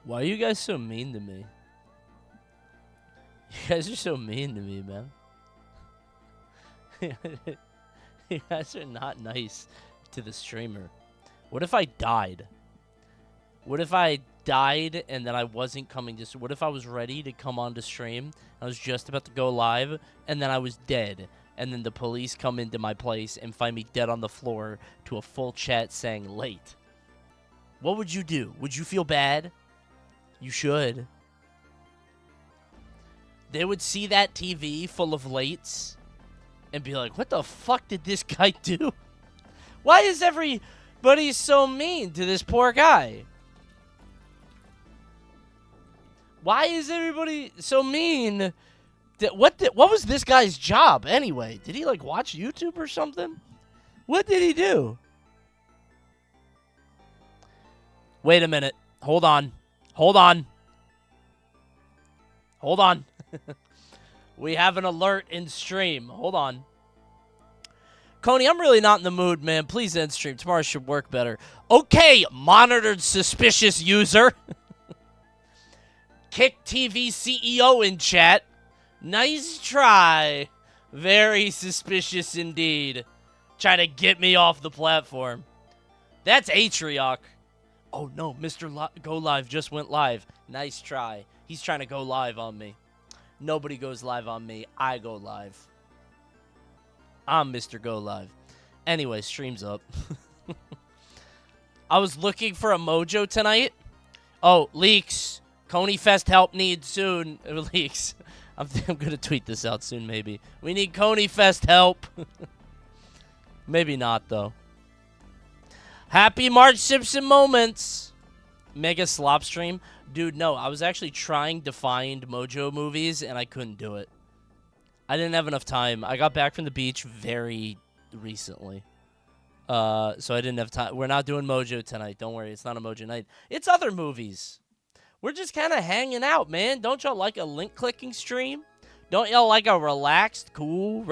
Why are you guys so mean to me? You guys are so mean to me, man. You guys are not nice to the streamer. What if I died? What if I died and then I wasn't coming to... What if I was ready to come on to stream? I was just about to go live, and then I was dead. And then the police come into my place and find me dead on the floor to a full chat saying late. What would you do? Would you feel bad? You should. They would see that TV full of lates and be like, what the fuck did this guy do? Why is everybody so mean to this poor guy? Why is everybody so mean? What was this guy's job anyway? Did he like watch YouTube or something? What did he do? Wait a minute. Hold on. Hold on. Hold on. We have an alert in stream. Hold on. Coney, I'm really not in the mood, man. Please end stream. Tomorrow should work better. Okay, monitored suspicious user. Kick TV CEO in chat. Nice try. Very suspicious indeed. Trying to get me off the platform. That's Atriarch. Oh no, Mr. Go Live just went live. Nice try. He's trying to go live on me. Nobody goes live on me. I go live. I'm Mr. Go Live. Anyway, stream's up. I was looking for a mojo tonight. Oh, leaks. Coney Fest help need soon. Leaks. I'm going to tweet this out soon, maybe. We need Coney Fest help. Maybe not, though. Happy Marge Simpson moments. Mega slop stream. Dude, no. I was actually trying to find mojo movies, and I couldn't do it. I didn't have enough time. I got back from the beach very recently. So I didn't have time. We're not doing mojo tonight. Don't worry. It's not a mojo night. It's other movies. We're just kind of hanging out, man. Don't y'all like a link-clicking stream? Don't y'all like a relaxed, cool,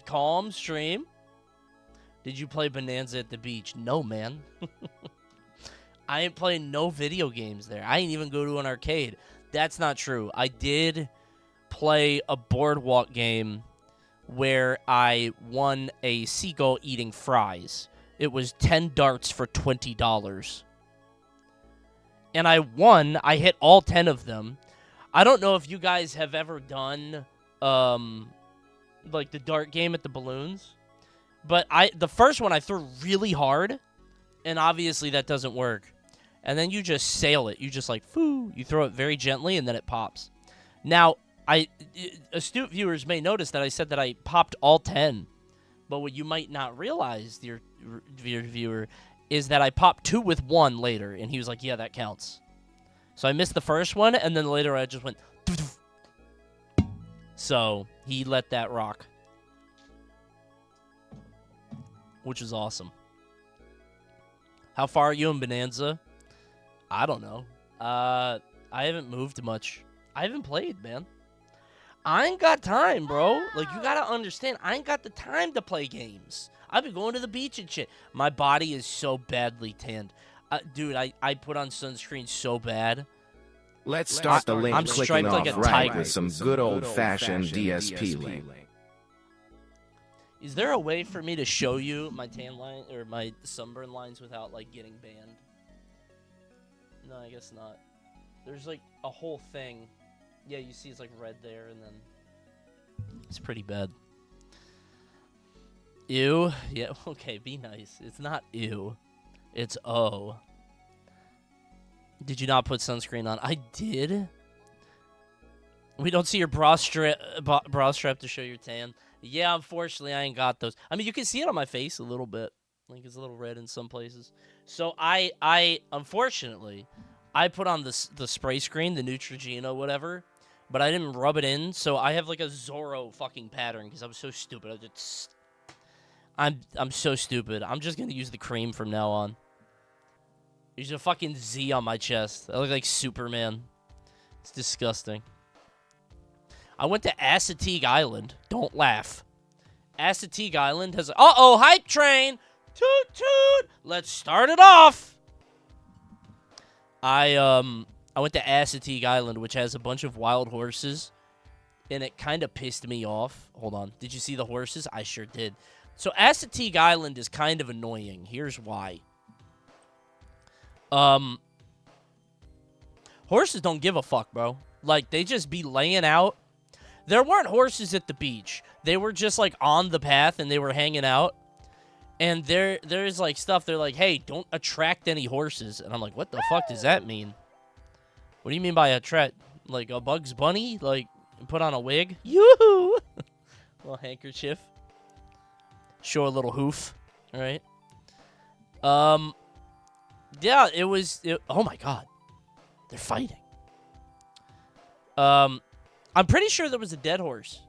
calm stream? Did you play Bonanza at the beach? No, man. I ain't playing no video games there. I ain't even go to an arcade. That's not true. I did play a boardwalk game where I won a seagull eating fries. It was 10 darts for $20. And I won. I hit all 10 of them. I don't know if you guys have ever done like the dart game at the balloons. But the first one I threw really hard, and obviously that doesn't work. And then you just sail it. You just like, foo. You throw it very gently, and then it pops. Now, astute viewers may notice that I said that I popped all 10. But what you might not realize, dear viewer, is that I popped 2 with 1 later. And he was like, yeah, that counts. So I missed the first one, and then later I just went, doof, doof. So he let that rock. Which is awesome. How far are you in Bonanza? I don't know. I haven't moved much. I haven't played, man. I ain't got time, bro. Like, you gotta understand, I ain't got the time to play games. I've been going to the beach and shit. My body is so badly tanned. Dude, I put on sunscreen so bad. Let's start the link I'm clicking striped off like a right tiger. with some good old-fashioned DSP link. Is there a way for me to show you my tan line or my sunburn lines without like getting banned? No, I guess not. There's like a whole thing. Yeah, you see it's like red there and then it's pretty bad. Ew. Yeah, okay, be nice. It's not ew. It's oh. Did you not put sunscreen on? I did. We don't see your bra strap to show your tan. Yeah, unfortunately, I ain't got those. I mean, you can see it on my face a little bit. Like, it's a little red in some places. So, unfortunately, I put on the spray screen, the Neutrogena, whatever, but I didn't rub it in, so I have, like, a Zorro fucking pattern, because I'm so stupid. I'm so stupid. I'm just gonna use the cream from now on. There's a fucking Z on my chest. I look like Superman. It's disgusting. I went to Assateague Island. Don't laugh. Assateague Island has... Uh-oh, hype train! Toot toot! Let's start it off! I I went to Assateague Island, which has a bunch of wild horses, and it kind of pissed me off. Hold on. Did you see the horses? I sure did. So Assateague Island is kind of annoying. Here's why. Horses don't give a fuck, bro. Like, they just be laying out. There weren't horses at the beach. They were just, like, on the path, and they were hanging out. And there's, like, stuff. They're like, hey, don't attract any horses. And I'm like, what the fuck does that mean? What do you mean by attract? Like, a Bugs Bunny? Like, put on a wig? Yoo-hoo! Little handkerchief. Show a little hoof. All right. Yeah, it was... oh, my God. They're fighting. I'm pretty sure there was a dead horse.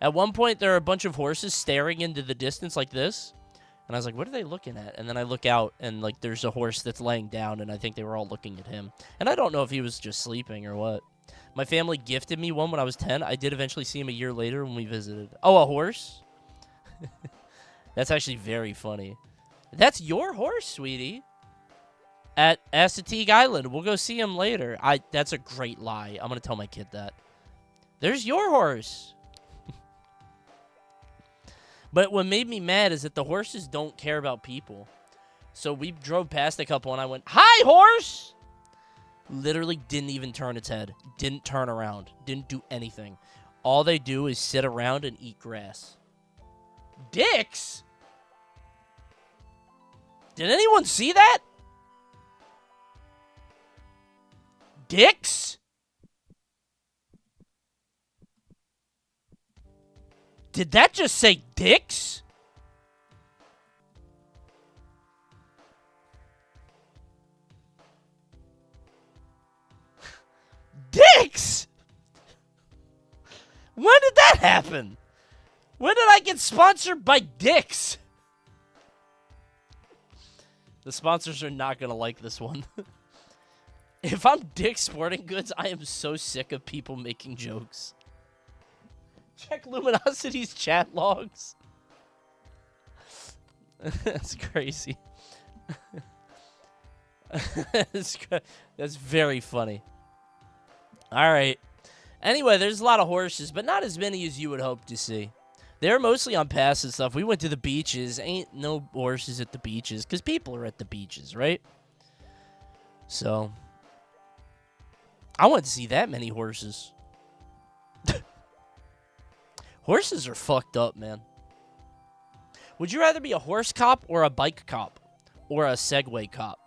At one point, there are a bunch of horses staring into the distance like this. And I was like, what are they looking at? And then I look out, and, like, there's a horse that's laying down, and I think they were all looking at him. And I don't know if he was just sleeping or what. My family gifted me one when I was 10. I did eventually see him a year later when we visited. Oh, a horse? That's actually very funny. That's your horse, sweetie. At Assateague Island. We'll go see him later. That's a great lie. I'm going to tell my kid that. There's your horse. But what made me mad is that the horses don't care about people. So we drove past a couple, and I went, hi, horse! Literally didn't even turn its head. Didn't turn around. Didn't do anything. All they do is sit around and eat grass. Dicks? Did anyone see that? Dicks? Did that just say dicks? Dicks? When did that happen? When did I get sponsored by Dicks? The sponsors are not going to like this one. If I'm Dick's Sporting Goods, I am so sick of people making jokes. Check Luminosity's chat logs. That's crazy. That's very funny. All right. Anyway, there's a lot of horses, but not as many as you would hope to see. They're mostly on paths and stuff. We went to the beaches. Ain't no horses at the beaches because people are at the beaches, right? So, I want to see that many horses. Horses are fucked up, man. Would you rather be a horse cop or a bike cop? Or a Segway cop?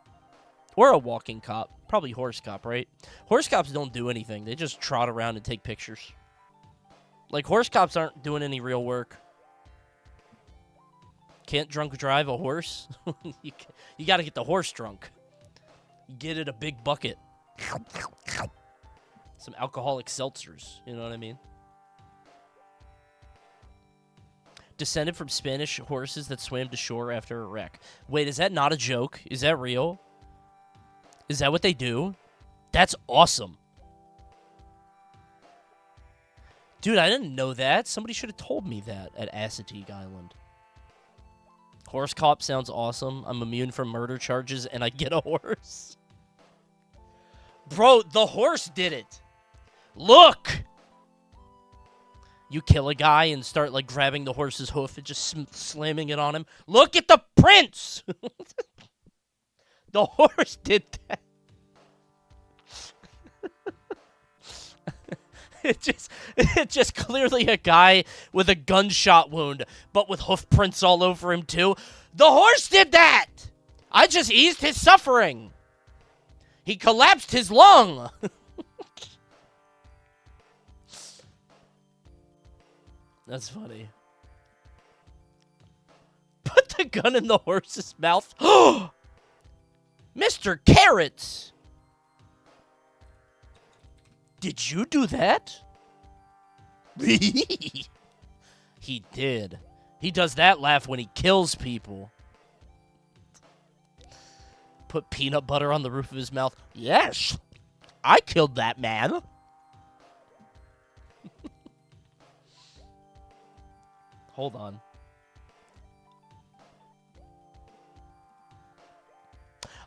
Or a walking cop? Probably horse cop, right? Horse cops don't do anything. They just trot around and take pictures. Like, horse cops aren't doing any real work. Can't drunk drive a horse? You got to get the horse drunk. You get it a big bucket. Some alcoholic seltzers. You know what I mean? Descended from Spanish horses that swam to shore after a wreck. Wait, is that not a joke? Is that real? Is that what they do? That's awesome. Dude, I didn't know that. Somebody should have told me that at Assateague Island. Horse cop sounds awesome. I'm immune from murder charges, and I get a horse. Bro, the horse did it. Look! You kill a guy and start, like, grabbing the horse's hoof and just slamming it on him. Look at the prints! The horse did that. It's just clearly a guy with a gunshot wound, but with hoof prints all over him, too. The horse did that! I just eased his suffering. He collapsed his lung. That's funny. Put the gun in the horse's mouth. Mr. Carrots! Did you do that? He did. He does that laugh when he kills people. Put peanut butter on the roof of his mouth. Yes, I killed that man. Hold on.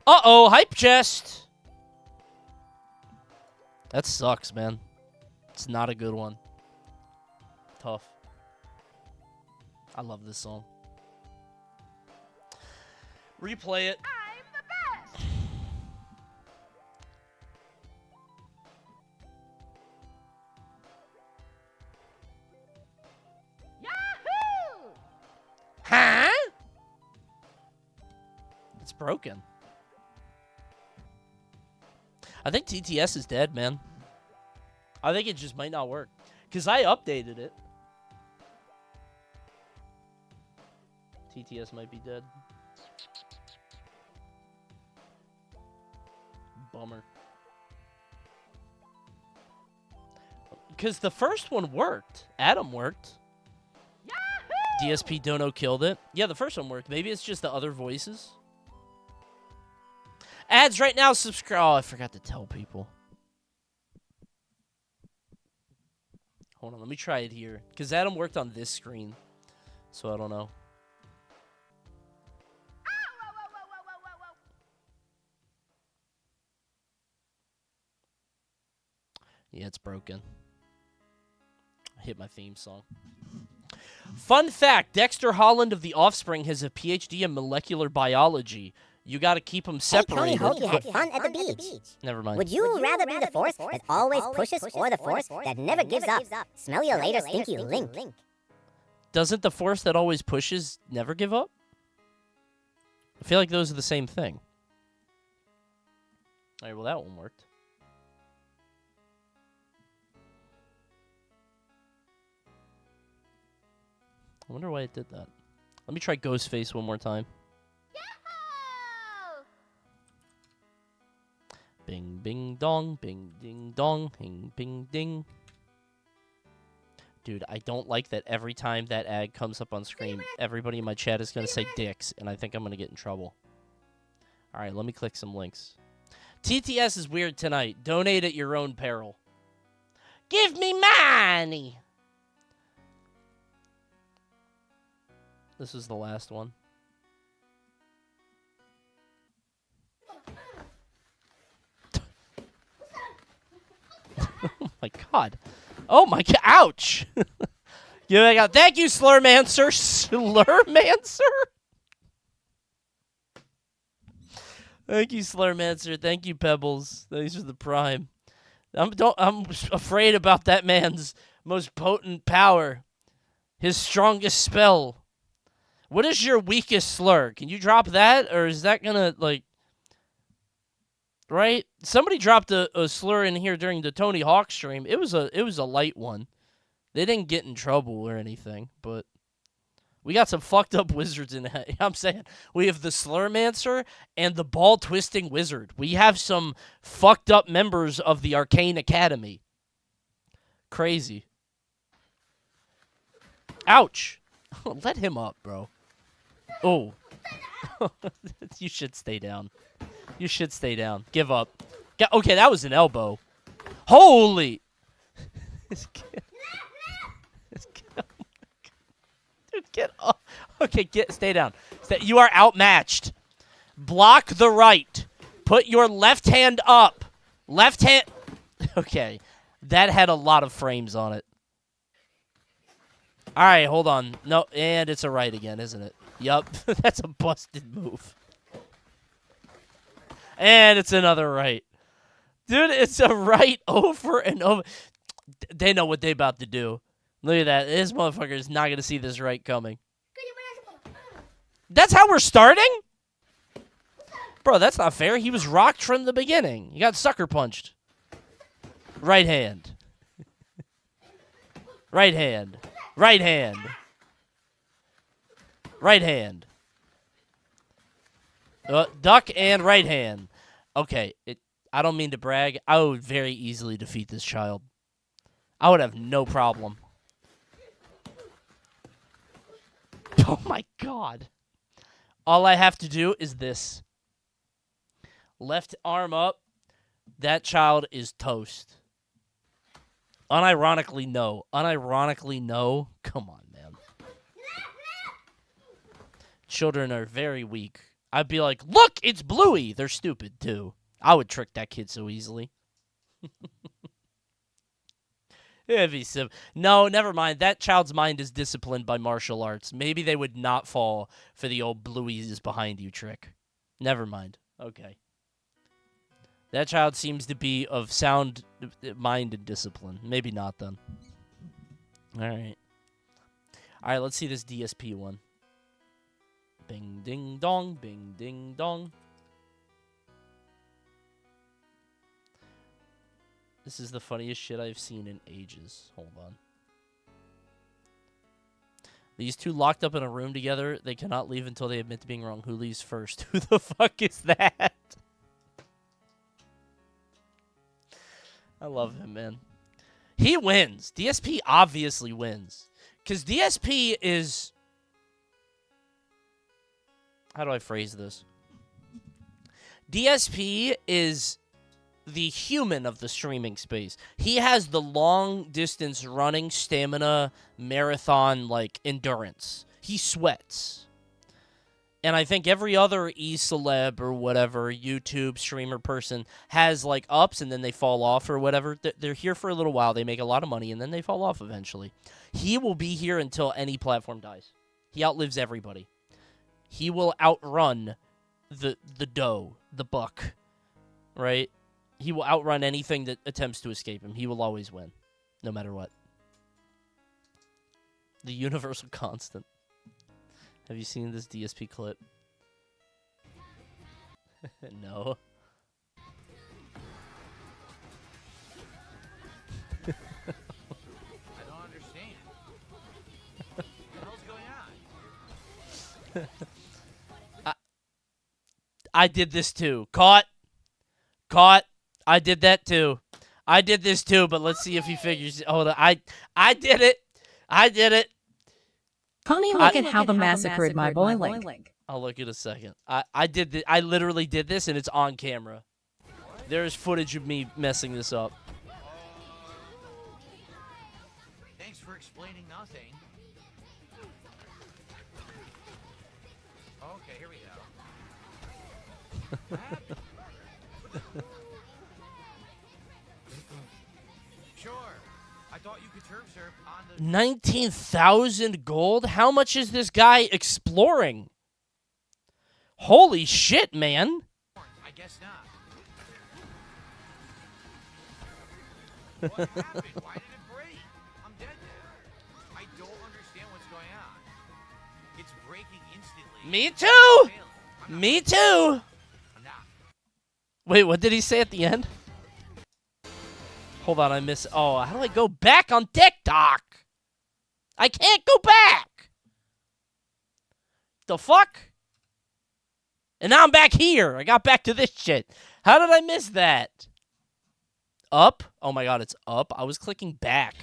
Uh-oh, hype chest. That sucks, man. It's not a good one. Tough. I love this song. Replay it. I'm the best. Yahoo! Huh? It's broken. I think TTS is dead, man. I think it just might not work. Because I updated it. TTS might be dead. Bummer. Because the first one worked. Adam worked. Yahoo! DSP Dono killed it. Yeah, the first one worked. Maybe it's just the other voices. Ads right now. Subscribe. Oh, I forgot to tell people. Hold on. Let me try it here. Because Adam worked on this screen. So I don't know. Yeah, it's broken. I hit my theme song. Fun fact, Dexter Holland of The Offspring has a PhD in molecular biology. You got to keep them separated. Hey, Coney, hope you had fun at the beach. Never mind. Would you rather be the force that always pushes or the force that never gives up? Smell you later, stinky link. Doesn't the force that always pushes never give up? I feel like those are the same thing. All right, well, that one worked. I wonder why it did that. Let me try Ghostface one more time. Yahoo! Bing, bing, dong, bing, ding, dong, bing, bing, ding. Dude, I don't like that every time that ad comes up on screen, everybody in my chat is going to say dicks, and I think I'm going to get in trouble. All right, let me click some links. TTS is weird tonight. Donate at your own peril. Give me money! This is the last one. Oh my god. Oh my god. Ouch. Thank you, Slurmancer. Slurmancer? Thank you, Slurmancer. Thank you, Pebbles. Thanks for the prime. I'm afraid about that man's most potent power. His strongest spell. What is your weakest slur? Can you drop that? Or is that gonna, like... Right? Somebody dropped a slur in here during the Tony Hawk stream. It was a light one. They didn't get in trouble or anything, but... We got some fucked up wizards in here. I'm saying, we have the Slurmancer and the ball-twisting wizard. We have some fucked up members of the Arcane Academy. Crazy. Ouch. Let him up, bro. Oh. You should stay down. You should stay down. Give up. Okay, that was an elbow. Holy. Dude, get up. Okay, stay down. You are outmatched. Block the right. Put your left hand up. Left hand. Okay. That had a lot of frames on it. All right, hold on. No, and it's a right again, isn't it? Yup. That's a busted move. And it's another right. Dude, it's a right over and over. They know what they about to do. Look at that. This motherfucker is not going to see this right coming. That's how we're starting? Bro, that's not fair. He was rocked from the beginning. You got sucker punched. Right hand. Right hand. Right hand. Right hand. Duck and right hand. Okay, I don't mean to brag. I would very easily defeat this child. I would have no problem. Oh my god. All I have to do is this. Left arm up. That child is toast. Unironically, no. Unironically, no. Come on, man. Children are very weak. I'd be like, look, it's Bluey. They're stupid, too. I would trick that kid so easily. It'd be no, never mind. That child's mind is disciplined by martial arts. Maybe they would not fall for the old blueies is behind you trick. Never mind. Okay. That child seems to be of sound mind and discipline. Maybe not then. All right. All right, let's see this DSP one. Bing, ding, dong. Bing, ding, dong. This is the funniest shit I've seen in ages. Hold on. These two locked up in a room together. They cannot leave until they admit to being wrong. Who leaves first? Who the fuck is that? I love him, man. He wins. DSP obviously wins. Because DSP is... How do I phrase this? DSP is the human of the streaming space. He has the long-distance running stamina, marathon, like, endurance. He sweats. And I think every other e-celeb or whatever, YouTube streamer person, has, like, ups and then they fall off or whatever. They're here for a little while. They make a lot of money, and then they fall off eventually. He will be here until any platform dies. He outlives everybody. He will outrun the doe, the buck, right? He will outrun anything that attempts to escape him. He will always win, no matter what. The universal constant. Have you seen this DSP clip? No. I don't understand. What the hell's going on? I did this too. Caught. Caught. I did that too. I did this too, but let's see if he figures it. Hold on. I did it. I did it. Coney, look at how the massacred my boy Link. I'll look in a second. I did this. I literally did this, and it's on camera. There's footage of me messing this up. Thanks for explaining nothing. Okay, here we go. What happened? Sure. I thought you could turf surf on the... 19,000 gold? How much is this guy exploring? Holy shit, man. I guess not. What happened? Why did it break? I'm dead now. I don't understand what's going on. It's breaking instantly. Me too. I'm not Me too. I'm not. Wait, what did he say at the end? Hold on, I miss. Oh, how do I go back on TikTok? I can't go back. The fuck? And now I'm back here. I got back to this shit. How did I miss that? Up? Oh my god, it's up. I was clicking back.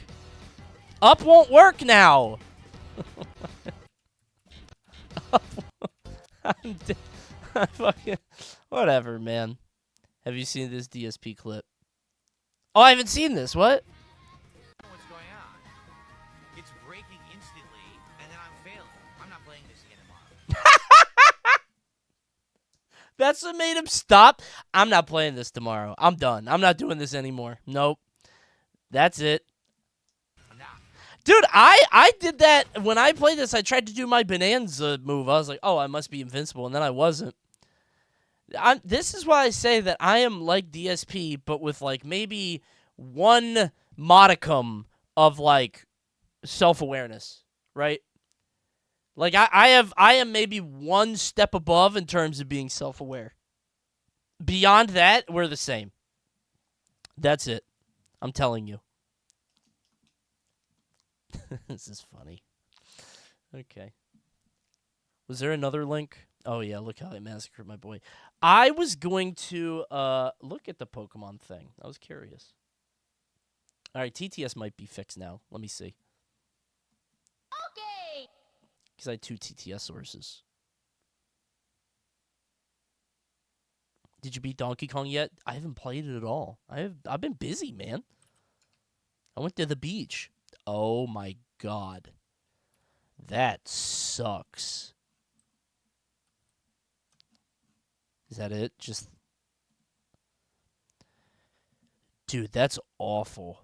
Up won't work now. Up. I'm dead. Fucking whatever, man. Have you seen this DSP clip? Oh, I haven't seen this. What? What's going on? It's breaking instantly, and then I'm failing. I'm not playing this again tomorrow. That's what made him stop. I'm not playing this tomorrow. I'm done. I'm not doing this anymore. Nope. That's it. I'm not. Dude, I did that when I played this. I tried to do my Bonanza move. I was like, oh, I must be invincible, and then I wasn't. This is why I say that I am like DSP, but with like maybe one modicum of like self-awareness, right? Like I am maybe one step above in terms of being self-aware. Beyond that, we're the same. That's it. I'm telling you. This is funny. Okay. Was there another link? Oh, yeah, look how I massacred my boy. I was going to look at the Pokemon thing. I was curious. All right, TTS might be fixed now. Let me see. Okay. Because I had 2 TTS sources. Did you beat Donkey Kong yet? I haven't played it at all. I've been busy, man. I went to the beach. Oh, my God. That sucks. Is that it? Just... Dude, that's awful.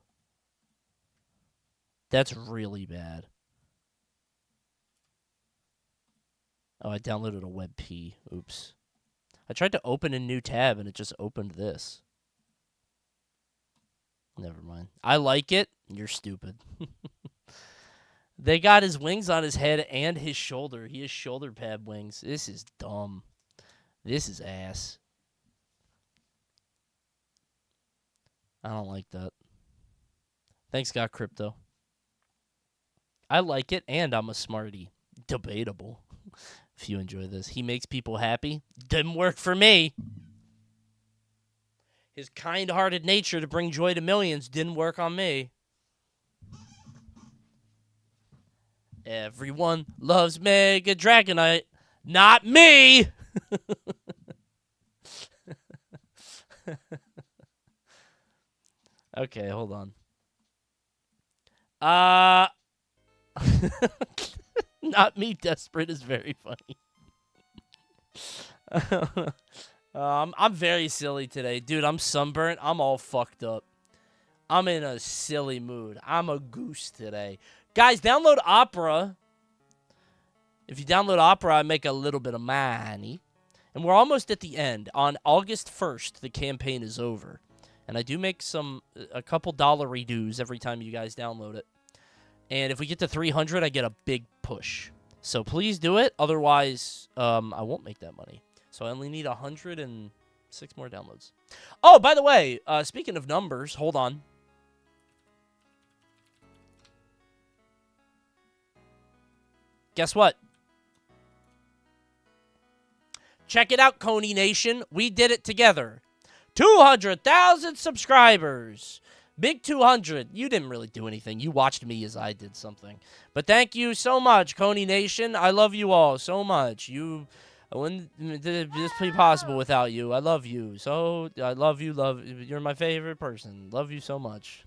That's really bad. Oh, I downloaded a WebP. Oops. I tried to open a new tab, and it just opened this. Never mind. I like it. You're stupid. They got his wings on his head and his shoulder. He has shoulder pad wings. This is dumb. This is ass. I don't like that. Thanks, God Crypto. I like it, and I'm a smarty. Debatable. If you enjoy this. He makes people happy. Didn't work for me. His kind-hearted nature to bring joy to millions didn't work on me. Everyone loves Mega Dragonite. Not me! Okay, hold on. Not me desperate is very funny. I'm very silly today. Dude, I'm sunburnt. I'm all fucked up. I'm in a silly mood. I'm a goose today. Guys, download Opera. If you download Opera, I make a little bit of money. And we're almost at the end. On August 1st, the campaign is over. And I do make a couple dollary dues every time you guys download it. And if we get to 300, I get a big push. So please do it. Otherwise, I won't make that money. So I only need 106 more downloads. Oh, by the way, speaking of numbers, hold on. Guess what? Check it out, Coney Nation. We did it together. 200,000 subscribers. Big 200. You didn't really do anything. You watched me as I did something. But thank you so much, Coney Nation. I love you all so much. You wouldn't this be possible without you. I love you. So I love you. You're my favorite person. Love you so much.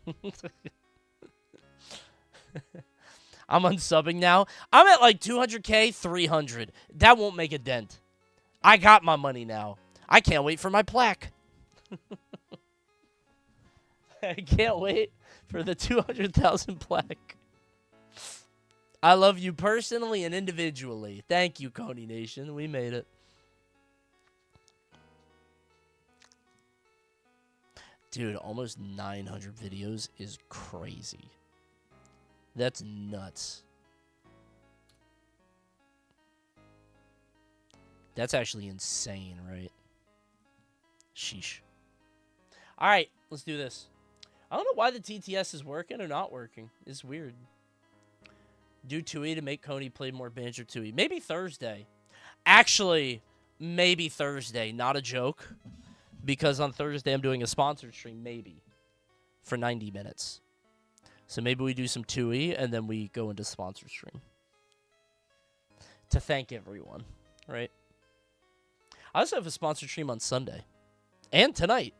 I'm unsubbing now. I'm at like 200K, 300. That won't make a dent. I got my money now. I can't wait for my plaque. I can't wait for the 200,000 plaque. I love you personally and individually. Thank you, Coney Nation. We made it. Dude, almost 900 videos is crazy. That's nuts. That's actually insane, right? Sheesh. All right, let's do this. I don't know why the TTS is working or not working. It's weird. Do Tui to make Coney play more Banjo-Tooie. Maybe Thursday. Actually, maybe Thursday. Not a joke. Because on Thursday, I'm doing a sponsored stream, maybe. For 90 minutes. So maybe we do some Tui, and then we go into sponsor stream. To thank everyone, right? I also have a sponsored stream on Sunday. And tonight.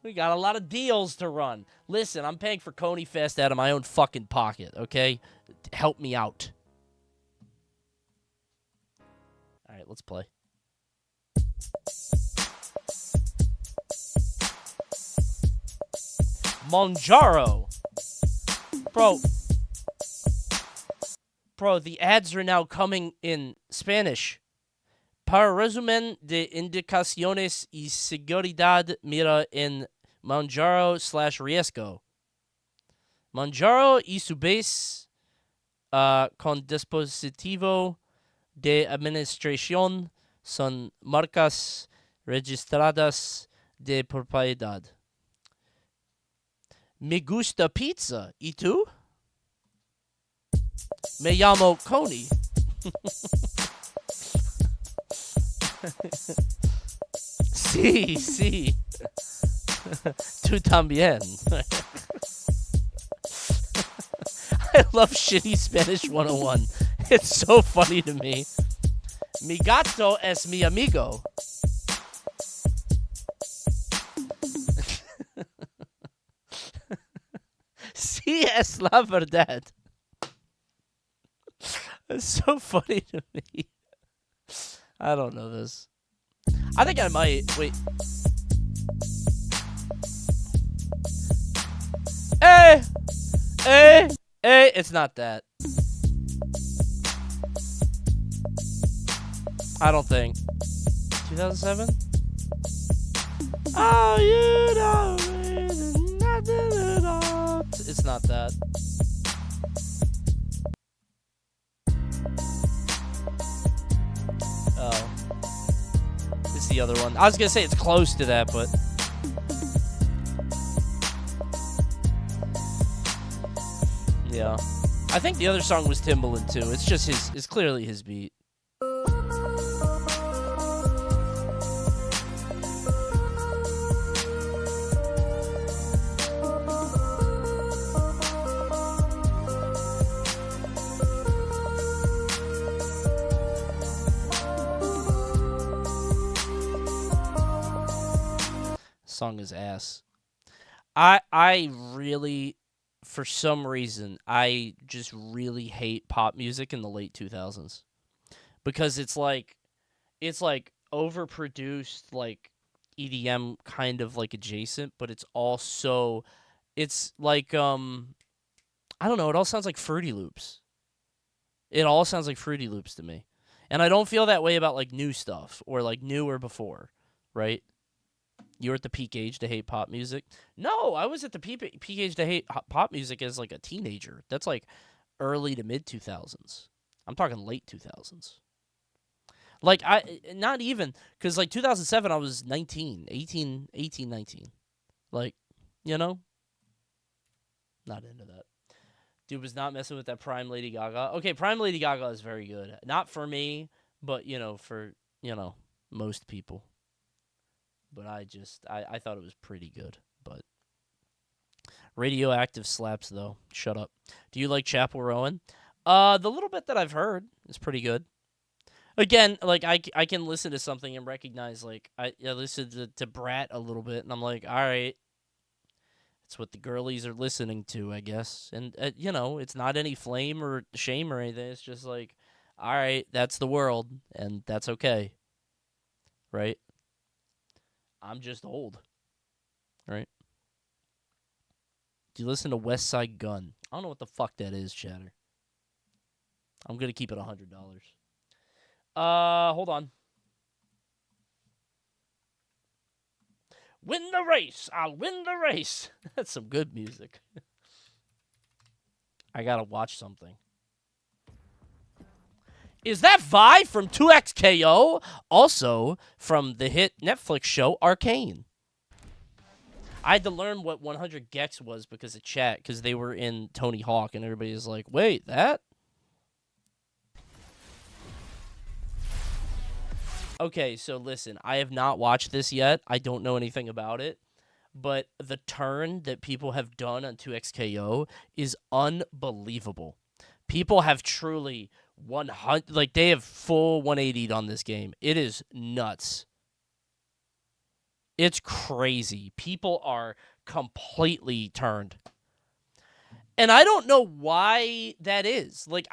We got a lot of deals to run. Listen, I'm paying for Coney Fest out of my own fucking pocket, okay? Help me out. All right, let's play. Monjaro. Bro, the ads are now coming in Spanish. Para resumen de indicaciones y seguridad, mira en Monjaro/riesgo. Monjaro y su base con dispositivo de administración son marcas registradas de propiedad. Me gusta pizza. ¿Y tú? Me llamo Coney. Sí, sí. Tú también. I love shitty Spanish 101. It's so funny to me. Mi gato es mi amigo. Sí es la verdad. It's so funny to me. I don't know this. I think I might. Wait. Hey! Hey, it's not that. I don't think. 2007? Oh, you don't mean nothing at all. It's not that. Oh. It's the other one. I was going to say it's close to that, but... Yeah. I think the other song was Timbaland, too. It's just his... It's clearly his beat. Song is ass. I really, for some reason, I just really hate pop music in the late 2000s because it's like overproduced, like EDM kind of like adjacent, but it's also it's like I don't know, it all sounds like Fruity Loops. It all sounds like Fruity Loops to me. And I don't feel that way about like new stuff or like new or before, right? You were at the peak age to hate pop music? No, I was at the peak age to hate pop music as like a teenager. That's like early to mid 2000s. I'm talking late 2000s. Like not even cuz like 2007 I was 19, 19. Like, you know? Not into that. Dude was not messing with that Prime Lady Gaga. Okay, Prime Lady Gaga is very good. Not for me, but for, most people. But I thought it was pretty good. But Radioactive slaps, though. Shut up. Do you like Chapel Rowan? The little bit that I've heard is pretty good. Again, like, I can listen to something and recognize, like, I listened to Brat a little bit, and I'm like, all right. It's what the girlies are listening to, I guess. And, it's not any flame or shame or anything. It's just like, all right, that's the world, and that's okay. Right? I'm just old. Right? Do you listen to West Side Gun? I don't know what the fuck that is, chatter. I'm going to keep it $100. Hold on. Win the race. I'll win the race. That's some good music. I got to watch something. Is that Vi from 2XKO? Also from the hit Netflix show Arcane. I had to learn what 100 Gex was because of chat, because they were in Tony Hawk, and everybody was like, wait, that? Okay, so listen, I have not watched this yet. I don't know anything about it. But the turn that people have done on 2XKO is unbelievable. People have truly 100, like they have full 180'd on this game. It is nuts. It's crazy. People are completely turned. And I don't know why that is. Like,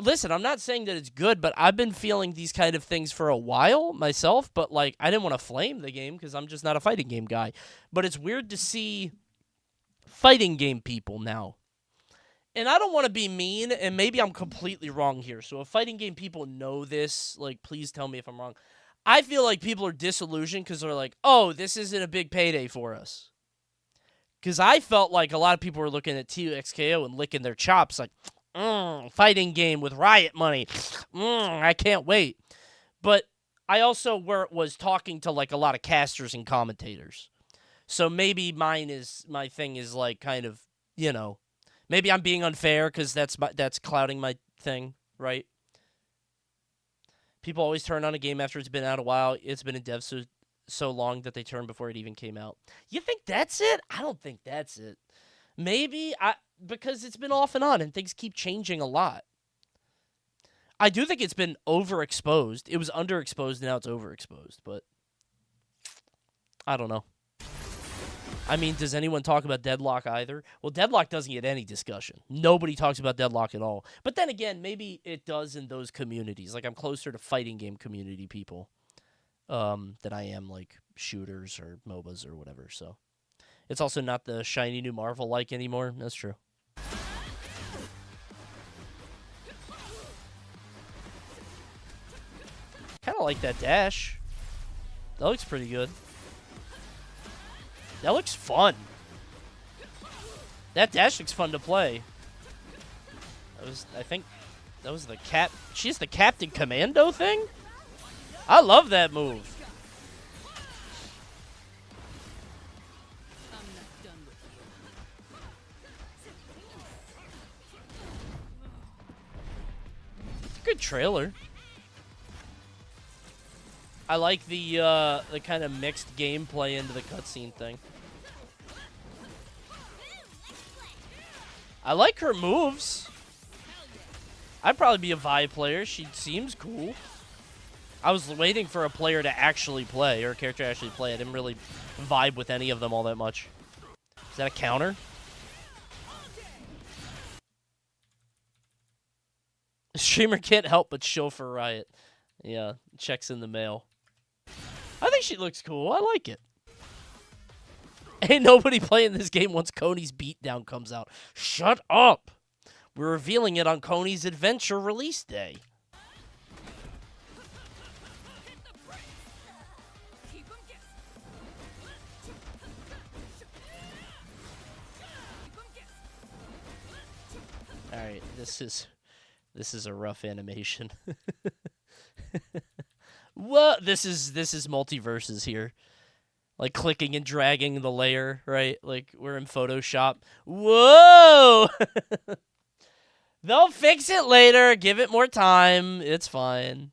listen, I'm not saying that it's good, but I've been feeling these kind of things for a while myself, but, like, I didn't want to flame the game because I'm just not a fighting game guy. But it's weird to see fighting game people now. And I don't want to be mean, and maybe I'm completely wrong here. So if fighting game people know this, like, please tell me if I'm wrong. I feel like people are disillusioned because they're like, oh, this isn't a big payday for us. Because I felt like a lot of people were looking at TXKO and licking their chops like, fighting game with Riot money. I can't wait. But I also was talking to, like, a lot of casters and commentators. So maybe my thing is, like, kind of, maybe I'm being unfair because that's clouding my thing, right? People always turn on a game after it's been out a while. It's been in dev so long that they turn before it even came out. You think that's it? I don't think that's it. Maybe because it's been off and on and things keep changing a lot. I do think it's been overexposed. It was underexposed, now it's overexposed, but I don't know. I mean, does anyone talk about Deadlock either? Well, Deadlock doesn't get any discussion. Nobody talks about Deadlock at all. But then again, maybe it does in those communities. Like, I'm closer to fighting game community people than I am, like, shooters or MOBAs or whatever. So It's also not the shiny new Marvel like anymore. That's true. Kind of like that dash. That looks pretty good. That looks fun. That dash looks fun to play. I think that was the cap. She's the Captain Commando thing? I love that move. Good trailer. I like the kind of mixed gameplay into the cutscene thing. I like her moves. I'd probably be a Vi player. She seems cool. I was waiting for a player to actually play, or a character to actually play. I didn't really vibe with any of them all that much. Is that a counter? Streamer can't help but chauffeur Riot. Yeah, checks in the mail. I think she looks cool. I like it. Ain't nobody playing this game once Coney's beatdown comes out. Shut up! We're revealing it on Coney's Adventure release day. Alright, this is a rough animation. What? This is multiverses here. Like clicking and dragging the layer, right? Like we're in Photoshop. Whoa! They'll fix it later. Give it more time. It's fine.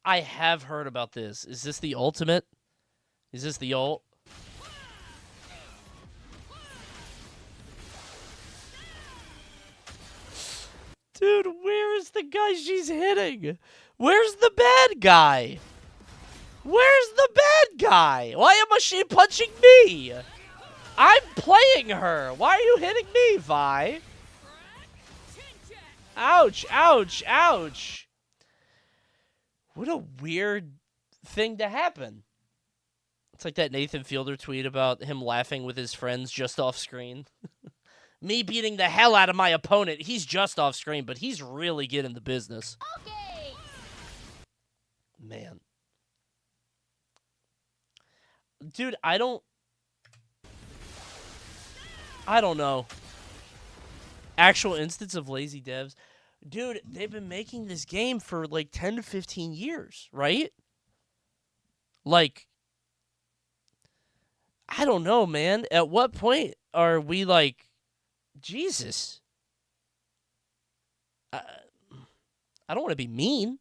I have heard about this. Is this the ultimate? Is this the ult? Dude, where is the guy she's hitting? Where's the bad guy? Where's the bad guy? Why am she punching me? I'm playing her. Why are you hitting me, Vi? Ouch, ouch, ouch. What a weird thing to happen. It's like that Nathan Fielder tweet about him laughing with his friends just off screen. Me beating the hell out of my opponent. He's just off screen, but he's really getting the business. Okay. Man. Dude, I don't know. Actual instance of lazy devs. Dude, they've been making this game for like 10 to 15 years, right? Like, I don't know, man. At what point are we like, Jesus? I don't want to be mean.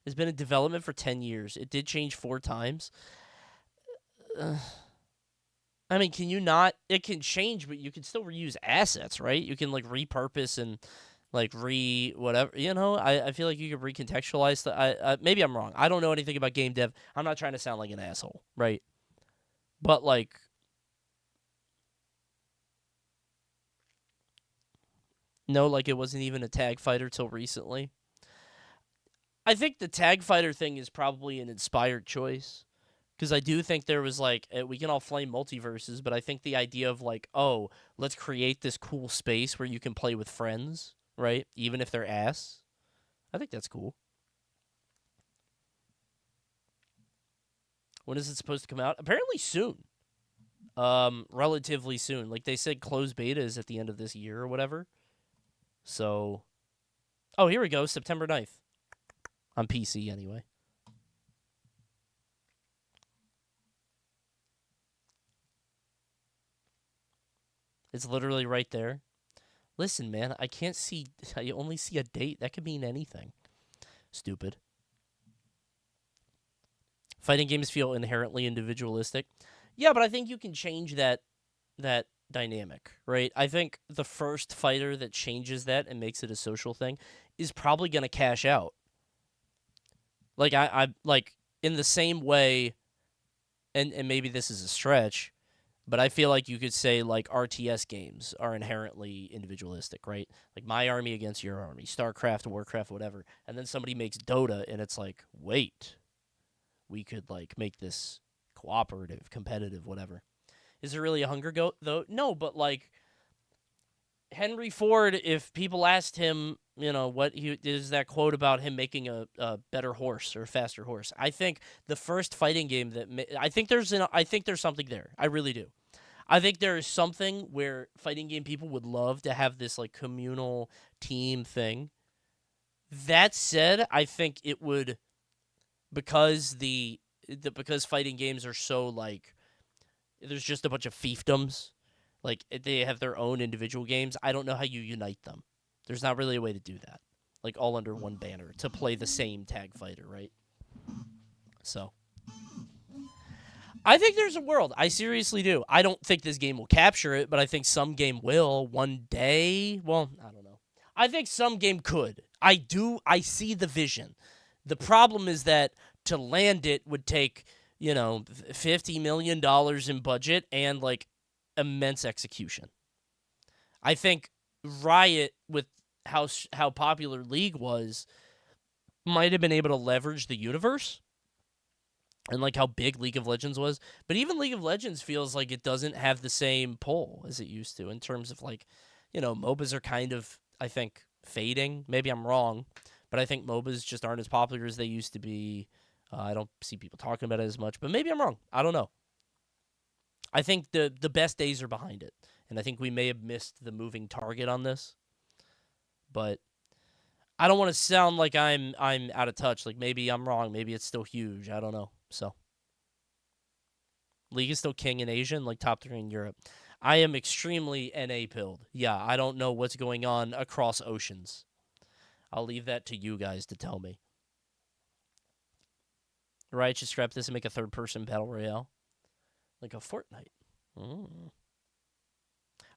It's been in development for 10 years. It did change 4 times. I mean, can you not? It can change, but you can still reuse assets, right? You can, like, repurpose and, like, whatever. You know, I feel like you could recontextualize. Maybe I'm wrong. I don't know anything about game dev. I'm not trying to sound like an asshole, right? But, like, no, like, it wasn't even a tag fighter till recently. I think the tag fighter thing is probably an inspired choice. Because I do think there was, like, we can all flame multiverses, but I think the idea of, like, oh, let's create this cool space where you can play with friends, right? Even if they're ass. I think that's cool. When is it supposed to come out? Apparently soon. Relatively soon. Like, they said closed beta is at the end of this year or whatever. So, oh, here we go, September 9th. On PC, anyway. It's literally right there. Listen, man, I can't see... I only see a date. That could mean anything. Stupid. Fighting games feel inherently individualistic. Yeah, but I think you can change that dynamic, right? I think the first fighter that changes that and makes it a social thing is probably going to cash out. Like, I like, in the same way, and maybe this is a stretch, But I feel like you could say, like, RTS games are inherently individualistic, right? Like, my army against your army, StarCraft, Warcraft, whatever. And then somebody makes Dota, and it's like, wait, we could, like, make this cooperative, competitive, whatever. Is there really a hunger though? No, but, like, Henry Ford, if people asked him, you know, what he is that quote about him making a better horse or a faster horse. I think the first fighting game that I think there's something there. I really do. I think there is something where fighting game people would love to have this like communal team thing. That said, I think it would because because fighting games are so like there's just a bunch of fiefdoms. Like, they have their own individual games. I don't know how you unite them. There's not really a way to do that. Like, all under one banner to play the same tag fighter, right? So, I think there's a world. I seriously do. I don't think this game will capture it, but I think some game will one day. Well, I don't know. I think some game could. I do. I see the vision. The problem is that to land it would take, you know, $50 million in budget and, like, immense execution. I think Riot, with how popular League was, might have been able to leverage the universe and like how big League of Legends was. But even League of Legends feels like it doesn't have the same pull as it used to in terms of like, you know, MOBAs are kind of, I think, fading. Maybe I'm wrong, but I think MOBAs just aren't as popular as they used to be. I don't see people talking about it as much, but maybe I'm wrong. I don't know. I think the best days are behind it, and I think we may have missed the moving target on this. But I don't want to sound like I'm out of touch. Like, maybe I'm wrong. Maybe it's still huge. I don't know. So, League is still king in Asia and like top 3 in Europe. I am extremely NA pilled. Yeah, I don't know what's going on across oceans. I'll leave that to you guys to tell me. Riot should scrap this and make a third-person battle royale. Like a Fortnite.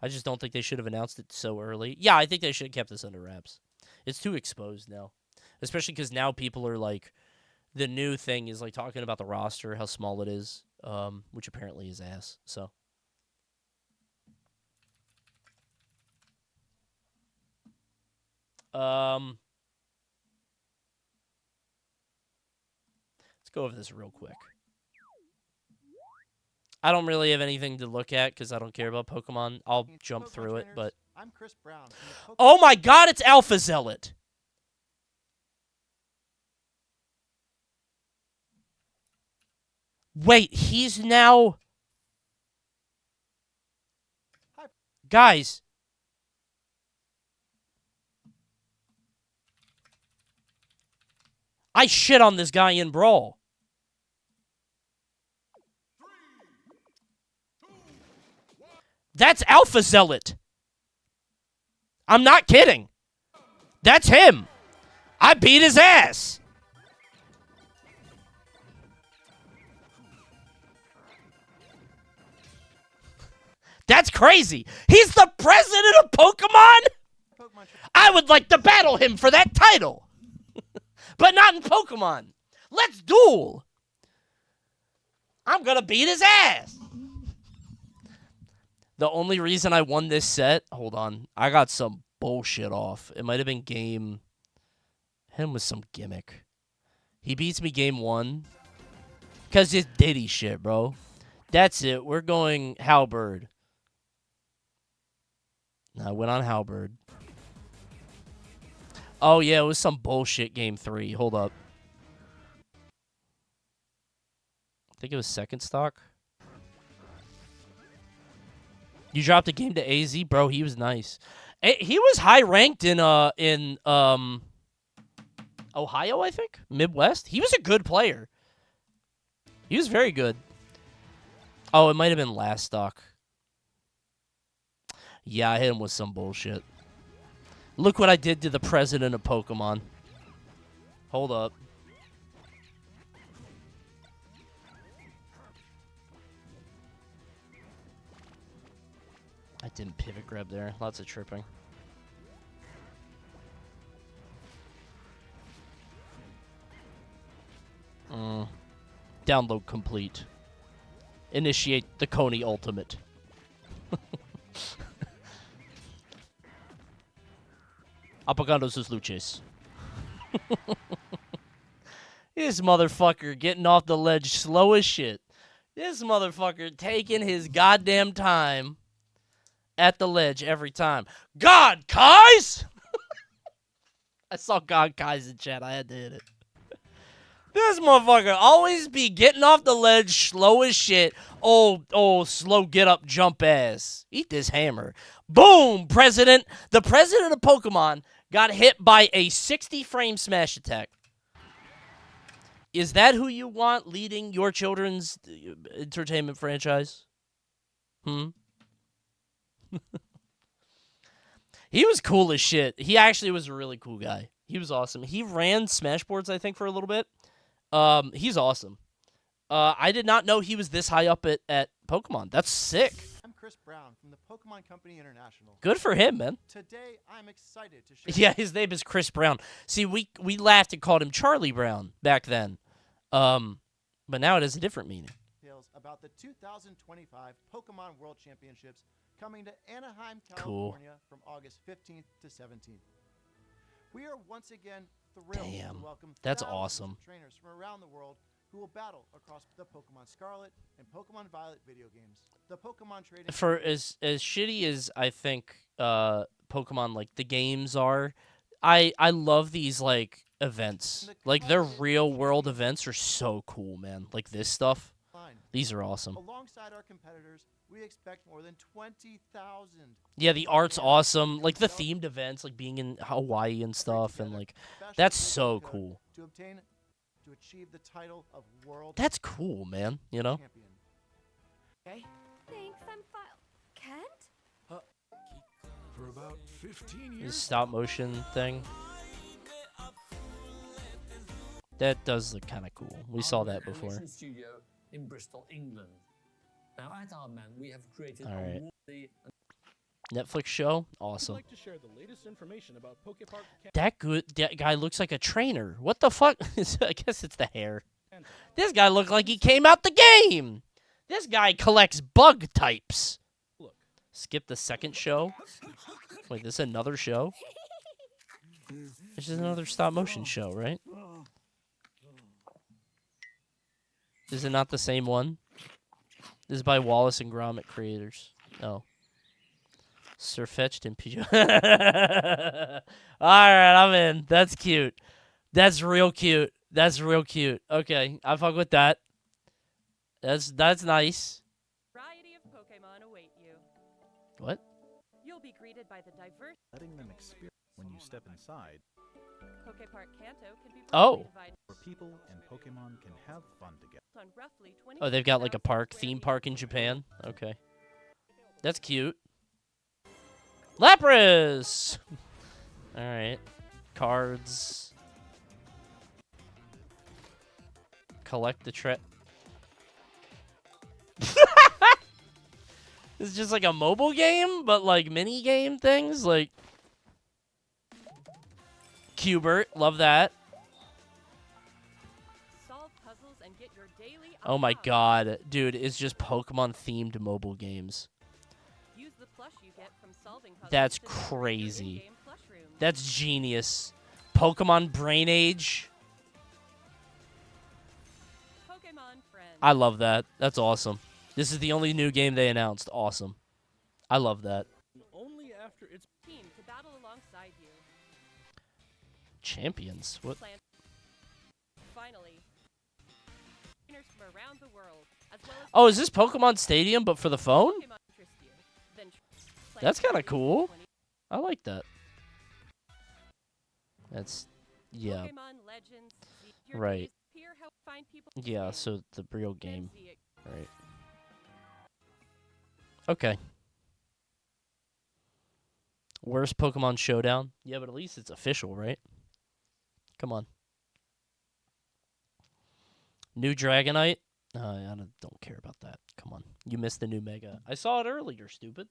I just don't think they should have announced it so early. Yeah, I think they should have kept this under wraps. It's too exposed now. Especially because now people are like, the new thing is like talking about the roster, how small it is, which apparently is ass. So. Let's go over this real quick. I don't really have anything to look at because I don't care about Pokemon. I'll jump through it, but... I'm Chris Brown. Oh my god, it's Alpha Zealot! Wait, he's now... Guys. I shit on this guy in Brawl. That's Alpha Zealot. I'm not kidding. That's him. I beat his ass. That's crazy. He's the president of Pokemon? I would like to battle him for that title. But not in Pokemon. Let's duel. I'm going to beat his ass. The only reason I won this set, hold on, I got some bullshit off. It might have been game, him with some gimmick. He beats me game 1 because it's Diddy shit, bro. That's it. We're going Halberd. I went on Halberd. Oh, yeah, it was some bullshit game 3. Hold up. I think it was second stock. You dropped a game to AZ? Bro, he was nice. He was high ranked in Ohio, I think? Midwest? He was a good player. He was very good. Oh, it might have been last stock. Yeah, I hit him with some bullshit. Look what I did to the president of Pokemon. Hold up. I didn't pivot grab there. Lots of tripping. Download complete. initiate the Coney Ultimate. Apagando sus luces. This motherfucker getting off the ledge slow as shit. This motherfucker taking his goddamn time at the ledge every time. God, Kais! I saw God Kais in chat. I had to hit it. This motherfucker always be getting off the ledge slow as shit. Oh, slow get up, jump ass. Eat this hammer. Boom, president. The president of Pokemon got hit by a 60 frame smash attack. Is that who you want leading your children's entertainment franchise? He was cool as shit. He actually was a really cool guy. He was awesome. He ran Smashboards, I think, for a little bit. He's awesome. I did not know he was this high up at Pokemon. That's sick. I'm Chris Brown from the Pokemon Company International. Good for him, man. Today, I'm excited to share. Yeah, his name is Chris Brown. See, we laughed and called him Charlie Brown back then. But now it has a different meaning. Details about the 2025 Pokemon World Championships coming to Anaheim, Cool. California from August 15th to 17th. We are once again thrilled Damn, to welcome that's thousands awesome. of trainers from around the world who will battle across the Pokemon Scarlet and Pokemon Violet video games. The Pokemon trading For as shitty as I think Pokemon like the games are, I love these like events. Like their real world events are so cool, man. Like this stuff. line. These are awesome. Alongside our competitors, we expect more than 20,000. Yeah, the art's awesome. Like the themed events, like being in Hawaii and stuff, and like that's so cool. To achieve the title of world That's cool, man. You know. champion. Thanks, I'm fine. Kent? For about 15 This stop motion thing. That does look kind of cool. We saw that before. Animation studio in Bristol, England. Now at Artman, we have created All right. a worthy Netflix show, awesome. Like to share the latest information about Pokepark That guy looks like a trainer. What the fuck? I guess it's the hair. This guy looked like he came out the game. This guy collects bug types. Look. Skip the second show. Wait, this is another show? This is another stop motion show, right? Is it not the same one? This is by Wallace and Gromit creators. No. Surfetched and Pidgeot. Alright, I'm in. That's cute. That's real cute. That's real cute. Okay, I fuck with that. That's nice. Variety of Pokemon await you. What? You'll be greeted by the diverse letting them experience when you step inside, Pokepark Kanto can be Oh. briefly divided where people and Pokemon can have fun together. on roughly 20. Oh, they've got like a theme park in Japan. Okay. That's cute. Lapras! Alright. Cards. Collect the This is just like a mobile game, but like mini game things. Like Cubert, love that. Solve puzzles and get your daily Oh my aha. god, dude, it's just Pokemon themed mobile games. Use the plush you get from solving puzzles That's to decorate your crazy. in-game plush room. That's genius. Pokemon Brain Age. Pokemon friends. I love that. That's awesome. This is the only new game they announced. Awesome. I love that. Only after it's Team to battle alongside you. Champions. What? Plan- Finally, trainers from around the world, as well as Oh, is this Pokemon Stadium but for the phone? Pokemon interest you. Then plan That's kind of strategies cool. 20 I like that. That's yeah. Pokemon Legends. See your Right. days appear, help find people Yeah, in. so the real Then game. see it. Right. Okay. Worst Pokemon Showdown? Yeah, but at least it's official, right? Come on. New Dragonite? I don't care about that. Come on. You missed the new Mega. I saw it earlier, stupid.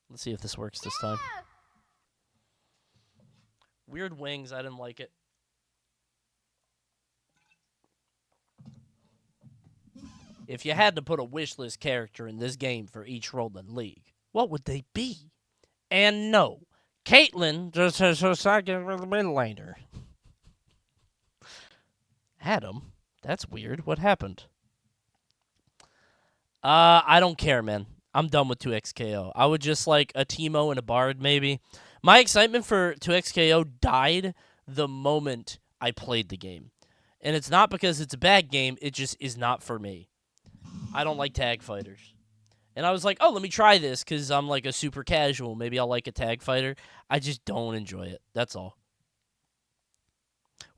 Let's see if this works this time. Weird wings. I didn't like it. if you had to put a wish list character in this game for each role in League, what would they be? And no, Caitlyn just has her second with the mid laner. Adam, that's weird. What happened? I don't care, man. I'm done with 2XKO. I would just like a Teemo and a Bard, maybe. My excitement for 2XKO died the moment I played the game. And it's not because it's a bad game, it just is not for me. I don't like tag fighters. And I was like, oh, let me try this because I'm like a super casual. Maybe I'll like a tag fighter. I just don't enjoy it. That's all.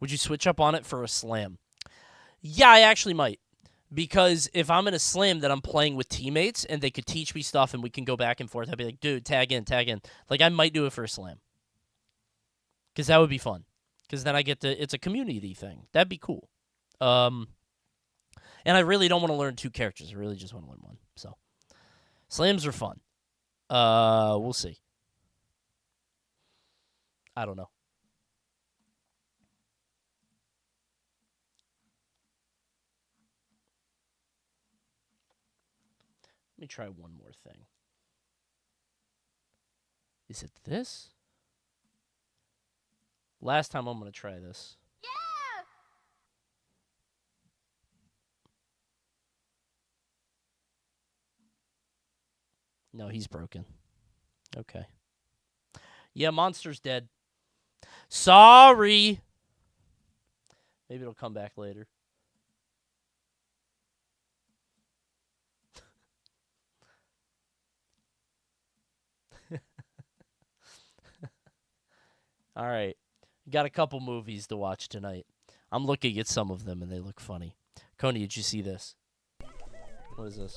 Would you switch up on it for a slam? Yeah, I actually might. Because if I'm in a slam that I'm playing with teammates and they could teach me stuff and we can go back and forth, I'd be like, dude, tag in, tag in. Like, I might do it for a slam. Because that would be fun. Because then I get to, it's a community thing. That'd be cool. And I really don't want to learn 2 characters. I really just want to learn 1. So, slams are fun. We'll see. I don't know. Let me try one more thing. Is it this? Last time I'm going to try this. Yeah! No, he's broken. Okay. Yeah, Monster's dead. Sorry. Maybe it'll come back later. All right. Got a couple movies to watch tonight. I'm looking at some of them, and they look funny. Coney, did you see this? What is this?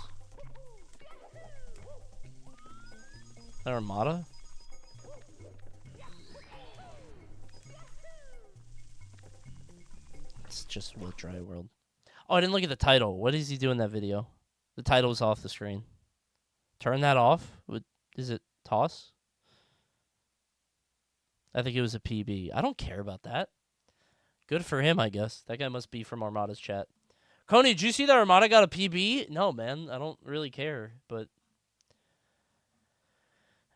Armada? It's just Will Dry World. Oh, I didn't look at the title. What does he do in that video? The title's off the screen. Turn that off? Is it toss? I think it was a PB. I don't care about that. Good for him, I guess. That guy must be from Armada's chat. Coney, did you see that Armada got a PB? No, man. I don't really care, but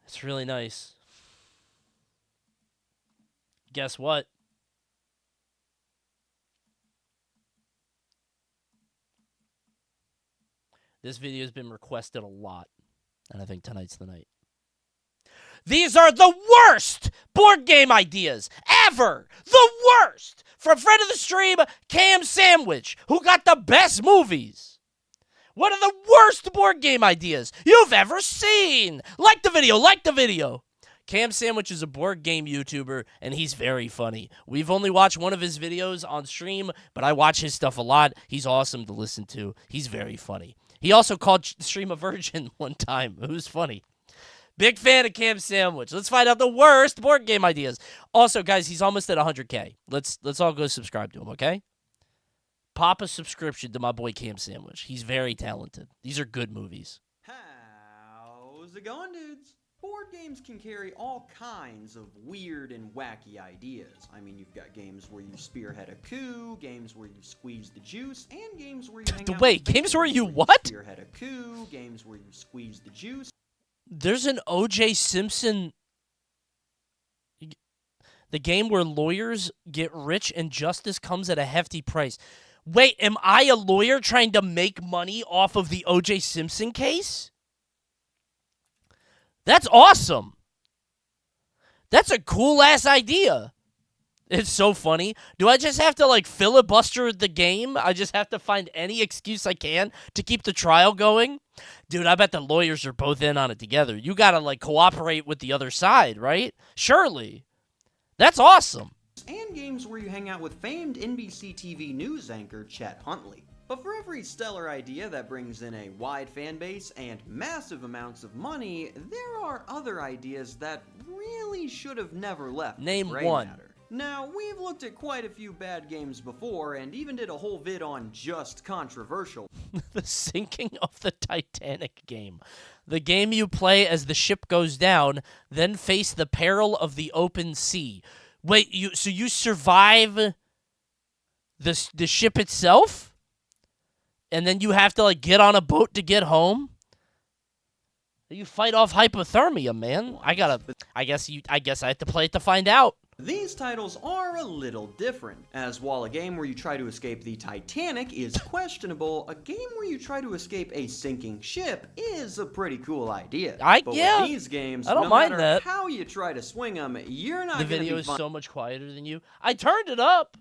it's really nice. Guess what? This video has been requested a lot, and I think tonight's the night. These are the worst board game ideas ever! The worst! From friend of the stream, Cam Sandwich, who got the best movies. One of the worst board game ideas you've ever seen! Like the video, like the video! Cam Sandwich is a board game YouTuber, and he's very funny. We've only watched one of his videos on stream, but I watch his stuff a lot. He's awesome to listen to. He's very funny. He also called stream a virgin one time. It was funny. Big fan of Cam Sandwich. Let's find out the worst board game ideas. Also, guys, he's almost at 100K. Let's all go subscribe to him, okay? Pop a subscription to my boy Cam Sandwich. He's very talented. These are good movies. How's it going, dudes? Board games can carry all kinds of weird and wacky ideas. I mean, you've got games where you spearhead a coup, games where you squeeze the juice, and games where you hang out. Wait, games where you what? Spearhead a coup, games where you squeeze the juice. There's an O.J. Simpson, the game where lawyers get rich and justice comes at a hefty price. Wait, am I a lawyer trying to make money off of the O.J. Simpson case? That's awesome. That's a cool-ass idea. It's so funny. Do I just have to, like, filibuster the game? I just have to find any excuse I can to keep the trial going? Dude, I bet the lawyers are both in on it together. You gotta, like, cooperate with the other side, right? Surely. That's awesome. And games where you hang out with famed NBC TV news anchor Chet Huntley. But for every stellar idea that brings in a wide fan base and massive amounts of money, there are other ideas that really should have never left Name the gray one. matter. Now, we've looked at quite a few bad games before and even did a whole vid on just controversial. The sinking of the Titanic game. The game you play as the ship goes down, then face the peril of the open sea. Wait, so you survive the ship itself? and then you have to like get on a boat to get home. You fight off hypothermia, man. I guess I have to play it to find out. These titles are a little different, as while a game where you try to escape the Titanic is questionable, a game where you try to escape a sinking ship is a pretty cool idea. But with these games, I don't no mind matter that. how you try to swing them, you're not The going to video be is fun. so much quieter than you. I turned it up.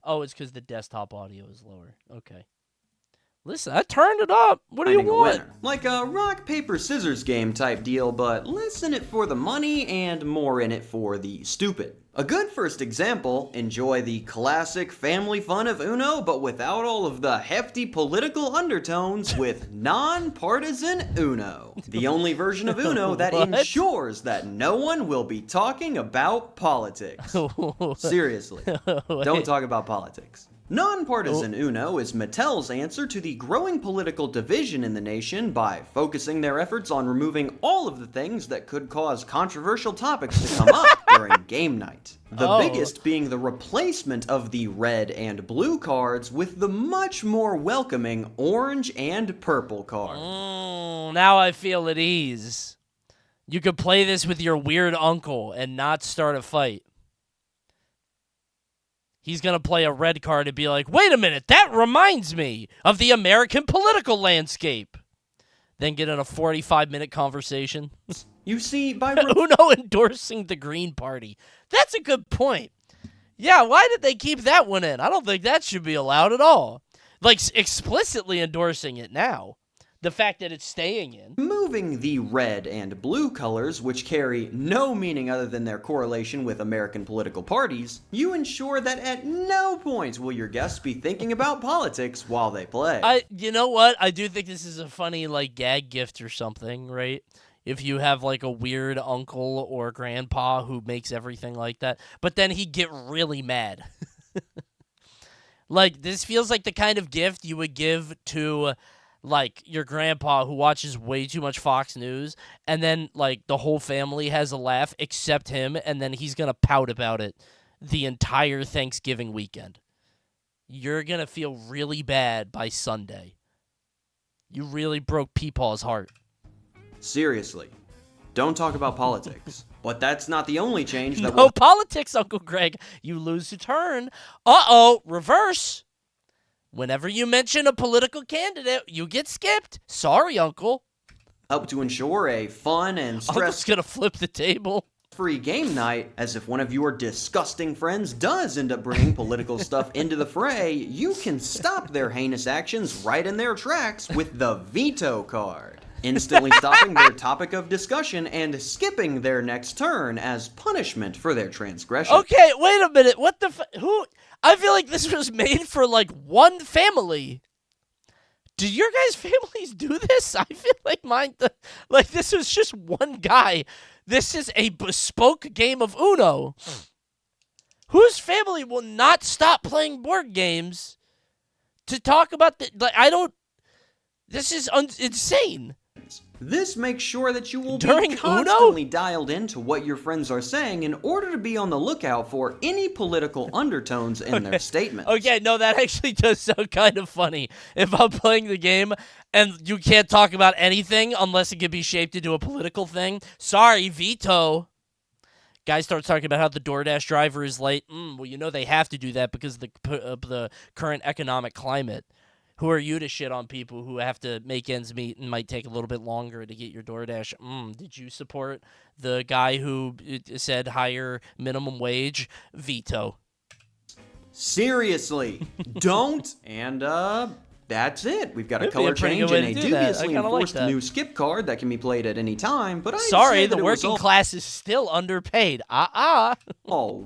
Oh, it's because the desktop audio is lower. Okay. Listen, I turned it up. What do you finding a want? winner. Like a rock, paper, scissors game type deal, but less in it for the money and more in it for the stupid. A good first example, enjoy the classic family fun of Uno, but without all of the hefty political undertones with non-partisan Uno. The only version of Uno that ensures that no one will be talking about politics. Seriously, don't talk about politics. Non-partisan Uno is Mattel's answer to the growing political division in the nation by focusing their efforts on removing all of the things that could cause controversial topics to come up during game night. The biggest being the replacement of the red and blue cards with the much more welcoming orange and purple card. Now I feel at ease. You could play this with your weird uncle and not start a fight. He's going to play a red card and be like, wait a minute, that reminds me of the American political landscape. Then get in a 45-minute conversation. You see, by Uno endorsing the Green Party. That's a good point. Yeah, why did they keep that one in? I don't think that should be allowed at all. Like, explicitly endorsing it now. The fact that it's staying in. Moving the red and blue colors, which carry no meaning other than their correlation with American political parties, you ensure that at no point will your guests be thinking about politics while they play. You know what? I do think this is a funny, like, gag gift or something, right? If you have, like, a weird uncle or grandpa who makes everything like that. But then he'd get really mad. Like, this feels like the kind of gift you would give to, like, your grandpa who watches way too much Fox News, and then, like, the whole family has a laugh except him, and then he's gonna pout about it the entire Thanksgiving weekend. You're gonna feel really bad by Sunday. You really broke Peepaw's heart. Seriously, don't talk about politics. But that's not the only change that No politics, Uncle Greg. You lose a turn. Uh-oh, reverse. Whenever you mention a political candidate, you get skipped. Sorry, Uncle. help to ensure a fun and Uncle's stress-free gonna flip the table. game night, as if one of your disgusting friends does end up bringing political stuff into the fray, you can stop their heinous actions right in their tracks with the veto card, instantly stopping their topic of discussion and skipping their next turn as punishment for their transgression. Okay, wait a minute. What the who? I feel like this was made for, like, one family. Do your guys' families do this? I feel like mine, like, this was just one guy. This is a bespoke game of Uno. Whose family will not stop playing board games to talk about the, like, I don't, this is insane. This makes sure that you will During be Uno? constantly dialed into what your friends are saying in order to be on the lookout for any political undertones in their statements. Okay, no, that actually does sound kind of funny. If I'm playing the game and you can't talk about anything unless it can be shaped into a political thing, sorry, veto. Guy starts talking about how the DoorDash driver is late. Well, you know they have to do that because of the current economic climate. Who are you to shit on people who have to make ends meet and might take a little bit longer to get your DoorDash? Did you support the guy who said higher minimum wage? Veto. Seriously, don't. And that's it. We've got a That'd be color a pretty change good and way a to do that. I dubiously kinda like enforced that. new skip card that can be played at any time. But Sorry, the working class is still underpaid. Oh,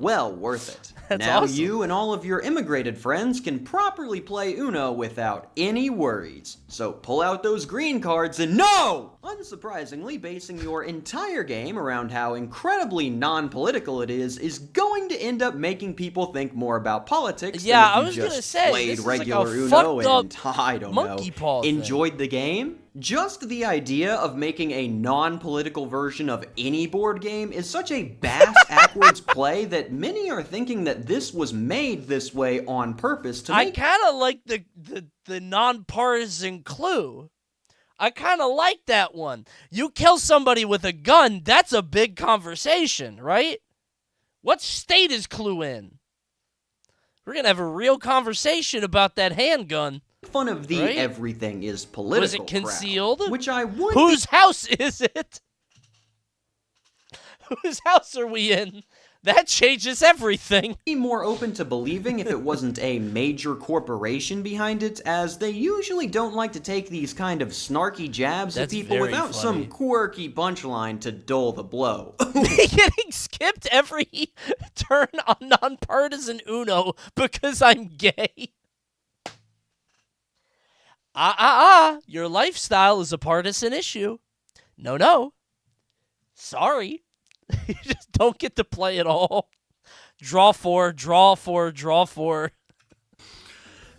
well worth it. That's now awesome. you and all of your immigrated friends can properly play Uno without any worries. So pull out those green cards and no! Unsurprisingly, basing your entire game around how incredibly non-political it is going to end up making people think more about politics Yeah, I than if was you gonna just say, played this is like a regular Uno fucked up and I don't monkey know, paw thing. enjoyed the game? Just the idea of making a non-political version of any board game is such a bass-ackwards play that many are thinking that this was made this way on purpose to make... I kind of like the non-partisan Clue. I kind of like that one. You kill somebody with a gun, that's a big conversation, right? What state is Clue in? We're going to have a real conversation about that handgun. Fun of the right? everything is political Was it concealed? crowd, which I would... Whose house is it? Whose house are we in? That changes everything. Be more open to believing if it wasn't a major corporation behind it, as they usually don't like to take these kind of snarky jabs at people without some quirky punchline to dull the blow. Getting skipped every turn on nonpartisan Uno because I'm gay. Your lifestyle is a partisan issue. No. Sorry. You just don't get to play at all. Draw 4, draw 4, draw 4.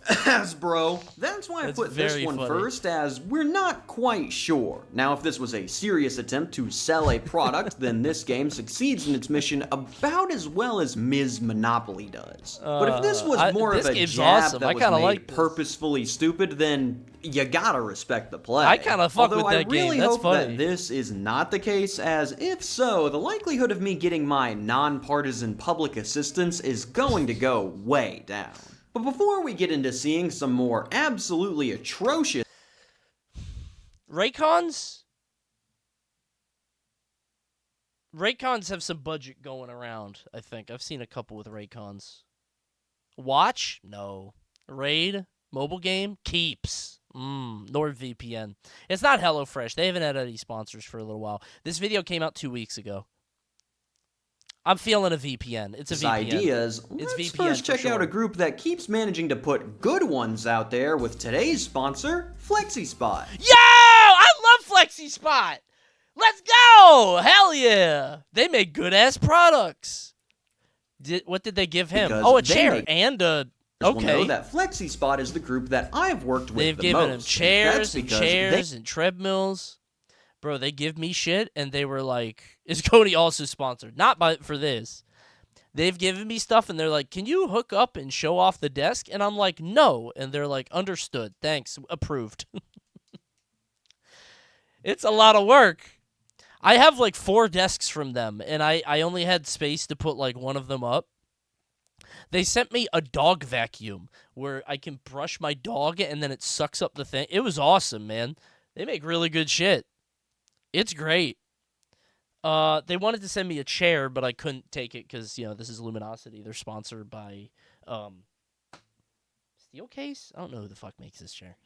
Hasbro. That's why I put this one first, as we're not quite sure. Now, if this was a serious attempt to sell a product, then this game succeeds in its mission about as well as Ms. Monopoly does. But if this was more of a jab that was made purposefully stupid, then you gotta respect the play. I kind of fuck with that game. I really That's hope funny. that this is not the case, as if so, the likelihood of me getting my nonpartisan public assistance is going to go way down. But before we get into seeing some more absolutely atrocious... Raycons have some budget going around, I think. I've seen a couple with Raycons. Watch? No. Raid? Mobile game? Keeps. NordVPN. It's not HelloFresh. They haven't had any sponsors for a little while. This video came out 2 weeks ago. I'm feeling a VPN. It's a VPN. Ideas. It's Let's VPN first check for out sure. a group that keeps managing to put good ones out there with today's sponsor, FlexiSpot. Yo! I love FlexiSpot! Let's go! Hell yeah! They make good-ass products. What did they give him? Because a chair and a... Will know that FlexiSpot is the group that I've worked with They've the given most. him chairs and treadmills. Bro, they give me shit, and they were like, is Coney also sponsored? Not for this. They've given me stuff, and they're like, can you hook up and show off the desk? And I'm like, no. And they're like, understood. Thanks. Approved. It's a lot of work. I have like 4 desks from them, and I only had space to put like one of them up. They sent me a dog vacuum where I can brush my dog, and then it sucks up the thing. It was awesome, man. They make really good shit. It's great. They wanted to send me a chair, but I couldn't take it because, this is Luminosity. They're sponsored by Steelcase? I don't know who the fuck makes this chair.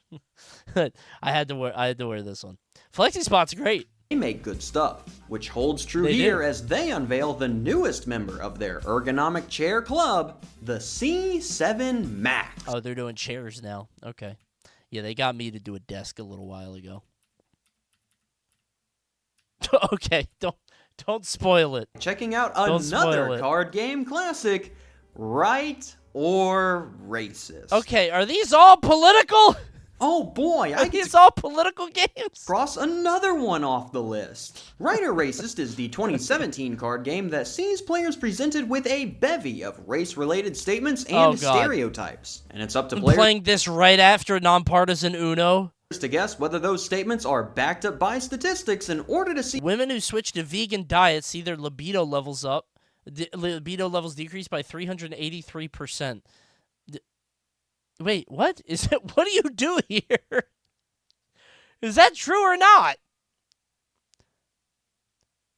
I had to wear this one. FlexiSpot's great. They make good stuff, which holds true They here do. as they unveil the newest member of their ergonomic chair club, the C7 Max. Oh, they're doing chairs now. Okay. Yeah, they got me to do a desk a little while ago. Okay, don't spoil it. Checking out Don't spoil another it. card game classic, Right or Racist. Okay, are these all political? Oh boy, Are these all political games? Cross another one off the list. Right or Racist is the 2017 card game that sees players presented with a bevy of race-related statements and Oh, God. stereotypes. And it's up to I'm players playing this right after nonpartisan Uno. to guess whether those statements are backed up by statistics in order to see... Women who switch to vegan diets see their libido levels up. Libido levels decrease by 383%. Wait, what? What do you do here? Is that true or not?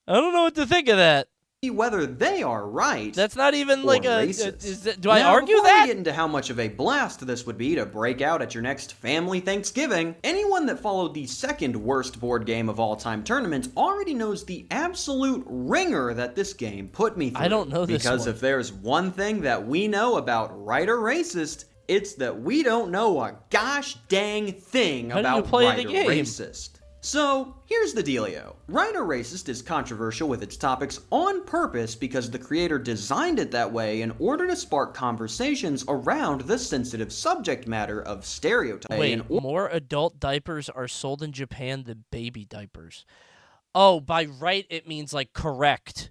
I don't know what to think of that. whether they are right. That's not even like a... racist. do I Now, argue before that? we get into how much of a blast this would be to break out at your next family Thanksgiving, anyone that followed the second worst board game of all time tournament already knows the absolute ringer that this game put me through. I don't know this Because one. if there's one thing that we know about right or racist, it's that we don't know a gosh dang thing How do you about play right the or game? racist. So, here's the dealio. Right or Racist is controversial with its topics on purpose because the creator designed it that way in order to spark conversations around the sensitive subject matter of stereotyping. Wait, more adult diapers are sold in Japan than baby diapers. Oh, by right it means like correct.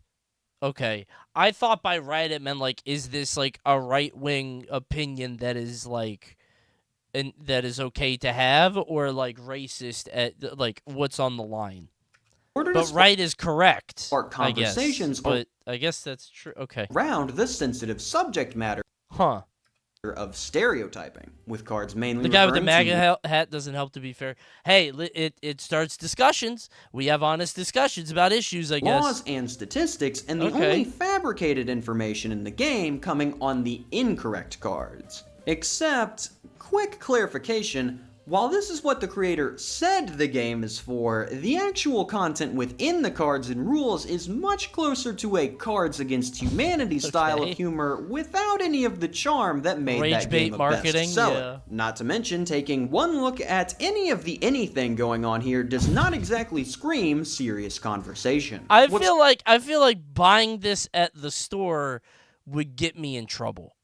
Okay. I thought by right it meant like, is this like a right-wing opinion that is like, and that is okay to have, or like racist at like what's on the line? But right is correct. Spark conversations, but I guess that's true. Okay. Around the sensitive subject matter. Huh. Of stereotyping, with cards mainly the guy with the referring MAGA hat doesn't help, to be fair. Hey, it starts discussions. We have honest discussions about issues, I guess. Laws and statistics, and the only fabricated information in the game coming on the incorrect cards. Except, quick clarification, while this is what the creator said the game is for, the actual content within the cards and rules is much closer to a Cards Against Humanity style of humor without any of the charm that made that game a bestseller. Not to mention, taking one look at any of the anything going on here does not exactly scream serious conversation. I feel like buying this at the store would get me in trouble.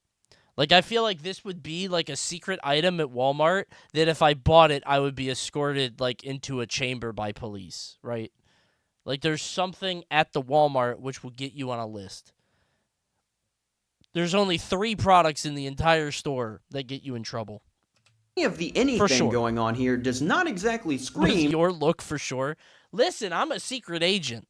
Like, I feel like this would be, like, a secret item at Walmart that if I bought it, I would be escorted, like, into a chamber by police, right? Like, there's something at the Walmart which will get you on a list. There's only 3 products in the entire store that get you in trouble. Any of the anything going on here does not exactly scream... your look for sure. Listen, I'm a secret agent.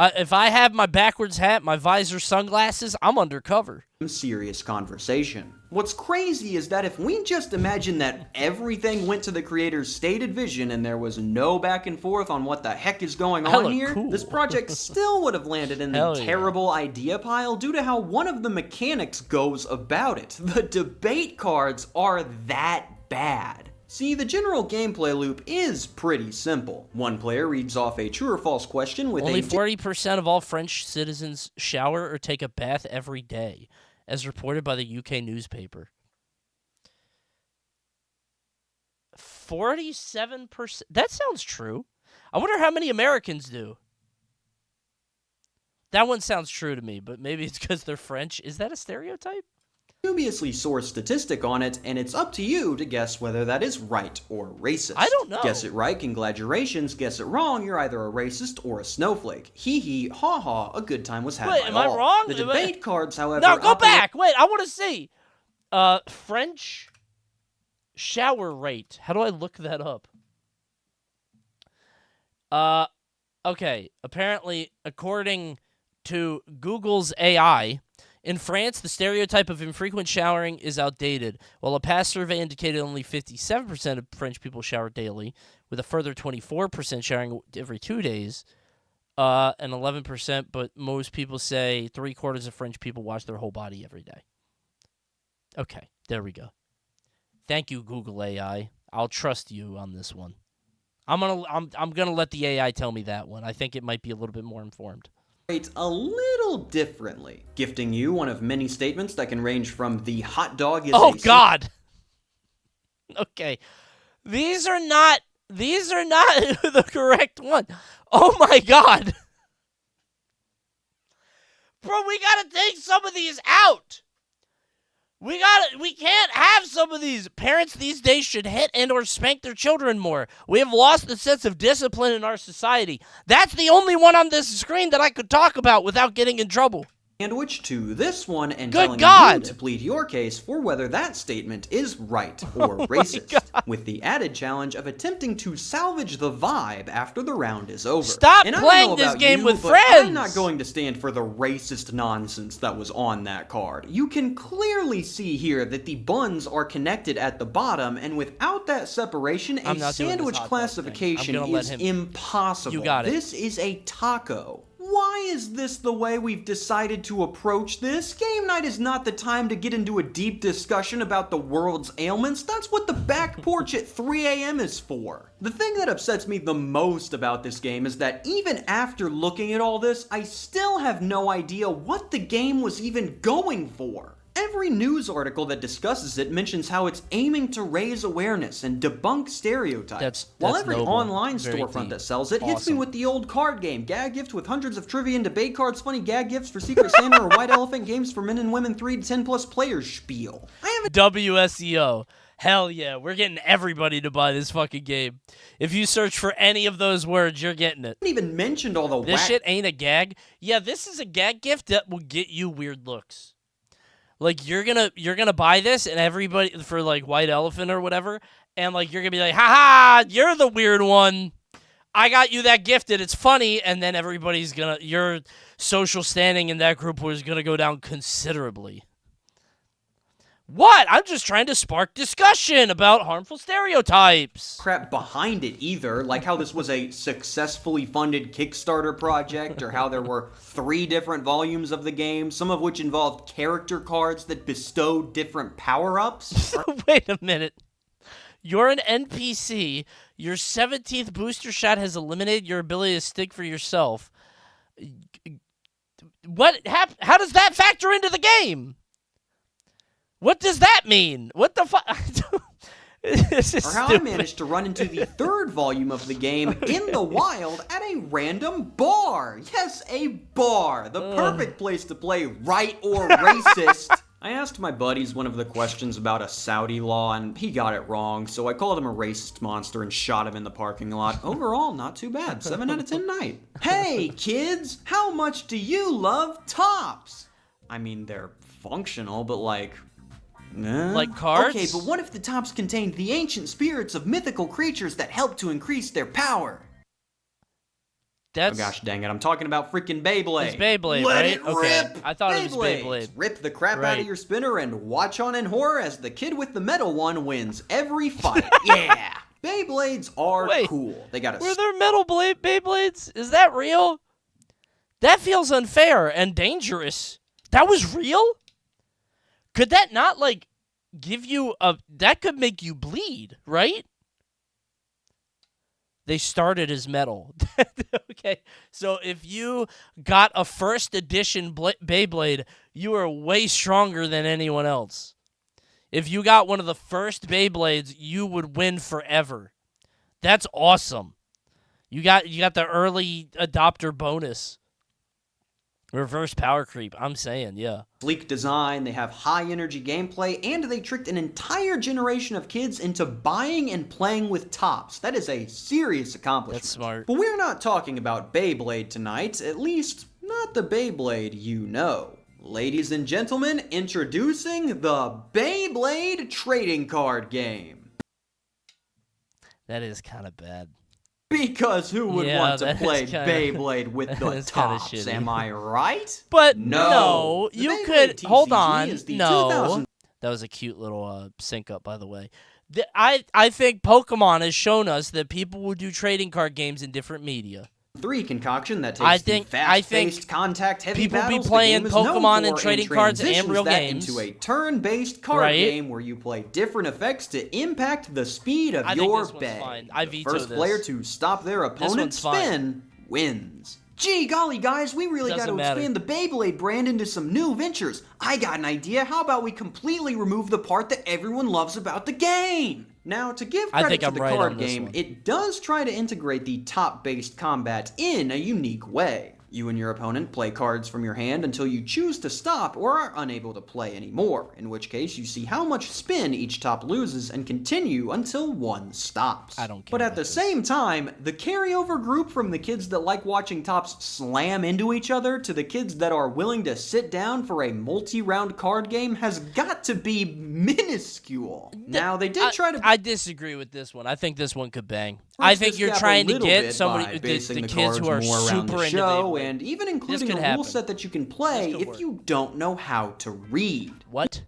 If I have my backwards hat, my visor, sunglasses, I'm undercover. Serious conversation. What's crazy is that if we just imagine that everything went to the creator's stated vision and there was no back and forth on what the heck is going on here, this project still would have landed in the terrible idea pile due to how one of the mechanics goes about it. The debate cards are that bad. See, the general gameplay loop is pretty simple. One player reads off a true or false question with only 40% of all French citizens shower or take a bath every day, as reported by the UK newspaper. 47%? That sounds true. I wonder how many Americans do. That one sounds true to me, but maybe it's because they're French. Is that a stereotype? Dubiously sourced statistic on it, and it's up to you to guess whether that is right or racist. I don't know. Guess it right, congratulations. Guess it wrong, you're either a racist or a snowflake. Hee hee, ha ha, a good time was had by all. Am I wrong? The debate cards, however... No, go back! Wait, I want to see. French shower rate. How do I look that up? Okay, apparently, according to Google's AI... In France, the stereotype of infrequent showering is outdated. While a past survey indicated only 57% of French people shower daily, with a further 24% showering every 2 days, and 11%, but most people say 3/4 of French people wash their whole body every day. Okay, there we go. Thank you, Google AI. I'll trust you on this one. I'm gonna let the AI tell me that one. I think it might be a little bit more informed. A little differently, gifting you one of many statements that can range from the hot dog is God! Okay. These are not the correct one. Oh my God! Bro, we gotta take some of these out! We can't have some of these. Parents these days should hit and or spank their children more. We have lost the sense of discipline in our society. That's the only one on this screen that I could talk about without getting in trouble. Sandwich to this one and telling you to plead your case for whether that statement is right or racist, with the added challenge of attempting to salvage the vibe after the round is over. Stop playing this game with friends! I'm not going to stand for the racist nonsense that was on that card. You can clearly see here that the buns are connected at the bottom, and without that separation, a sandwich classification is impossible. You got it. This is a taco. Why is this the way we've decided to approach this? Game night is not the time to get into a deep discussion about the world's ailments. That's what the back porch at 3 a.m. is for. The thing that upsets me the most about this game is that even after looking at all this, I still have no idea what the game was even going for. every news article that discusses it mentions how it's aiming to raise awareness and debunk stereotypes. While every noble. online Very storefront deep. that sells it hits me Awesome. with the old card game, gag gift with hundreds of trivia and debate cards, funny gag gifts for Secret Santa, or White Elephant games for men and women 3 to 10 plus players spiel. WSEO. Hell yeah, we're getting everybody to buy this fucking game. If you search for any of those words, you're getting it. I haven't even mentioned all the This shit ain't a gag. Yeah, this is a gag gift that will get you weird looks. Like you're gonna buy this and everybody for like White Elephant or whatever, and like you're gonna be like, haha, you're the weird one. I got you that gift and it's funny, and then everybody's gonna your social standing in that group was gonna go down considerably. What? I'm just trying to spark discussion about harmful stereotypes. Crap behind it either, like how this was a successfully funded Kickstarter project, or how there were 3 different volumes of the game, some of which involved character cards that bestowed different power-ups. Wait a minute. You're an NPC. Your 17th booster shot has eliminated your ability to stick for yourself. How does that factor into the game? What does that mean? What the fuck? Or how I managed to run into the 3rd volume of the game in the wild at a random bar. Yes, a bar. The perfect place to play right or racist. I asked my buddies one of the questions about a Saudi law, and he got it wrong, so I called him a racist monster and shot him in the parking lot. Overall, not too bad. 7 out of 10 night. Hey, kids! How much do you love tops? I mean, they're functional, but like... Like cards? Okay, but what if the tops contained the ancient spirits of mythical creatures that help to increase their power? Oh gosh dang it, I'm talking about freaking Beyblade. It's Beyblade, Let right? it Okay. rip! I thought it was Beyblade. Rip the crap out Right. of your spinner and watch on in horror as the kid with the metal one wins every fight. Yeah! Beyblades are cool. They got a... Were there metal Beyblades? Is that real? That feels unfair and dangerous. That was real? Could that not, like, give you a... That could make you bleed, right? They started as metal. Okay, so if you got a first edition Beyblade, you are way stronger than anyone else. If you got one of the first Beyblades, you would win forever. That's awesome. You got the early adopter bonus. Reverse power creep, I'm saying, yeah. Sleek design, they have high energy gameplay, and they tricked an entire generation of kids into buying and playing with tops. That is a serious accomplishment. That's smart. But we're not talking about Beyblade tonight, at least not the Beyblade you know. Ladies and gentlemen, introducing the Beyblade trading card game. That is kind of bad. Because who would want to that play is kinda- Beyblade with that the is kinda tops, shitty. am I right? But No. you The could Beyblade hold TCG on. is the No, 2000 that was a cute little sync up, by the way. I think Pokemon has shown us that people will do trading card games in different media. 3 concoction that takes I think the fast-paced, contact-heavy people be battles the playing game is known Pokemon and for trading cards and transitions real that games. into a turn-based card Right? game where you play different effects to impact the speed of I think your this one's bag. fine. I The veto first this. player to stop their opponent's one's fine. spin wins. Gee golly, guys, we really got to Doesn't matter. expand the Beyblade brand into some new ventures. I got an idea. How about we completely remove the part that everyone loves about the game? Now, to give I credit think to I'm the right card on this game, one. it does try to integrate the top-based combat in a unique way. You and your opponent play cards from your hand until you choose to stop or are unable to play anymore, in which case you see how much spin each top loses and continue until one stops. I don't care But at about the this. same time, the carryover group from the kids that like watching tops slam into each other to the kids that are willing to sit down for a multi-round card game has got to be minuscule. Now, they did try to... I disagree with this one. I think this one could bang. bridge I think this you're gap a trying to little get bit somebody, by the basing kids cards who are more around super the into show, Beyblade. and even including could a rule happen. set that you can play could if work. you don't know how to read. What?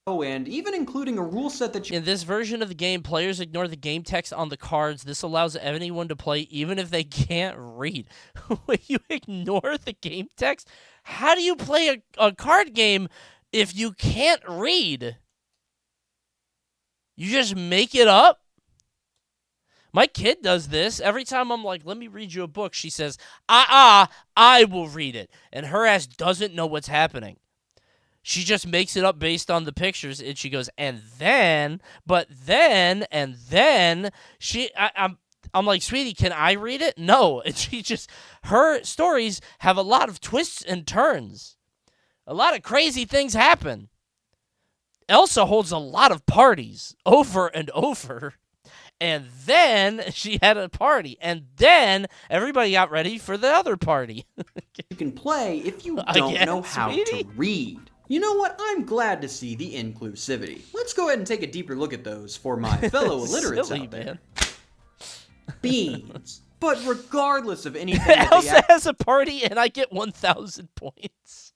Oh, and even including a rule set that you... In this version of the game, players ignore the game text on the cards. This allows anyone to play even if they can't read. You ignore the game text? How do you play a card game if you can't read? You just make it up? My kid does this. Every time I'm like, let me read you a book, she says, I will read it. And her ass doesn't know what's happening. She just makes it up based on the pictures, and she goes, and then, but then, and then, I'm like, sweetie, can I read it? No. And her stories have a lot of twists and turns. A lot of crazy things happen. Elsa holds a lot of parties over and over. And then she had a party. And then everybody got ready for the other party. You can play if you don't know how to read. You know what? I'm glad to see the inclusivity. Let's go ahead and take a deeper look at those for my fellow illiterates out there. Man. Beans. But regardless of anything that Elsa has a party and I get 1,000 points.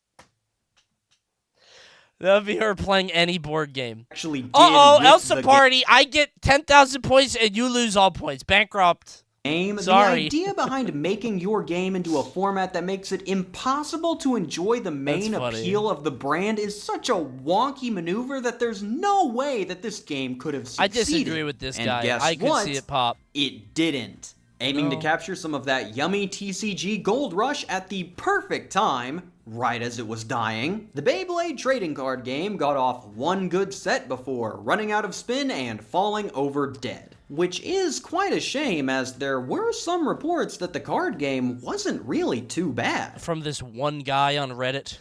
That would be her playing any board game. Actually, Elsa party. I get 10,000 points and you lose all points. Bankrupt. Sorry. The idea behind making your game into a format that makes it impossible to enjoy the main appeal of the brand is such a wonky maneuver that there's no way that this game could have succeeded. I disagree with this guy. Guess I could what? see it pop. It didn't. Aiming to capture some of that yummy TCG gold rush at the perfect time, right as it was dying, the Beyblade trading card game got off one good set before running out of spin and falling over dead. Which is quite a shame, as there were some reports that the card game wasn't really too bad. From this one guy on Reddit.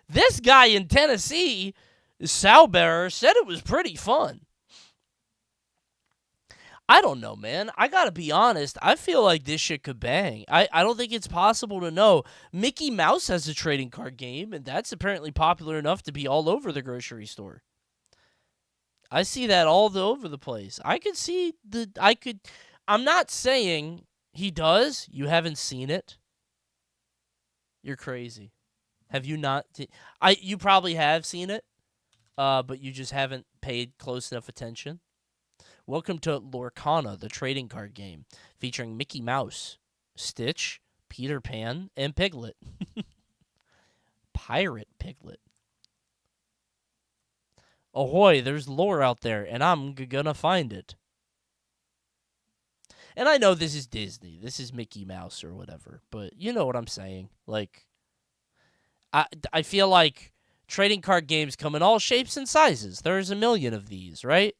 This guy in Tennessee, Salbearer, said it was pretty fun. I don't know, man. I gotta be honest. I feel like this shit could bang. I don't think it's possible to know. Mickey Mouse has a trading card game, and that's apparently popular enough to be all over the grocery store. I see that all over the place. I'm not saying he does. You haven't seen it. You're crazy. Have you not? You probably have seen it, but you just haven't paid close enough attention. Welcome to Lorcana, the trading card game, featuring Mickey Mouse, Stitch, Peter Pan, and Piglet. Pirate Piglet. Ahoy, there's lore out there, and I'm gonna find it. And I know this is Disney. This is Mickey Mouse or whatever, but you know what I'm saying. Like, I feel like trading card games come in all shapes and sizes. There's a million of these, right?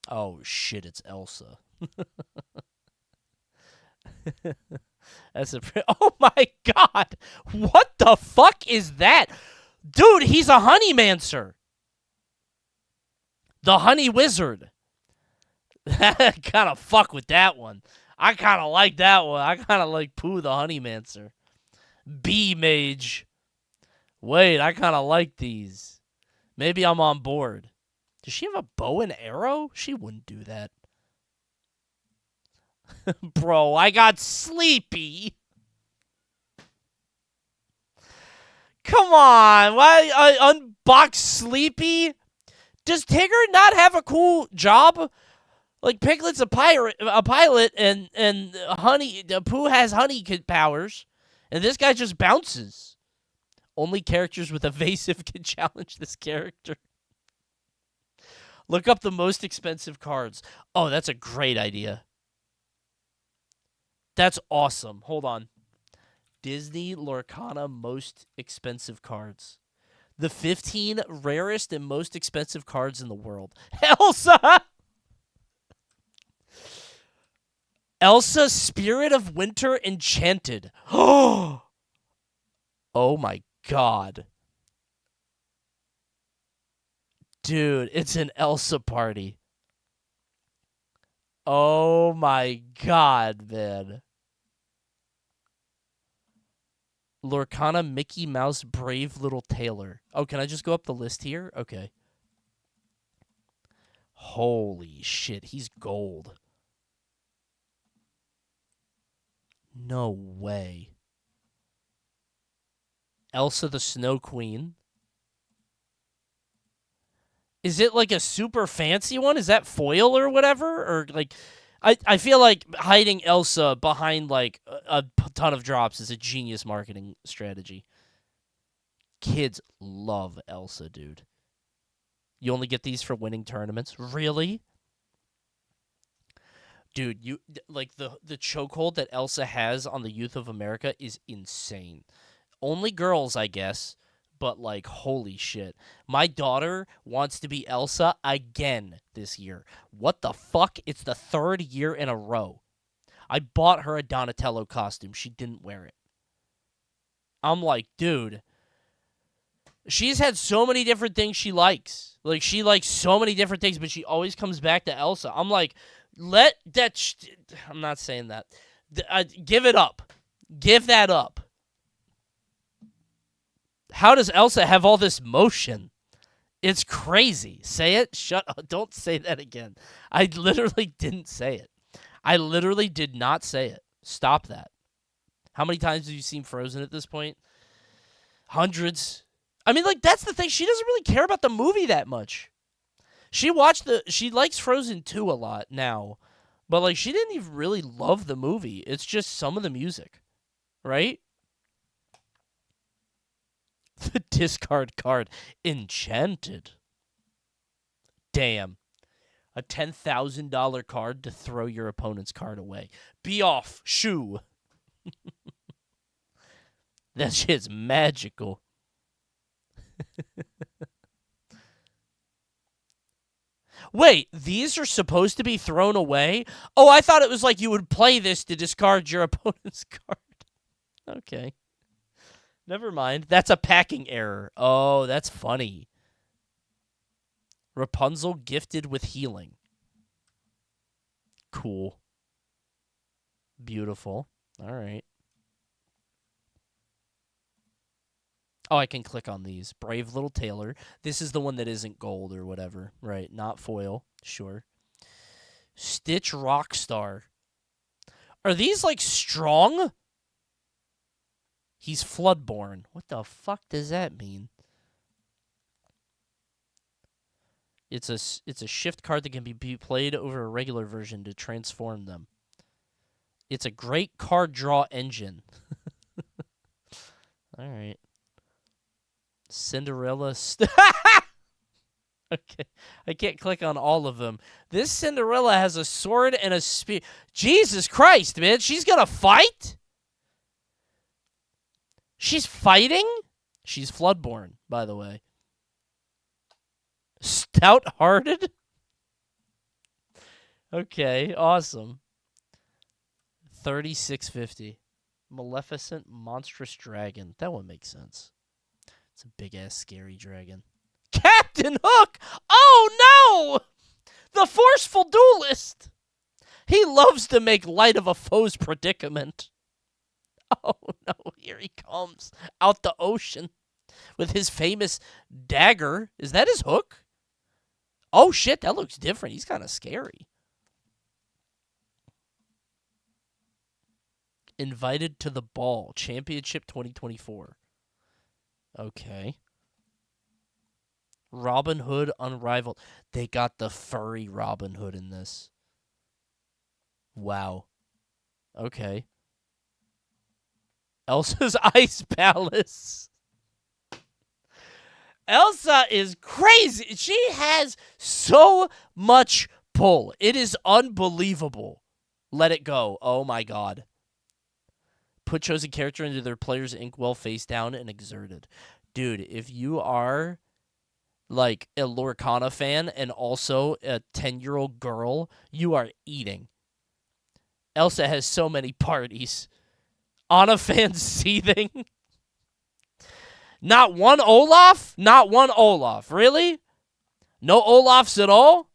Oh, shit, it's Elsa. Oh, my God. What the fuck is that? Dude, he's a honeymancer. The honey wizard. Kind of fuck with that one. I kind of like that one. I kind of like Pooh the honeymancer. Bee mage. Wait, I kind of like these. Maybe I'm on board. Does she have a bow and arrow? She wouldn't do that. Bro, I got sleepy. Come on. Why unbox Sleepy? Does Tigger not have a cool job? Like, Piglet's a pilot, and Honey, Pooh has honey powers, and this guy just bounces. Only characters with evasive can challenge this character. Look up the most expensive cards. Oh, that's a great idea. That's awesome. Hold on. Disney Lorcana most expensive cards. The 15 rarest and most expensive cards in the world. Elsa! Elsa, Spirit of Winter Enchanted. Oh my God. Dude, it's an Elsa party. Oh my God, man. Lorcana, Mickey Mouse, Brave Little Tailor. Oh, can I just go up the list here? Okay. Holy shit, he's gold. No way. Elsa the Snow Queen. Is it like a super fancy one? Is that foil or whatever? Or like, I feel like hiding Elsa behind like a ton of drops is a genius marketing strategy. Kids love Elsa, dude. You only get these for winning tournaments. Really? Dude, the chokehold that Elsa has on the youth of America is insane. Only girls, I guess, but like holy shit. My daughter wants to be Elsa again this year. What the fuck? It's the 3rd year in a row. I bought her a Donatello costume. She didn't wear it. I'm like, dude, she's had so many different things she likes. Like, she likes so many different things, but she always comes back to Elsa. I'm like, I'm not saying that. Give it up. Give that up. How does Elsa have all this motion? It's crazy. Say it. Shut up. Don't say that again. I literally didn't say it. I literally did not say it. Stop that. How many times have you seen Frozen at this point? Hundreds. I mean, like, that's the thing. She doesn't really care about the movie that much. She likes Frozen 2 a lot now. But, like, she didn't even really love the movie. It's just some of the music. Right? The discard card. Enchanted. Damn. A $10,000 card to throw your opponent's card away. Be off. Shoo. That shit's magical. Wait, these are supposed to be thrown away? Oh, I thought it was like you would play this to discard your opponent's card. Okay. Never mind. That's a packing error. Oh, that's funny. Rapunzel gifted with healing. Cool. Beautiful. All right. Oh, I can click on these. Brave Little Tailor. This is the one that isn't gold or whatever. Right, not foil. Sure. Stitch Rockstar. Are these, like, strong? He's Floodborn. What the fuck does that mean? It's a shift card that can be played over a regular version to transform them. It's a great card draw engine. All right. Cinderella. Okay. I can't click on all of them. This Cinderella has a sword and a spear. Jesus Christ, man. She's going to fight? She's fighting? She's Floodborn, by the way. Stout-hearted? Okay, awesome. 3650. Maleficent Monstrous Dragon. That one makes sense. It's a big-ass scary dragon. Captain Hook! Oh, no! The forceful duelist! He loves to make light of a foe's predicament. Oh, no, here he comes. Out the ocean. With his famous dagger. Is that his hook? Oh, shit, that looks different. He's kind of scary. Invited to the Ball. Championship 2024. Okay. Robin Hood Unrivaled. They got the furry Robin Hood in this. Wow. Okay. Elsa's Ice Palace. Elsa is crazy. She has so much pull. It is unbelievable. Let it go. Oh my god. Put chosen character into their player's inkwell face down and exerted. Dude, if you are like a Lorcana fan and also a 10-year-old girl, you are eating. Elsa has so many parties. Anna fans seething. Not one Olaf? Not one Olaf. Really? No Olafs at all?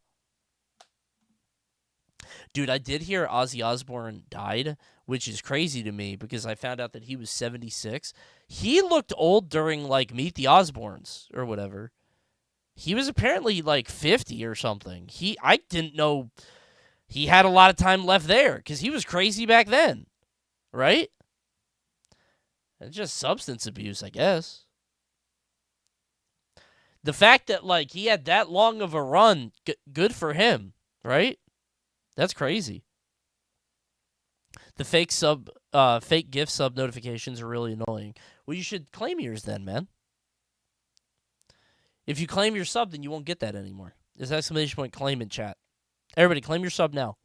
Dude, I did hear Ozzy Osbourne died, which is crazy to me because I found out that he was 76. He looked old during, like, Meet the Osbournes or whatever. He was apparently, like, 50 or something. I didn't know he had a lot of time left there because he was crazy back then. Right? It's just substance abuse, I guess. The fact that, like, he had that long of a run, good for him, right? That's crazy. The fake gift sub notifications are really annoying. Well, you should claim yours then, man. If you claim your sub, then you won't get that anymore. Is exclamation point claim in chat. Everybody, claim your sub now.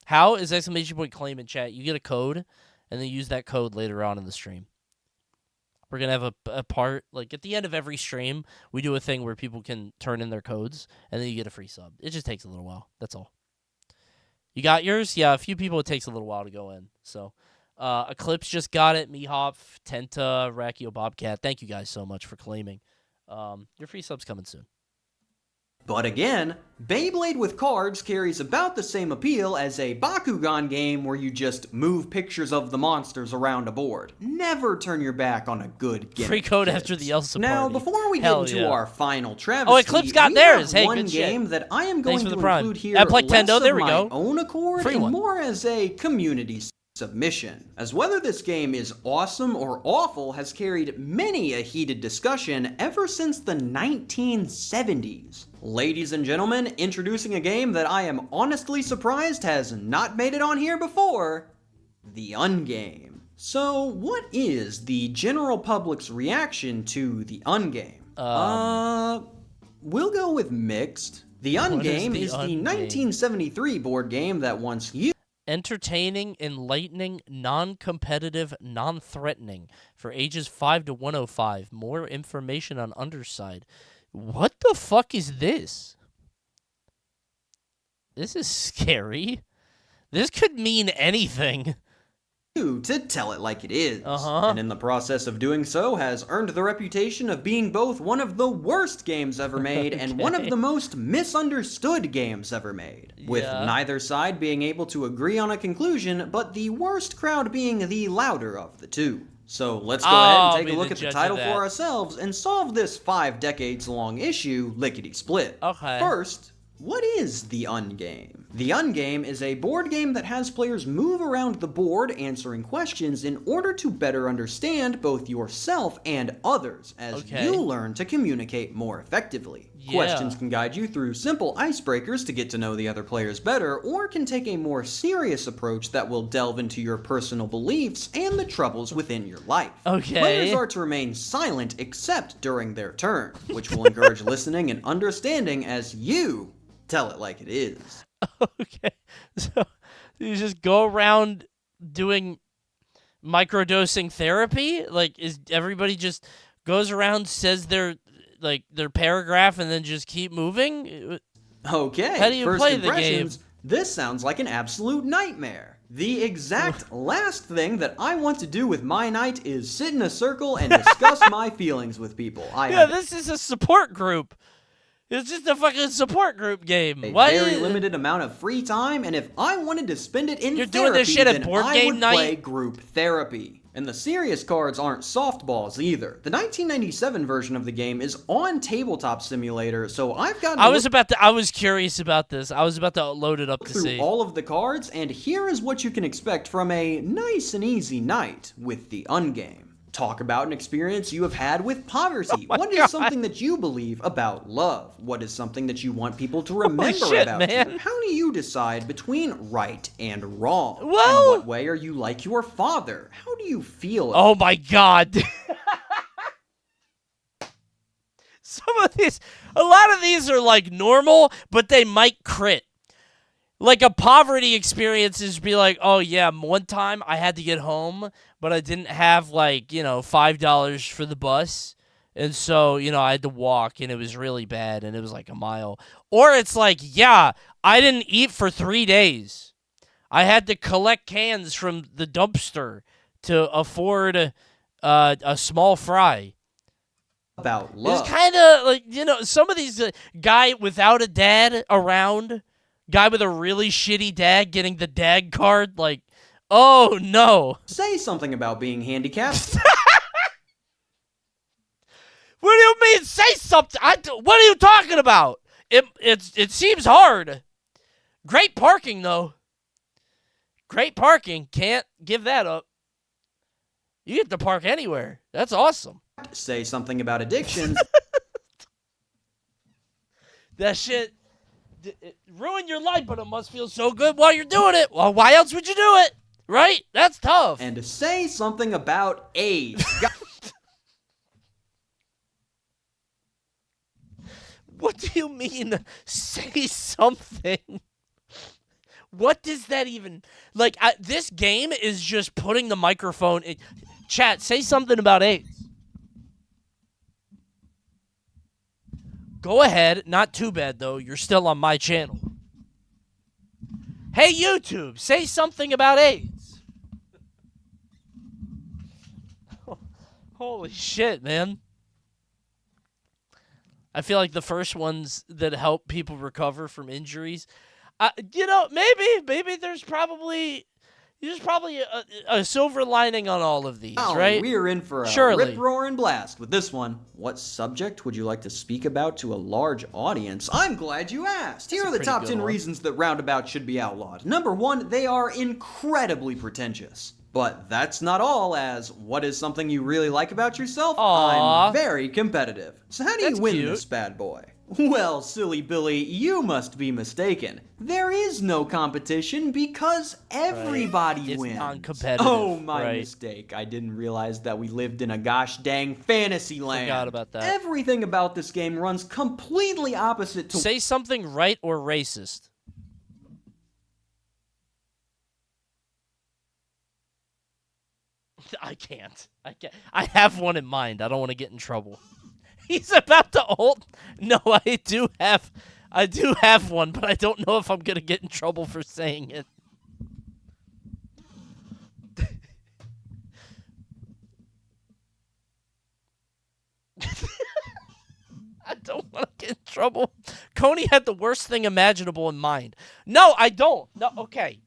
How is exclamation point claim in chat? You get a code, and then use that code later on in the stream. We're going to have a part, like at the end of every stream, we do a thing where people can turn in their codes, and then you get a free sub. It just takes a little while. That's all. You got yours? Yeah, a few people it takes a little while to go in. So, Eclipse just got it. Mihop, Tenta, Rakio, Bobcat. Thank you guys so much for claiming. Your free sub's coming soon. But again, Beyblade with cards carries about the same appeal as a Bakugan game where you just move pictures of the monsters around a board. Never turn your back on a good game. Free code after the Elsa Now, party. before we get into our final travesty, Oh, Eclipse got we theirs. have Hey, one good shit. game that I am going Thanks for to the Prime. include here At Plek less Tendo, there of we my go. own accord Free and one. more as a community submission, as whether this game is awesome or awful has carried many a heated discussion ever since the 1970s. Ladies and gentlemen, introducing a game that I am honestly surprised has not made it on here before, The Ungame. So, what is the general public's reaction to The Ungame? We'll go with mixed. The Ungame is the 1973 board game that once used Entertaining, enlightening, non-competitive, non-threatening for ages 5 to 105. More information on underside. What the fuck is this? This is scary. This could mean anything. To tell it like it is, and in the process of doing so has earned the reputation of being both one of the worst games ever made and one of the most misunderstood games ever made, with neither side being able to agree on a conclusion, but the worst crowd being the louder of the two. So let's go ahead and take a look at the title for ourselves and solve this 5 decades long issue lickety-split. Okay. First, what is The Ungame? The Ungame is a board game that has players move around the board answering questions in order to better understand both yourself and others as you learn to communicate more effectively. Questions can guide you through simple icebreakers to get to know the other players better, or can take a more serious approach that will delve into your personal beliefs and the troubles within your life. Players are to remain silent except during their turn, which will encourage listening and understanding as you tell it like it is. Okay. So you just go around doing microdosing therapy? Like, is everybody just goes around, says their paragraph, and then just keep moving? Okay, how do you first play the game? impressions, this sounds like an absolute nightmare. The exact last thing that I want to do with my night is sit in a circle and discuss my feelings with people. This is a support group. It's just a fucking support group game. A very limited amount of free time, and if I wanted to spend it in You're therapy, doing this shit at then board I game would night? play group therapy. And the serious cards aren't softballs either. The 1997 version of the game is on Tabletop Simulator, so I've got I was curious about this. I was about to load it up to through see. all of the cards, and here is what you can expect from a nice and easy night with the Ungame. Talk about an experience you have had with poverty. What is something that you believe about love? What is something that you want people to remember about you? How do you decide between right and wrong? In what way are you like your father? How do you feel? Oh my god. A lot of these are like normal, but they might crit. Like a poverty experience is be like, oh yeah, one time I had to get home, but I didn't have $5 for the bus. And so, I had to walk and it was really bad and it was like a mile. Or it's like, yeah, I didn't eat for 3 days. I had to collect cans from the dumpster to afford a small fry. About love. It's kind of like, some of these guy without a dad around, guy with a really shitty dad getting the dad card, like, oh no. Say something about being handicapped. What do you mean, say something? What are you talking about? It seems hard. Great parking, though. Great parking. Can't give that up. You get to park anywhere. That's awesome. Say something about addictions. That shit it ruined your life, but it must feel so good while you're doing it. Well, why else would you do it? Right? That's tough. And to say something about AIDS. What do you mean, say something? What does that even... Like, this game is just putting the microphone in... Chat, say something about AIDS. Go ahead. Not too bad, though. You're still on my channel. Hey, YouTube, say something about AIDS. Holy shit, man. I feel like the first ones that help people recover from injuries, you know, maybe there's probably a silver lining on all of these, right? We're in for a Surely. rip-roaring blast with this one. What subject would you like to speak about to a large audience? I'm glad you asked. Here are the top 10 reasons that roundabouts should be outlawed. Number 1, they are incredibly pretentious. But that's not all, as what is something you really like about yourself? Aww. I'm very competitive. So how do you win this bad boy? Well, silly Billy, you must be mistaken. There is no competition because everybody wins. It's non-competitive. Oh, my mistake. I didn't realize that we lived in a gosh dang fantasy land. Forgot about that. Everything about this game runs completely opposite to... Say something right or racist. I can't. I have one in mind. I don't want to get in trouble. He's about to ult. No, I do have one, but I don't know if I'm gonna get in trouble for saying it. I don't want to get in trouble. Coney had the worst thing imaginable in mind. No, I don't. No, okay.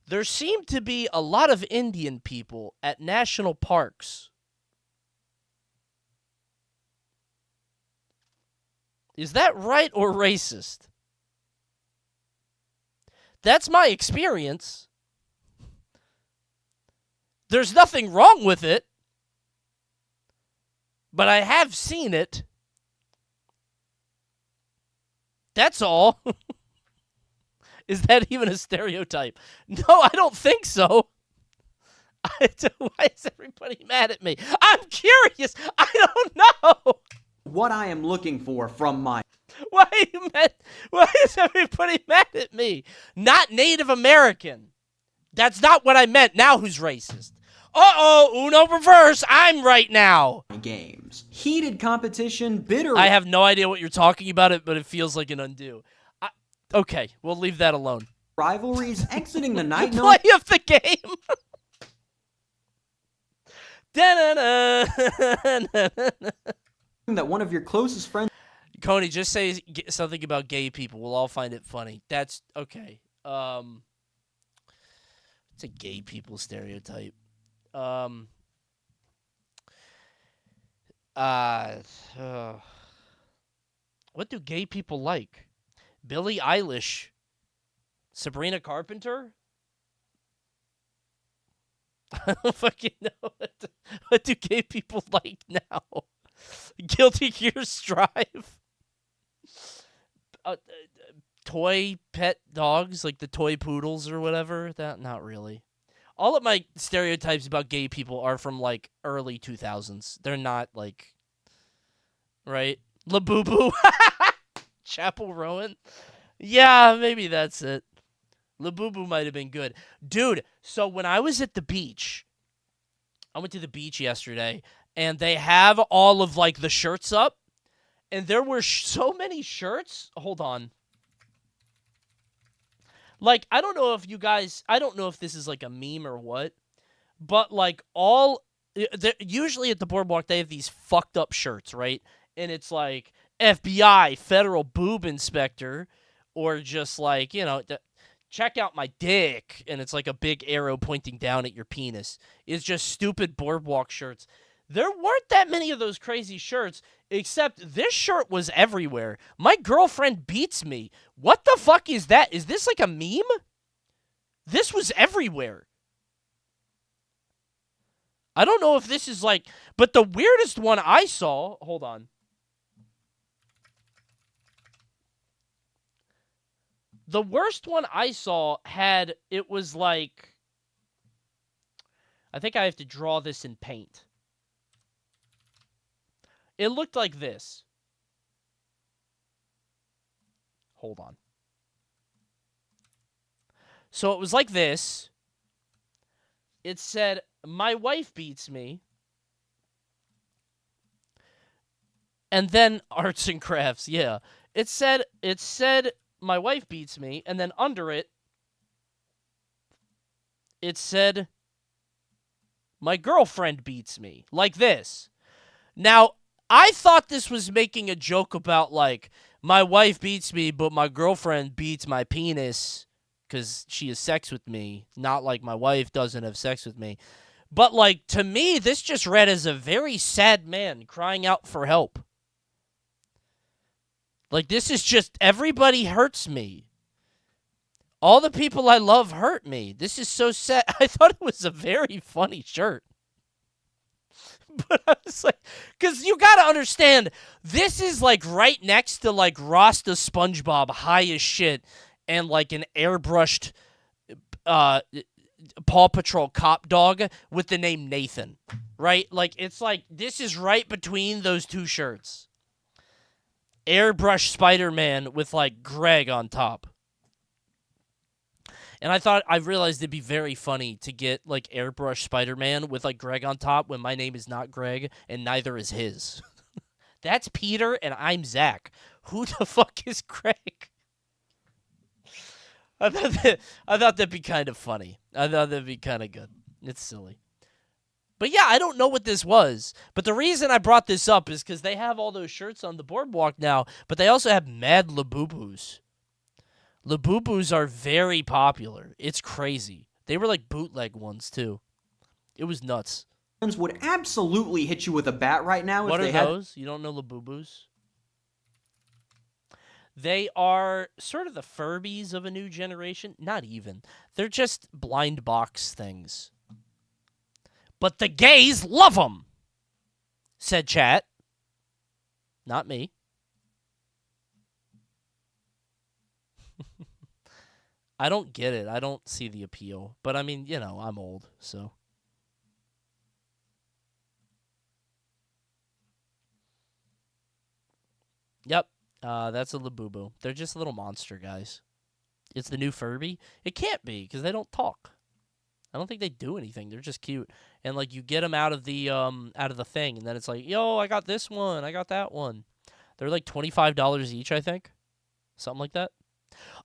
There seem to be a lot of Indian people at national parks. Is that right or racist? That's my experience. There's nothing wrong with it, but I have seen it. That's all. Is that even a stereotype? No, I don't think so. Why is everybody mad at me? I'm curious. I don't know. What I am looking for from my... Why is everybody mad at me? Not Native American. That's not what I meant. Now who's racist? Uh-oh, Uno reverse. I'm right now. Games. Heated competition, bitter... I have no idea what you're talking about, but it feels like an undo. Okay, we'll leave that alone. Rivalries, exiting the night... Play of the game. That one of your closest friends... Coney, just say something about gay people. We'll all find it funny. That's okay. It's a gay people stereotype. What do gay people like? Billie Eilish, Sabrina Carpenter. I don't fucking know. What do gay people like now? Guilty Gear Strive. Toy pet dogs, like the toy poodles or whatever. That not really. All of my stereotypes about gay people are from like early 2000s. They're not like, right? Labubu. Chapel Rowan. Yeah, maybe that's it. Labubu might have been good. Dude, so when I was at the beach, I went to the beach yesterday, and they have all of, like, the shirts up, and there were so many shirts. Hold on. Like, I don't know if this is, like, a meme or what, but, like, usually at the boardwalk, they have these fucked up shirts, right? And it's, like, FBI, Federal Boob Inspector, or just, like, you know, check out my dick, and it's, like, a big arrow pointing down at your penis. It's just stupid boardwalk shirts. There weren't that many of those crazy shirts, except this shirt was everywhere. My girlfriend beats me. What the fuck is that? Is this like a meme? This was everywhere. I don't know if this is like... But the weirdest one I saw... Hold on. The worst one I saw had... It was like... I think I have to draw this in paint. It looked like this. Hold on. So it was like this. It said, "My wife beats me." And then arts and crafts, yeah. It said, "My wife beats me," and then under it, it said, "My girlfriend beats me," like this. Now, I thought this was making a joke about, like, my wife beats me, but my girlfriend beats my penis because she has sex with me, not like my wife doesn't have sex with me. But, like, to me, this just read as a very sad man crying out for help. Like, this is just, everybody hurts me. All the people I love hurt me. This is so sad. I thought it was a very funny shirt. But I was like, because you got to understand, this is like right next to like Rasta SpongeBob high as shit and like an airbrushed Paw Patrol cop dog with the name Nathan, right? Like, it's like, this is right between those two shirts. Airbrush Spider-Man with like Greg on top. And I realized it'd be very funny to get like Airbrush Spider-Man with like Greg on top when my name is not Greg and neither is his. That's Peter and I'm Zach. Who the fuck is Greg? I thought that'd be kind of funny. I thought that'd be kind of good. It's silly. But yeah, I don't know what this was. But the reason I brought this up is because they have all those shirts on the boardwalk now, but they also have mad Labubus. Labubus are very popular. It's crazy. They were like bootleg ones, too. It was nuts. Would absolutely hit you with a bat right now What if are they those? You don't know Labubus? They are sort of the Furbies of a new generation. Not even. They're just blind box things. But the gays love them, said chat. Not me. I don't get it. I don't see the appeal. But I mean, you know, I'm old, so. Yep. That's a Labubu. They're just little monster guys. It's the new Furby? It can't be, because they don't talk. I don't think they do anything. They're just cute. And like you get them out of the thing, and then it's like, yo, I got this one, I got that one. They're like $25 each, I think. Something like that.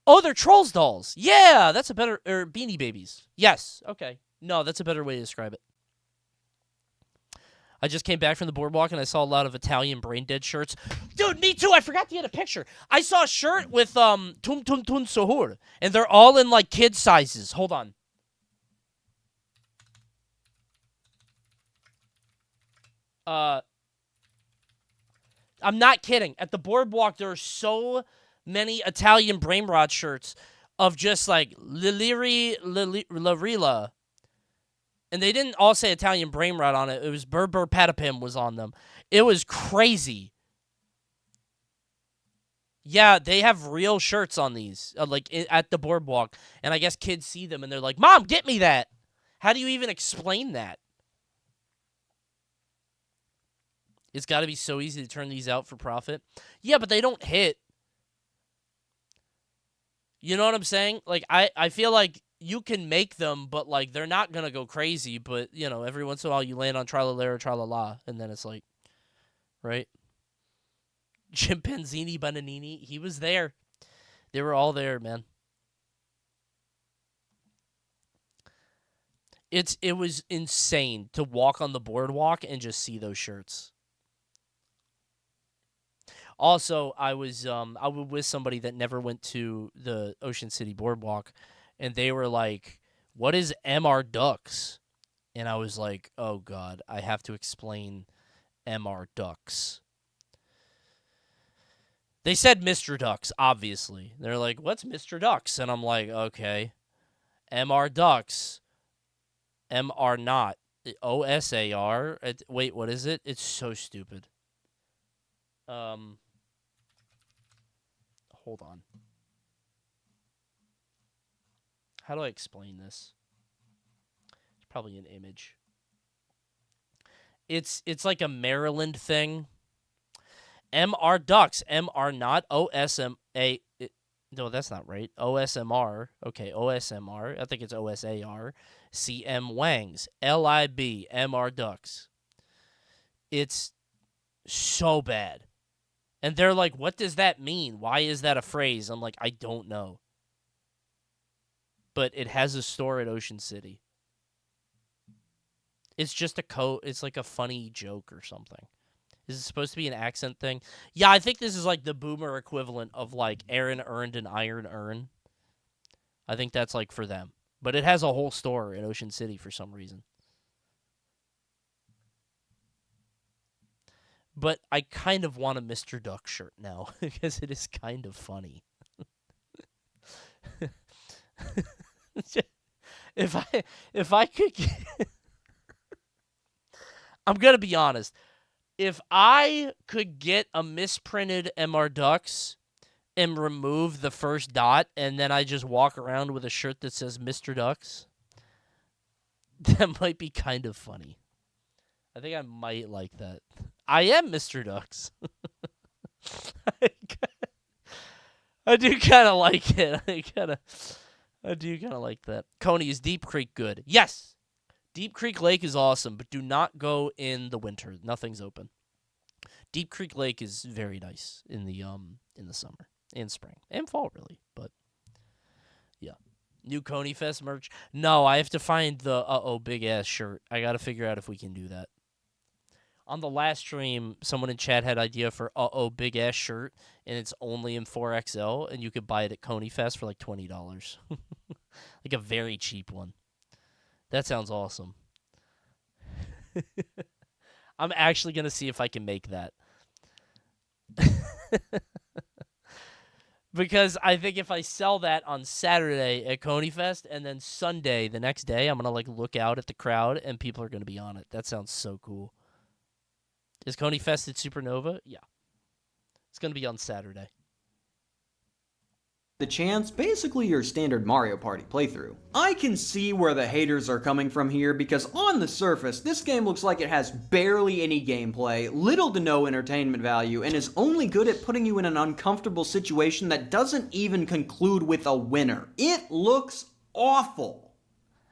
Oh, they're Trolls dolls. Yeah, that's a better, or Beanie Babies. Yes, okay. No, that's a better way to describe it. I just came back from the boardwalk and I saw a lot of Italian brain dead shirts. Dude, me too. I forgot to get a picture. I saw a shirt with Tum Tum Tum Sahur, and they're all in like kid sizes. Hold on. I'm not kidding. At the boardwalk, there are so many Italian brain rot shirts of just like Liliri Larila. And they didn't all say Italian brain rot on it. It was Berber Patapim was on them. It was crazy. Yeah, they have real shirts on these, at the boardwalk. And I guess kids see them and they're like, Mom, get me that. How do you even explain that? It's got to be so easy to turn these out for profit. Yeah, but they don't hit. You know what I'm saying? Like, I feel like you can make them, but, like, they're not going to go crazy. But, you know, every once in a while you land on Tra-la-la, Tra-la-la, and then it's like, right? Chimpanzini Bananini, he was there. They were all there, man. It was insane to walk on the boardwalk and just see those shirts. Also, I was with somebody that never went to the Ocean City Boardwalk, and they were like, "What is MR Ducks?" And I was like, "Oh God, I have to explain MR Ducks." They said Mr. Ducks, obviously. They're like, "What's Mr. Ducks?" And I'm like, "Okay, MR Ducks, MR not OSAR." Wait, what is it? It's so stupid. Hold on. How do I explain this? It's probably an image. It's like a Maryland thing. MR Ducks. MR not OSMA. No, that's not right. OSMR. Okay, OSMR. I think it's OSAR. CM Wangs. LIB. MR Ducks. It's so bad. And they're like, what does that mean? Why is that a phrase? I'm like, I don't know. But it has a store at Ocean City. It's just it's like a funny joke or something. Is it supposed to be an accent thing? Yeah, I think this is like the boomer equivalent of like Aaron Earned and Iron Earn. I think that's like for them. But it has a whole store in Ocean City for some reason. But I kind of want a Mr. Duck shirt now because it is kind of funny. If I could I'm going to be honest. If I could get a misprinted MR Ducks and remove the first dot and then I just walk around with a shirt that says Mr. Ducks, that might be kind of funny. I think I might like that. I am Mr. Ducks. I do kind of like it. I do kind of like that. Coney, is Deep Creek good? Yes. Deep Creek Lake is awesome, but do not go in the winter. Nothing's open. Deep Creek Lake is very nice in the summer and spring and fall, really. But yeah, new Coney Fest merch. No, I have to find the big ass shirt. I got to figure out if we can do that. On the last stream, someone in chat had idea for big ass shirt, and it's only in 4XL, and you could buy it at Coney Fest for like $20, like a very cheap one. That sounds awesome. I'm actually going to see if I can make that. Because I think if I sell that on Saturday at Coney Fest and then Sunday, the next day, I'm going to like look out at the crowd and people are going to be on it. That sounds so cool. Is Coney Fest at Supernova? Yeah. It's going to be on Saturday. The chance, basically your standard Mario Party playthrough. I can see where the haters are coming from here because on the surface, this game looks like it has barely any gameplay, little to no entertainment value, and is only good at putting you in an uncomfortable situation that doesn't even conclude with a winner. It looks awful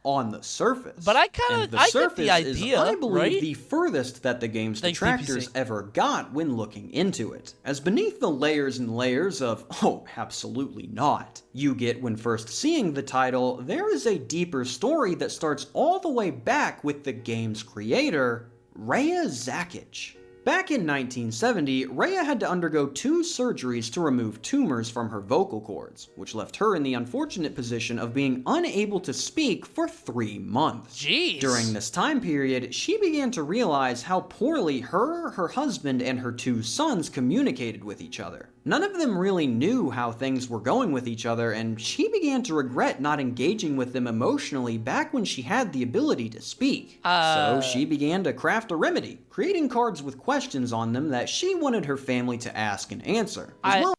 on the surface. But I get the idea, is, I believe, right? the furthest that the game's detractors ever got when looking into it. As beneath the layers and layers of, oh, absolutely not, you get when first seeing the title, there is a deeper story that starts all the way back with the game's creator, Rhea Zakic. Back in 1970, Rhea had to undergo 2 surgeries to remove tumors from her vocal cords, which left her in the unfortunate position of being unable to speak for 3 months. Jeez. During this time period, she began to realize how poorly her husband, and her 2 sons communicated with each other. None of them really knew how things were going with each other, and she began to regret not engaging with them emotionally back when she had the ability to speak. So she began to craft a remedy, creating cards with questions on them that she wanted her family to ask and answer. I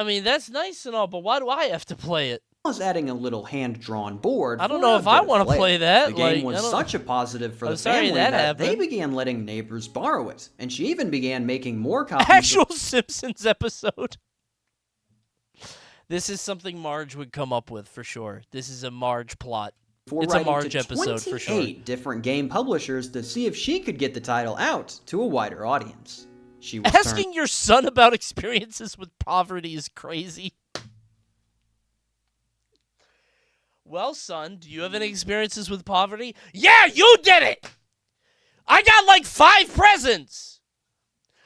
mean, that's nice and all, but why do I have to play it? Was adding a little hand-drawn board. I don't know if I want to play that. The game was such a positive for the family that they began letting neighbors borrow it, and she even began making more copies. Actual Simpsons episode. This is something Marge would come up with for sure. This is a Marge plot. It's a Marge episode for sure. 28 different game publishers to see if she could get the title out to a wider audience. She was asking your son about experiences with poverty is crazy. Well, son, do you have any experiences with poverty? Yeah, you did it! I got like 5 presents!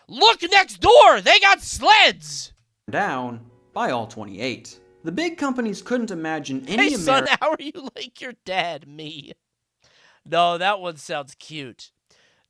Look next door! They got sleds! Down by all 28. The big companies couldn't imagine any Hey, son, how are you like your dad, me? No, that one sounds cute.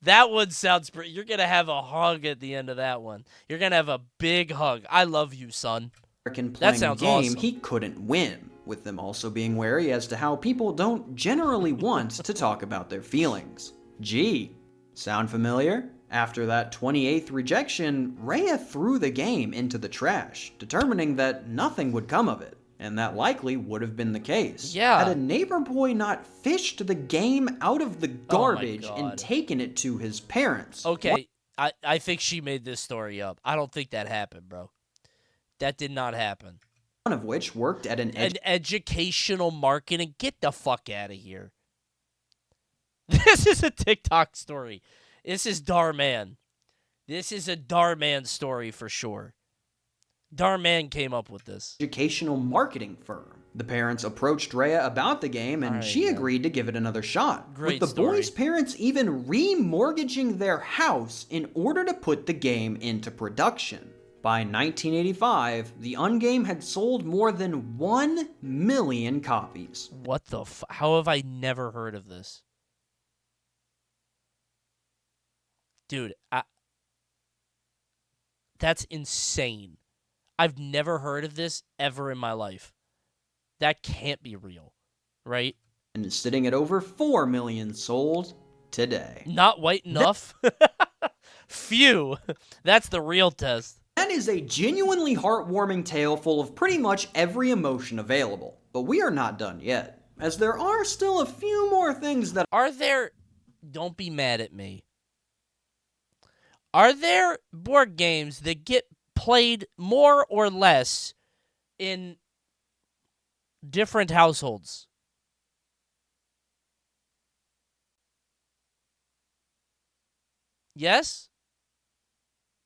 That one sounds pretty. You're going to have a hug at the end of that one. You're going to have a big hug. I love you, son. That sounds game awesome. He couldn't win, with them also being wary as to how people don't generally want to talk about their feelings. Gee, sound familiar? After that 28th rejection, Rhea threw the game into the trash, determining that nothing would come of it, and that likely would have been the case. Yeah. Had a neighbor boy not fished the game out of the garbage and taken it to his parents. Okay, I think she made this story up. I don't think that happened, bro. That did not happen. One of which worked at an educational marketing. Get the fuck out of here. This is a TikTok story. This is Darman. This is a Darman story for sure. Darman came up with this. Educational marketing firm. The parents approached Rhea about the game, and she agreed to give it another shot. Great with the boys' parents even remortgaging their house in order to put the game into production. By 1985, the Ungame had sold more than 1 million copies. What the how have I never heard of this? Dude, that's insane. I've never heard of this ever in my life. That can't be real, right? And is sitting at over 4 million sold today. Not white enough? Phew. That's the real test. That is a genuinely heartwarming tale full of pretty much every emotion available. But we are not done yet, as there are still a few more things that... Are there... Don't be mad at me. Are there board games that get played more or less in different households? Yes?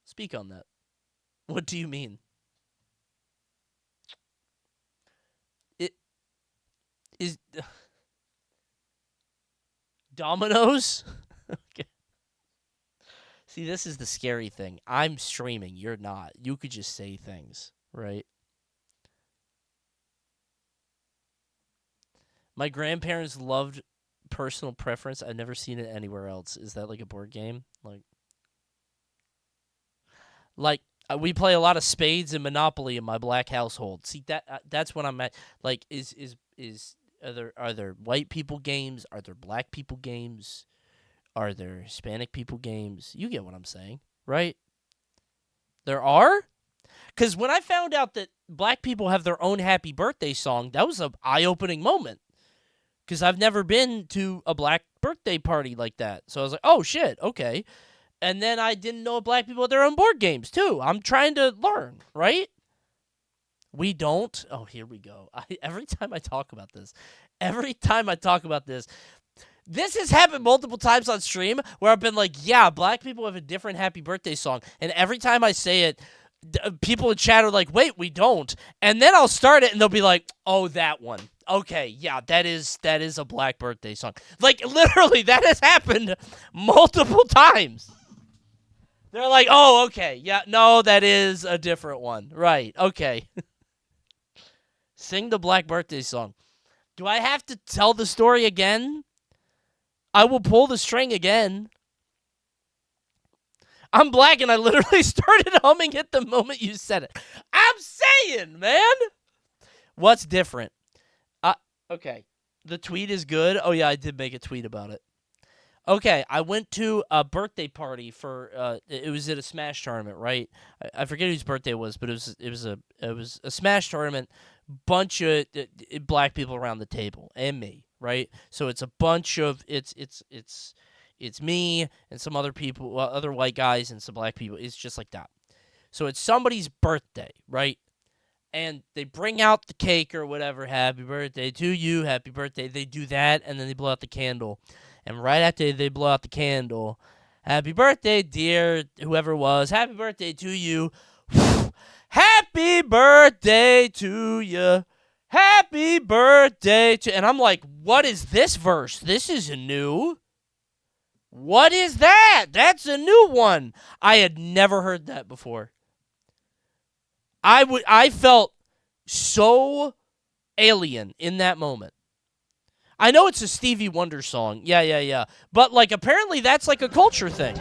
Speak on that. What do you mean? It is Dominoes? Okay. See, this is the scary thing. I'm streaming. You're not. You could just say things, right? My grandparents loved Personal Preference. I've never seen it anywhere else. Is that like a board game? Like we play a lot of spades and Monopoly in my black household. See, that's what I'm at. Like, are there white people games? Are there black people games? Are there Hispanic people games? You get what I'm saying, right? There are? Because when I found out that black people have their own happy birthday song, that was an eye-opening moment. Because I've never been to a black birthday party like that. So I was like, oh, shit, okay. And then I didn't know black people had their own board games, too. I'm trying to learn, right? We don't. Oh, here we go. Every time I talk about this, this has happened multiple times on stream where I've been like, yeah, black people have a different happy birthday song. And every time I say it, people in chat are like, wait, we don't. And then I'll start it and they'll be like, oh, that one. Okay, yeah, that is a black birthday song. Like, literally, that has happened multiple times. They're like, oh, okay, yeah, no, that is a different one. Right, okay. Sing the black birthday song. Do I have to tell the story again? I will pull the string again. I'm black and I literally started humming it the moment you said it. I'm saying, man. What's different? Okay. The tweet is good. Oh, yeah, I did make a tweet about it. Okay, I went to a birthday party for, it was at a Smash tournament, right? I forget whose birthday it was, but it was a Smash tournament, bunch of black people around the table, and me, right? So it's a bunch of, it's me and some other people, other white guys and some black people. It's just like that. So it's somebody's birthday, right? And they bring out the cake or whatever, happy birthday to you, happy birthday. They do that, and then they blow out the candle. And right after they blow out the candle, happy birthday, dear whoever it was, happy birthday to you. Happy birthday to you. Happy birthday to... And I'm like, what is this verse? This is new. What is that? That's a new one. I had never heard that before. I felt so alien in that moment. I know it's a Stevie Wonder song. Yeah. But, like, apparently that's, like, a culture thing.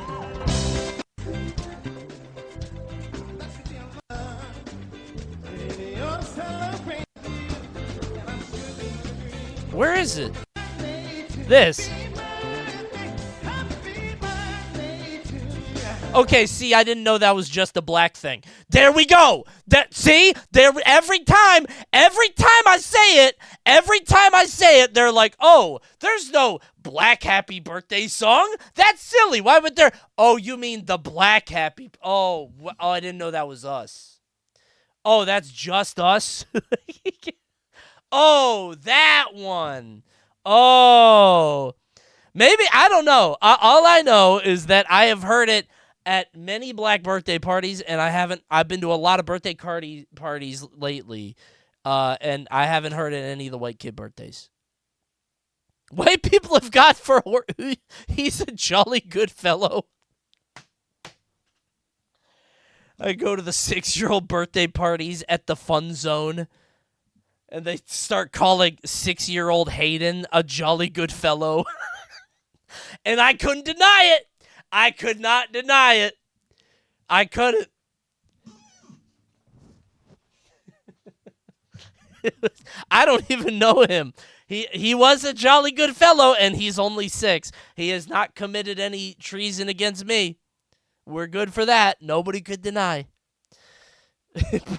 Where is it? This. Okay, see, I didn't know that was just a black thing. There we go. See, there every time I say it, they're like, "Oh, there's no black happy birthday song. That's silly. Why would there? Oh, you mean the black happy? Oh, I didn't know that was us. Oh, that's just us. Oh, that one. Oh, maybe I don't know. All I know is that I have heard it at many black birthday parties, and I've been to a lot of birthday parties lately, and I haven't heard it at any of the white kid birthdays. White people have got for he's a jolly good fellow. I go to the 6-year-old birthday parties at the Fun Zone, and they start calling 6-year-old Hayden a jolly good fellow. And I couldn't deny it. I could not deny it. I couldn't. I don't even know him. He was a jolly good fellow, and he's only 6. He has not committed any treason against me. We're good for that. Nobody could deny.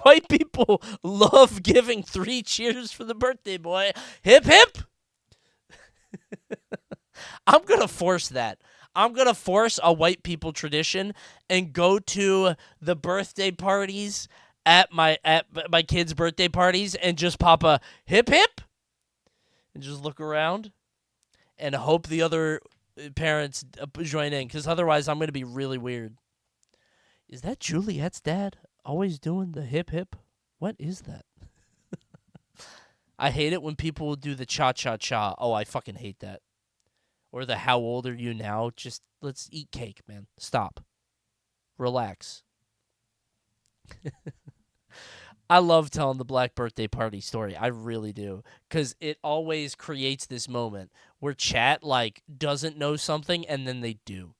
White people love giving 3 cheers for the birthday boy. Hip, hip. I'm going to force that. I'm going to force a white people tradition and go to the birthday parties at my kids' birthday parties and just pop a hip hip and just look around and hope the other parents join in, because otherwise I'm going to be really weird. Is that Juliet's dad always doing the hip hip? What is that? I hate it when people do the cha-cha-cha. Oh, I fucking hate that. Or the how old are you now? Just let's eat cake, man. Stop. Relax. I love telling the black birthday party story. I really do. Because it always creates this moment where chat, like, doesn't know something and then they do.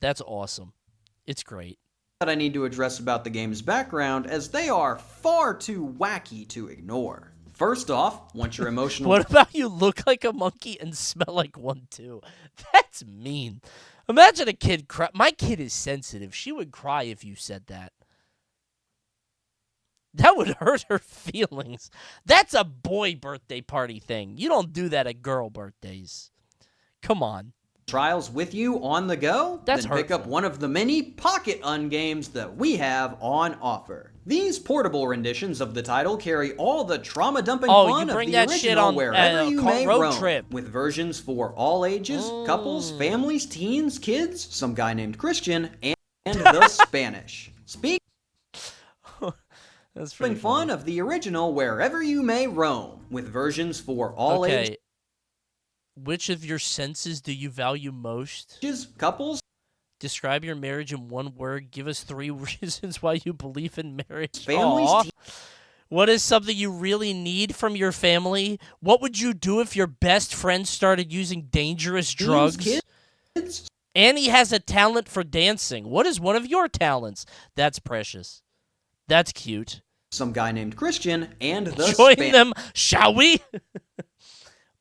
That's awesome. It's great. That I need to address about the game's background, as they are far too wacky to ignore. First off, once you're emotional... What about you look like a monkey and smell like one too? That's mean. Imagine a kid cry. My kid is sensitive. She would cry if you said that. That would hurt her feelings. That's a boy birthday party thing. You don't do that at girl birthdays. Come on. Trials with you on the go? That's then pick up one of the many pocket ungames that we have on offer. These portable renditions of the title carry all the trauma-dumping fun of the original wherever you may roam, with versions for all ages, couples, families, teens, kids, some guy named Christian, and the Spanish. That's pretty fun of the original wherever you may roam, with versions for all ages. Which of your senses do you value most? Couples. Describe your marriage in one word. Give us 3 reasons why you believe in marriage. Families. What is something you really need from your family? What would you do if your best friend started using dangerous drugs? Kids. Annie has a talent for dancing. What is one of your talents? That's precious. That's cute. Some guy named Christian and the Join them, shall we?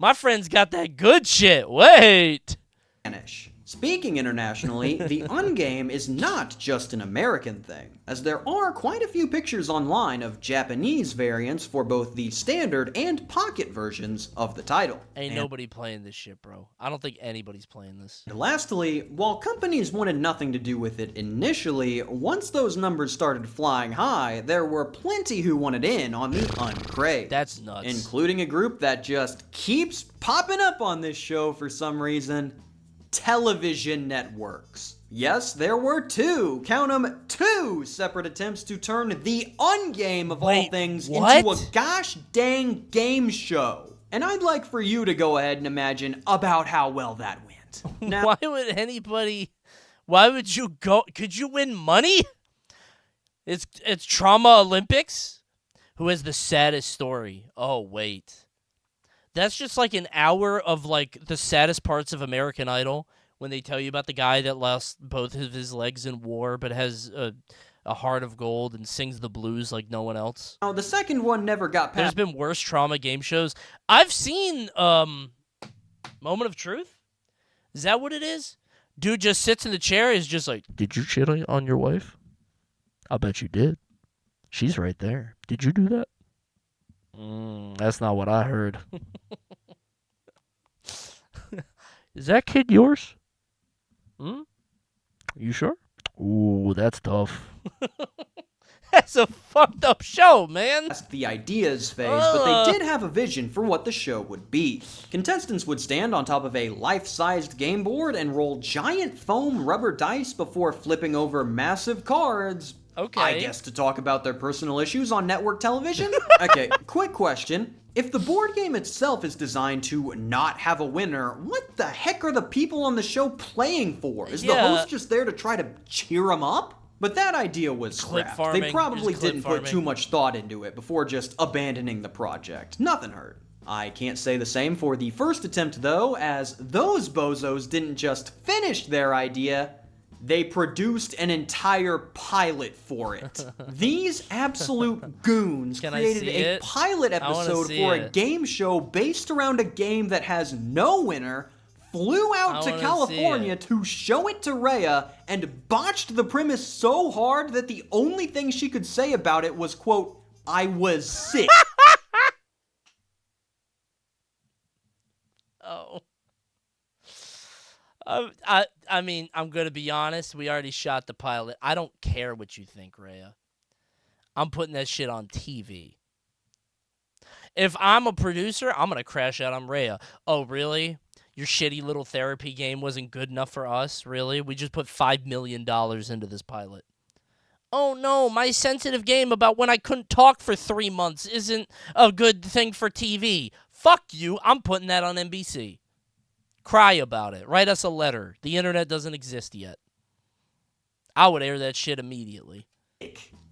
My friend's got that good shit. Wait. Spanish. Speaking internationally, the ungame is not just an American thing, as there are quite a few pictures online of Japanese variants for both the standard and pocket versions of the title. Ain't nobody playing this shit, bro. I don't think anybody's playing this. And lastly, while companies wanted nothing to do with it initially, once those numbers started flying high, there were plenty who wanted in on the uncraze. That's nuts. Including a group that just keeps popping up on this show for some reason. Television networks. Yes, there were 2, count them, 2 separate attempts to turn the ungame of all things into a gosh dang game show. And I'd like for you to go ahead and imagine about how well that went. Now, why would you go? Could you win money? It's Trauma Olympics? Who has the saddest story? Oh, wait. That's just like an hour of like the saddest parts of American Idol when they tell you about the guy that lost both of his legs in war but has a heart of gold and sings the blues like no one else. Oh, the second one never got past. There's been worse trauma game shows. I've seen Moment of Truth. Is that what it is? Dude just sits in the chair. Is just like, did you shit on your wife? I bet you did. She's right there. Did you do that? That's not what I heard. Is that kid yours? You sure? Ooh, that's tough. That's a fucked up show, man. That's the ideas phase, but they did have a vision for what the show would be. Contestants would stand on top of a life-sized game board and roll giant foam rubber dice before flipping over massive cards. Okay. I guess to talk about their personal issues on network television? Okay, quick question. If the board game itself is designed to not have a winner, what the heck are the people on the show playing for? Is the host just there to try to cheer them up? But that idea was scrapped. They probably didn't put too much thought into it before just abandoning the project. Nothing hurt. I can't say the same for the first attempt though, as those bozos didn't just finish their idea, they produced an entire pilot for it. These absolute goons created a pilot episode for a game show based around a game that has no winner, flew out to California to show it to Rhea, and botched the premise so hard that the only thing she could say about it was, quote, I was sick. Oh. I mean, I'm going to be honest. We already shot the pilot. I don't care what you think, Rhea. I'm putting that shit on TV. If I'm a producer, I'm going to crash out on Rhea. Oh, really? Your shitty little therapy game wasn't good enough for us? Really? We just put $5 million into this pilot. Oh, no, my sensitive game about when I couldn't talk for 3 months isn't a good thing for TV. Fuck you. I'm putting that on NBC. Cry about it. Write us a letter. The internet doesn't exist yet. I would air that shit immediately.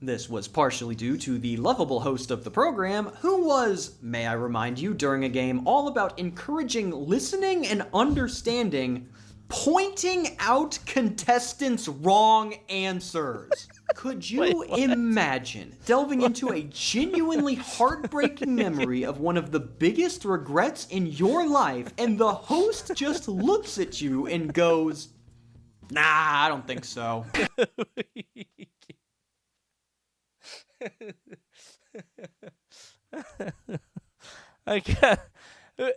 This was partially due to the lovable host of the program, who was, may I remind you, during a game all about encouraging listening and understanding, pointing out contestants' wrong answers. Could you imagine delving into a genuinely heartbreaking memory of one of the biggest regrets in your life, and the host just looks at you and goes, nah, I don't think so.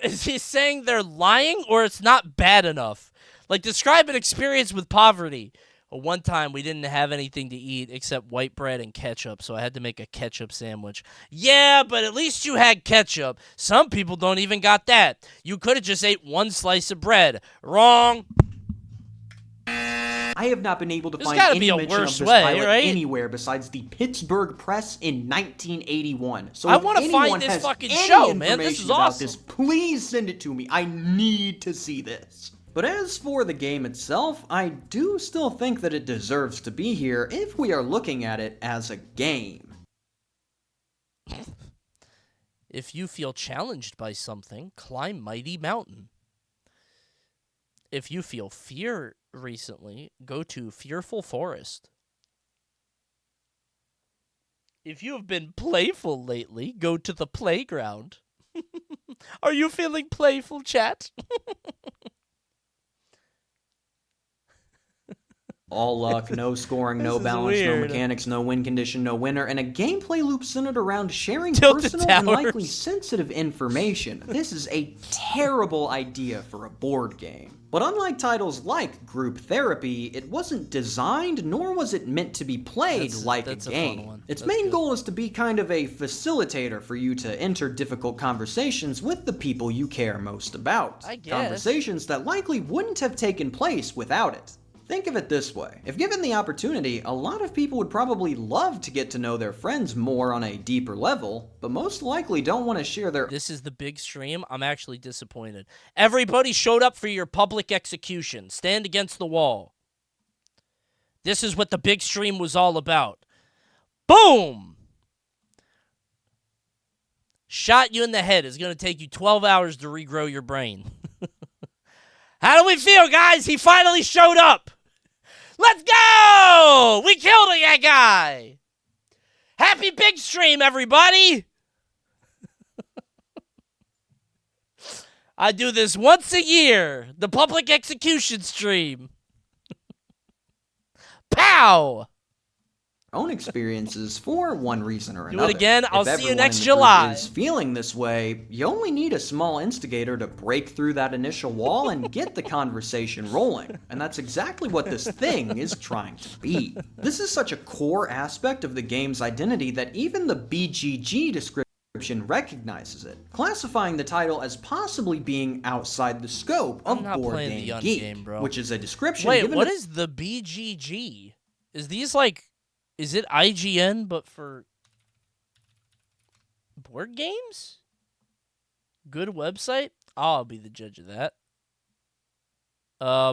Is he saying they're lying or it's not bad enough? Like, describe an experience with poverty. Well, one time we didn't have anything to eat except white bread and ketchup, so I had to make a ketchup sandwich. Yeah, but at least you had ketchup. Some people don't even got that. You could have just ate one slice of bread. Wrong. I have not been able to find gotta any be a mention of worse this way, pilot right? anywhere besides the Pittsburgh Press in 1981. So I if wanna anyone find this has fucking any show, man. This information is about awesome. this, please send it to me. I need to see this. But as for the game itself, I do still think that it deserves to be here if we are looking at it as a game. If you feel challenged by something, climb Mighty Mountain. If you feel fear recently, go to Fearful Forest. If you have been playful lately, go to the playground. Are you feeling playful, chat? All luck, no scoring, no balance, no mechanics, no win condition, no winner, and a gameplay loop centered around sharing personal and likely sensitive information. This is a terrible idea for a board game. But unlike titles like Group Therapy, it wasn't designed nor was it meant to be played like a game. Its main goal is to be kind of a facilitator for you to enter difficult conversations with the people you care most about. I guess. Conversations that likely wouldn't have taken place without it. Think of it this way. If given the opportunity, a lot of people would probably love to get to know their friends more on a deeper level, but most likely don't want to share their— This is the big stream. I'm actually disappointed. Everybody showed up for your public execution. Stand against the wall. This is what the big stream was all about. Boom! Shot you in the head. It's going to take you 12 hours to regrow your brain. How do we feel, guys? He finally showed up. Let's go! We killed that guy! Happy big stream, everybody! I do this once a year. The public execution stream. Pow! own experiences for one reason or Do another. it again. I'll If see you everyone next in the group July. is feeling this way, you only need a small instigator to break through that initial wall and get the conversation rolling. And that's exactly what this thing is trying to be. This is such a core aspect of the game's identity that even the BGG description recognizes it, classifying the title as possibly being outside the scope of Board Game Geek, which is a description Wait, given what to is the BGG? Is these like... Is it IGN, but for board games? Good website? I'll be the judge of that. How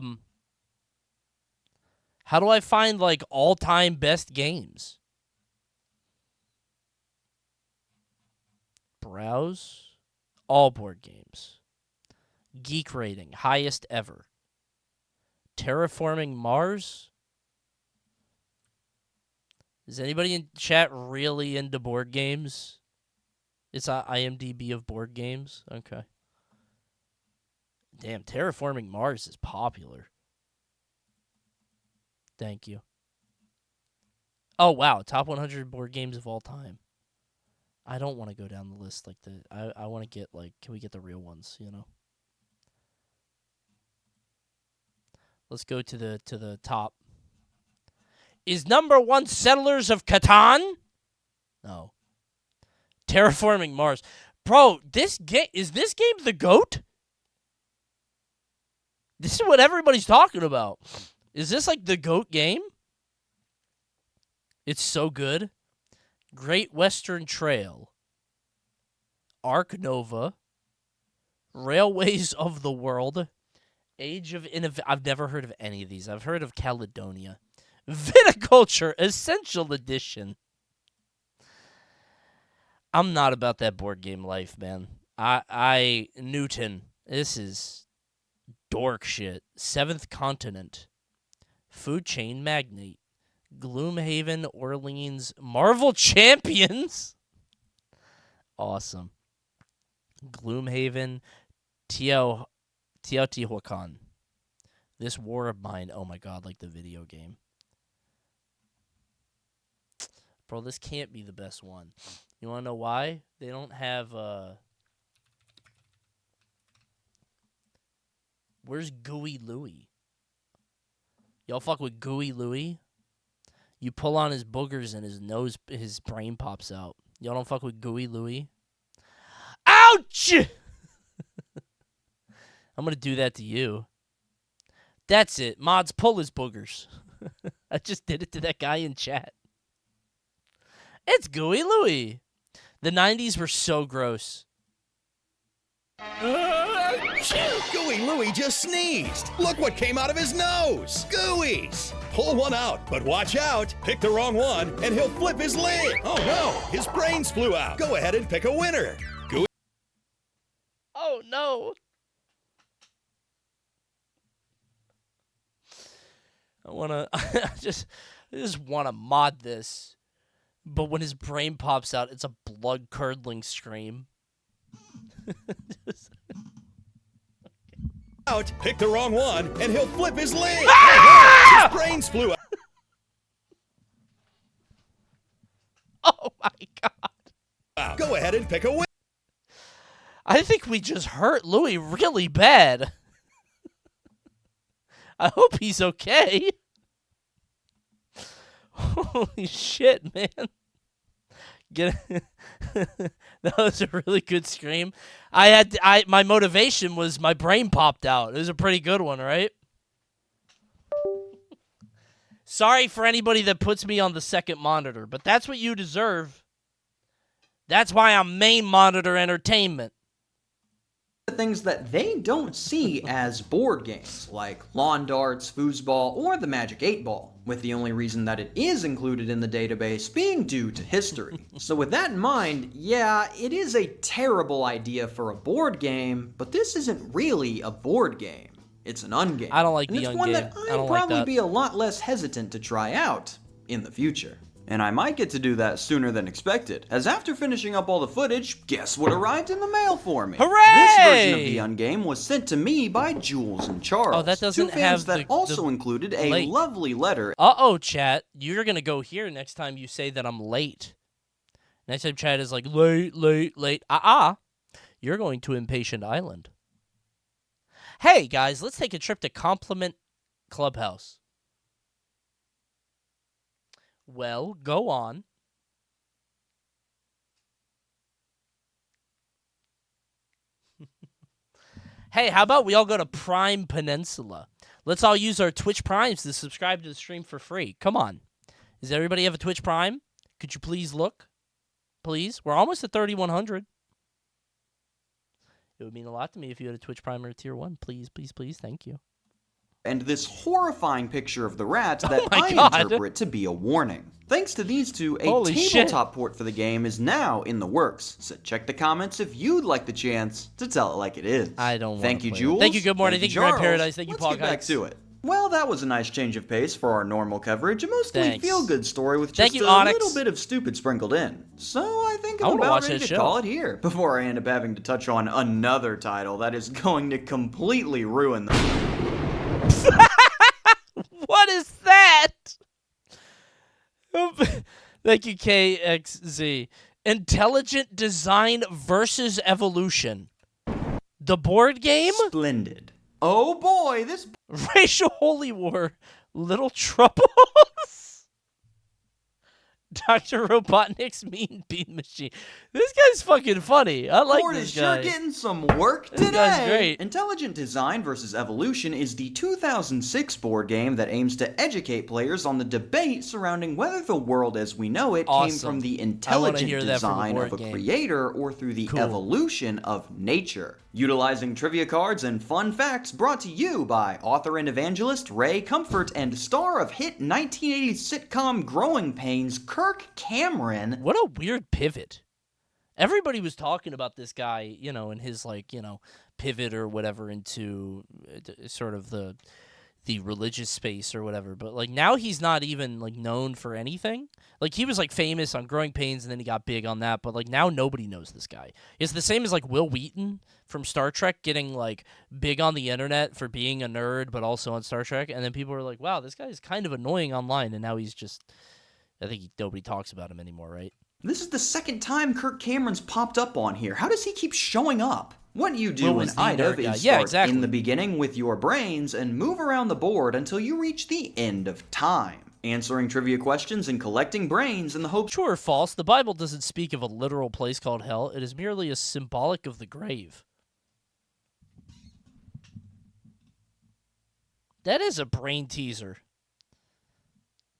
do I find, like, all-time best games? Browse. All board games. Geek rating. Highest ever. Terraforming Mars? Is anybody in chat really into board games? It's a IMDb of board games? Okay. Damn, Terraforming Mars is popular. Thank you. Oh, wow. Top 100 board games of all time. I don't want to go down the list like that. I want to get, like, can we get the real ones, you know? Let's go to the top. Is number 1 Settlers of Catan? No. Terraforming Mars. Bro, is this game the GOAT? This is what everybody's talking about. Is this like the GOAT game? It's so good. Great Western Trail. Ark Nova. Railways of the World. Age of Innovation. I've never heard of any of these. I've heard of Caledonia. Viticulture Essential Edition. I'm not about that board game life, man. Newton, this is dork shit. Seventh Continent. Food Chain Magnate. Gloomhaven, Orleans, Marvel Champions. Awesome. Gloomhaven, Teotihuacan. This War of Mine. Oh my god, like the video game. Bro, this can't be the best one. You want to know why? They don't have, Where's Gooey Louie? Y'all fuck with Gooey Louie? You pull on his boogers and his brain pops out. Y'all don't fuck with Gooey Louie? Ouch! I'm gonna do that to you. That's it. Mods, pull his boogers. I just did it to that guy in chat. It's Gooey Louie. The 90s were so gross. Gooey Louie just sneezed. Look what came out of his nose. Gooey's. Pull one out, but watch out. Pick the wrong one, and he'll flip his lid. Oh no, his brains flew out. Go ahead and pick a winner. Gooey. Oh no. I just wanna mod this. But when his brain pops out, it's a blood-curdling scream. Out, pick the wrong one, and he'll flip his lid. Ah! His brains flew out. Oh my god. Go ahead and pick a winner. I think we just hurt Louis really bad. I hope he's okay. Holy shit, man. That was a really good scream. My motivation was my brain popped out. It was a pretty good one, right? Sorry for anybody that puts me on the second monitor, but that's what you deserve. That's why I'm main monitor entertainment. Things that they don't see as board games, like lawn darts, foosball, or the Magic 8 Ball, with the only reason that it is included in the database being due to history. So with that in mind, yeah, it is a terrible idea for a board game, but this isn't really a board game. It's an ungame. I don't like and the it's ungame. one that I'd probably be a lot less hesitant to try out in the future. And I might get to do that sooner than expected, as after finishing up all the footage, guess what arrived in the mail for me? Hooray! This version of the Ungame was sent to me by Jules and Charles. Oh, that doesn't two fans have that the also included a late. lovely letter. Uh-oh, chat. You're going to go here next time you say that I'm late. Next time chat is like, late. You're going to Impatient Island. Hey, guys, let's take a trip to Compliment Clubhouse. Well, go on. Hey, how about we all go to Prime Peninsula? Let's all use our Twitch Primes to subscribe to the stream for free. Come on. Does everybody have a Twitch Prime? Could you please look? Please? We're almost at 3,100. It would mean a lot to me if you had a Twitch Prime or a Tier 1. Please, please, please. Thank you. And this horrifying picture of the rat that my I God. interpret to be a warning. Thanks to these two, a Holy tabletop port for the game is now in the works. So check the comments if you'd like the chance to tell it like it is. I don't want Thank to you, play Jules. that. Thank you, Good Morning. Thank you, Grand Charles. Paradise. Thank you, Let's Paul get back Guides. to it. Well, that was a nice change of pace for our normal coverage. A mostly Thanks. feel-good story with Thank just you, a Onyx. little bit of stupid sprinkled in. So I think I I'm wanna about watch ready that to show. call it here before I end up having to touch on another title that is going to completely ruin the... What is that? Thank you, KXZ. Intelligent Design versus Evolution. The board game? Splendid. Oh boy, this... Racial Holy War. Little Troubles. Dr. Robotnik's Mean Bean Machine. This guy's fucking funny. I like Board this is guy. sure getting some work today. This guy's great. Intelligent Design vs. Evolution is the 2006 board game that aims to educate players on the debate surrounding whether the world as we know it came Awesome. from the I wanna intelligent hear that from a design board of a game. creator or through the Cool. evolution of nature. Utilizing trivia cards and fun facts brought to you by author and evangelist Ray Comfort and star of hit 1980s sitcom Growing Pains, Kirk Cameron. What a weird pivot. Everybody was talking about this guy, you know, in his, like, you know, pivot or whatever into sort of the religious space or whatever. But, like, now he's not even, like, known for anything. Like, he was, like, famous on Growing Pains and then he got big on that. But, like, now nobody knows this guy. It's the same as, like, Will Wheaton from Star Trek getting, like, big on the internet for being a nerd but also on Star Trek. And then people are like, wow, this guy is kind of annoying online. And now he's just, I think nobody talks about him anymore, right? This is the second time Kirk Cameron's popped up on here. How does he keep showing up? What you Will do in was the IDOV nerd guy. is Yeah, start exactly. in the beginning with your brains and move around the board until you reach the end of time, answering trivia questions and collecting brains in the hope... True or false, the Bible doesn't speak of a literal place called hell. It is merely a symbolic of the grave. That is a brain teaser.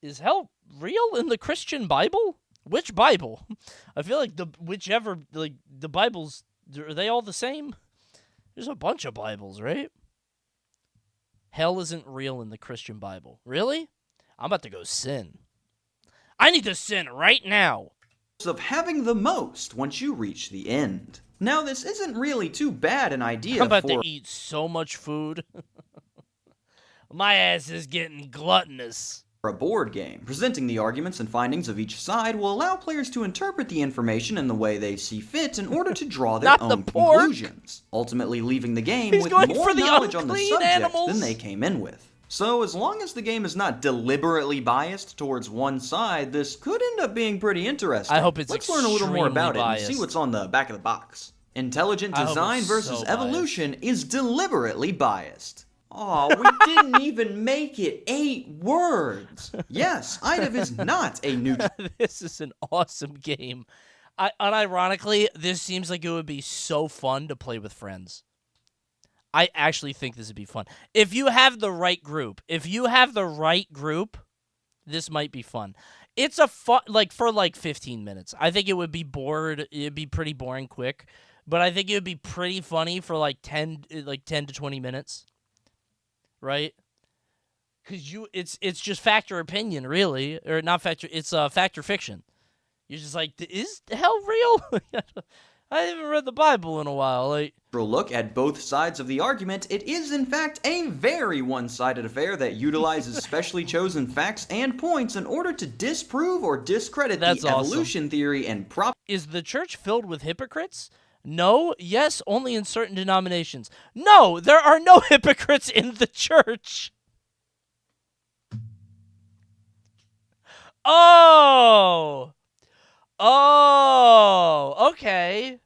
Is hell real in the Christian Bible? Which Bible? I feel like the Bibles, are they all the same? There's a bunch of Bibles, right? Hell isn't real in the Christian Bible. Really? I'm about to go sin. I need to sin right now. ...of having the most once you reach the end. Now, this isn't really too bad an idea I'm about for... to eat so much food. My ass is getting gluttonous. A board game. Presenting the arguments and findings of each side will allow players to interpret the information in the way they see fit in order to draw their Not own the pork. conclusions, ultimately leaving the game He's with going more for the knowledge on the unclean subject animals. than they came in with. So as long as the game is not deliberately biased towards one side, this could end up being pretty interesting. I hope it's Let's learn a little more extremely about it and biased. see what's on the back of the box. Intelligent I hope design it's versus so evolution is deliberately biased. Aw, we didn't even make it 8 words. Yes, IDOV is not a neutral... This is an awesome game. Unironically, this seems like it would be so fun to play with friends. I actually think this would be fun. If you have the right group, this might be fun. It's a fun, like, for like 15 minutes. I think it would be bored. It'd be pretty boring quick, but I think it would be pretty funny for like 10 to 20 minutes. Right? Because it's just factor opinion, really. Or not factor, it's factor fiction. You're just like, is hell real? I haven't read the Bible in a while. Like, look at both sides of the argument, it is in fact a very one-sided affair that utilizes specially chosen facts and points in order to disprove or discredit the evolution theory and Is the church filled with hypocrites? No. Yes, only in certain denominations. No, there are no hypocrites in the church. Oh. Oh, okay.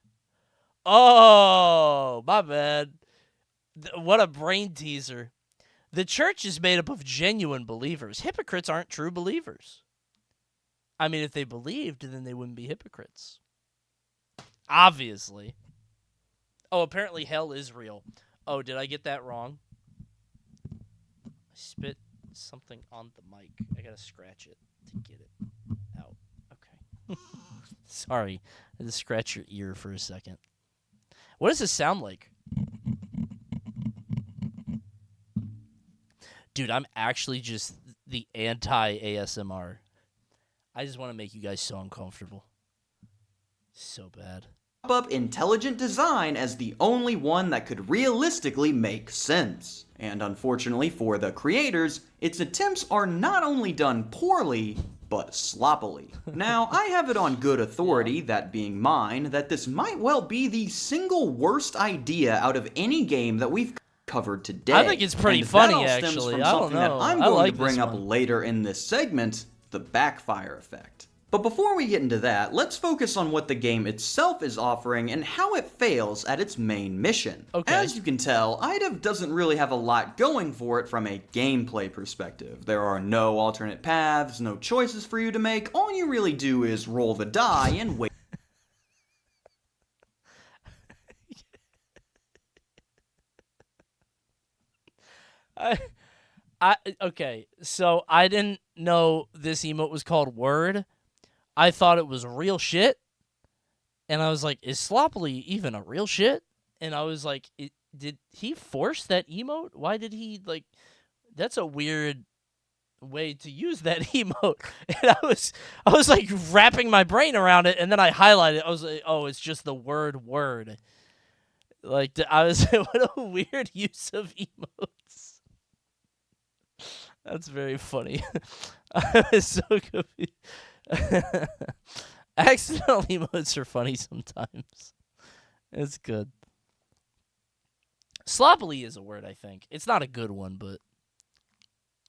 Oh, my bad. What a brain teaser. The church is made up of genuine believers. Hypocrites aren't true believers. I mean, if they believed, then they wouldn't be hypocrites. Obviously. Oh, apparently hell is real. Oh, did I get that wrong? I spit something on the mic. I gotta scratch it to get it out. Okay. Sorry. I had to scratch your ear for a second. What does this sound like? Dude, I'm actually just the anti-ASMR. I just want to make you guys so uncomfortable. So bad. Up intelligent design as the only one that could realistically make sense. And unfortunately for the creators, its attempts are not only done poorly, but sloppily. Now, I have it on good authority, that being mine, that this might well be the single worst idea out of any game that we've covered today. I think it's pretty funny, actually. From I don't something know. that I'm I going like to bring this up one. later in this segment, the backfire effect. But before we get into that, let's focus on what the game itself is offering and how it fails at its main mission. Okay. As you can tell, IDIV doesn't really have a lot going for it from a gameplay perspective. There are no alternate paths, no choices for you to make. All you really do is roll the die and wait. Okay, so I didn't know this emote was called Word. I thought it was real shit. And I was like, is sloppily even a real shit? And I was like, did he force that emote? Why did he, like, that's a weird way to use that emote. And I was like wrapping my brain around it, and then I highlighted it. I was like, oh, it's just the word. Like, I was what a weird use of emotes. That's very funny. I was so confused. Accidental emotes are funny sometimes. It's good. Sloppily is a word, I think. It's not a good one, but...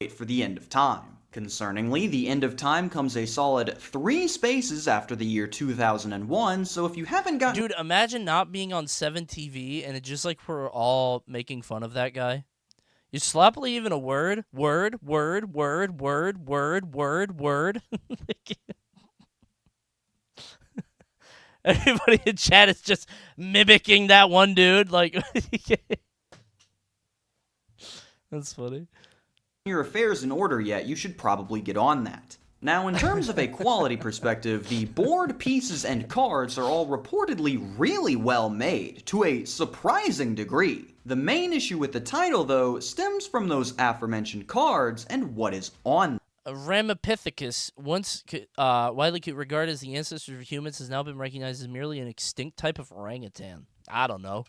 Wait for the end of time. Concerningly, the end of time comes a solid 3 spaces after the year 2001, so if you haven't gotten... Dude, imagine not being on 7 TV and it just like we're all making fun of that guy. Is sloppily even a word? Word. Everybody in chat is just mimicking that one dude. Like, that's funny. Your affairs in order yet, you should probably get on that. Now, in terms of a quality perspective, the board, pieces, and cards are all reportedly really well made, to a surprising degree. The main issue with the title, though, stems from those aforementioned cards and what is on them. Ramapithecus, once widely regarded as the ancestor of humans, has now been recognized as merely an extinct type of orangutan. I don't know.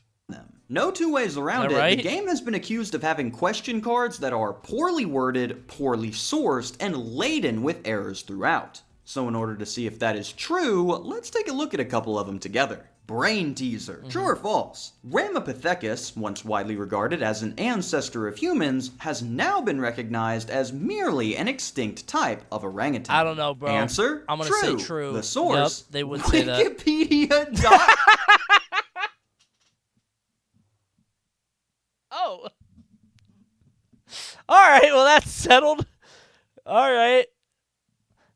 No two ways around it. Right? The game has been accused of having question cards that are poorly worded, poorly sourced, and laden with errors throughout. So in order to see if that is true, let's take a look at a couple of them together. Brain teaser. True or false? Ramapithecus, once widely regarded as an ancestor of humans, has now been recognized as merely an extinct type of orangutan. I don't know, bro. Answer? I'm gonna true. say true. The source? Yep, they would say that. Wikipedia. Oh. All right, well, that's settled. All right.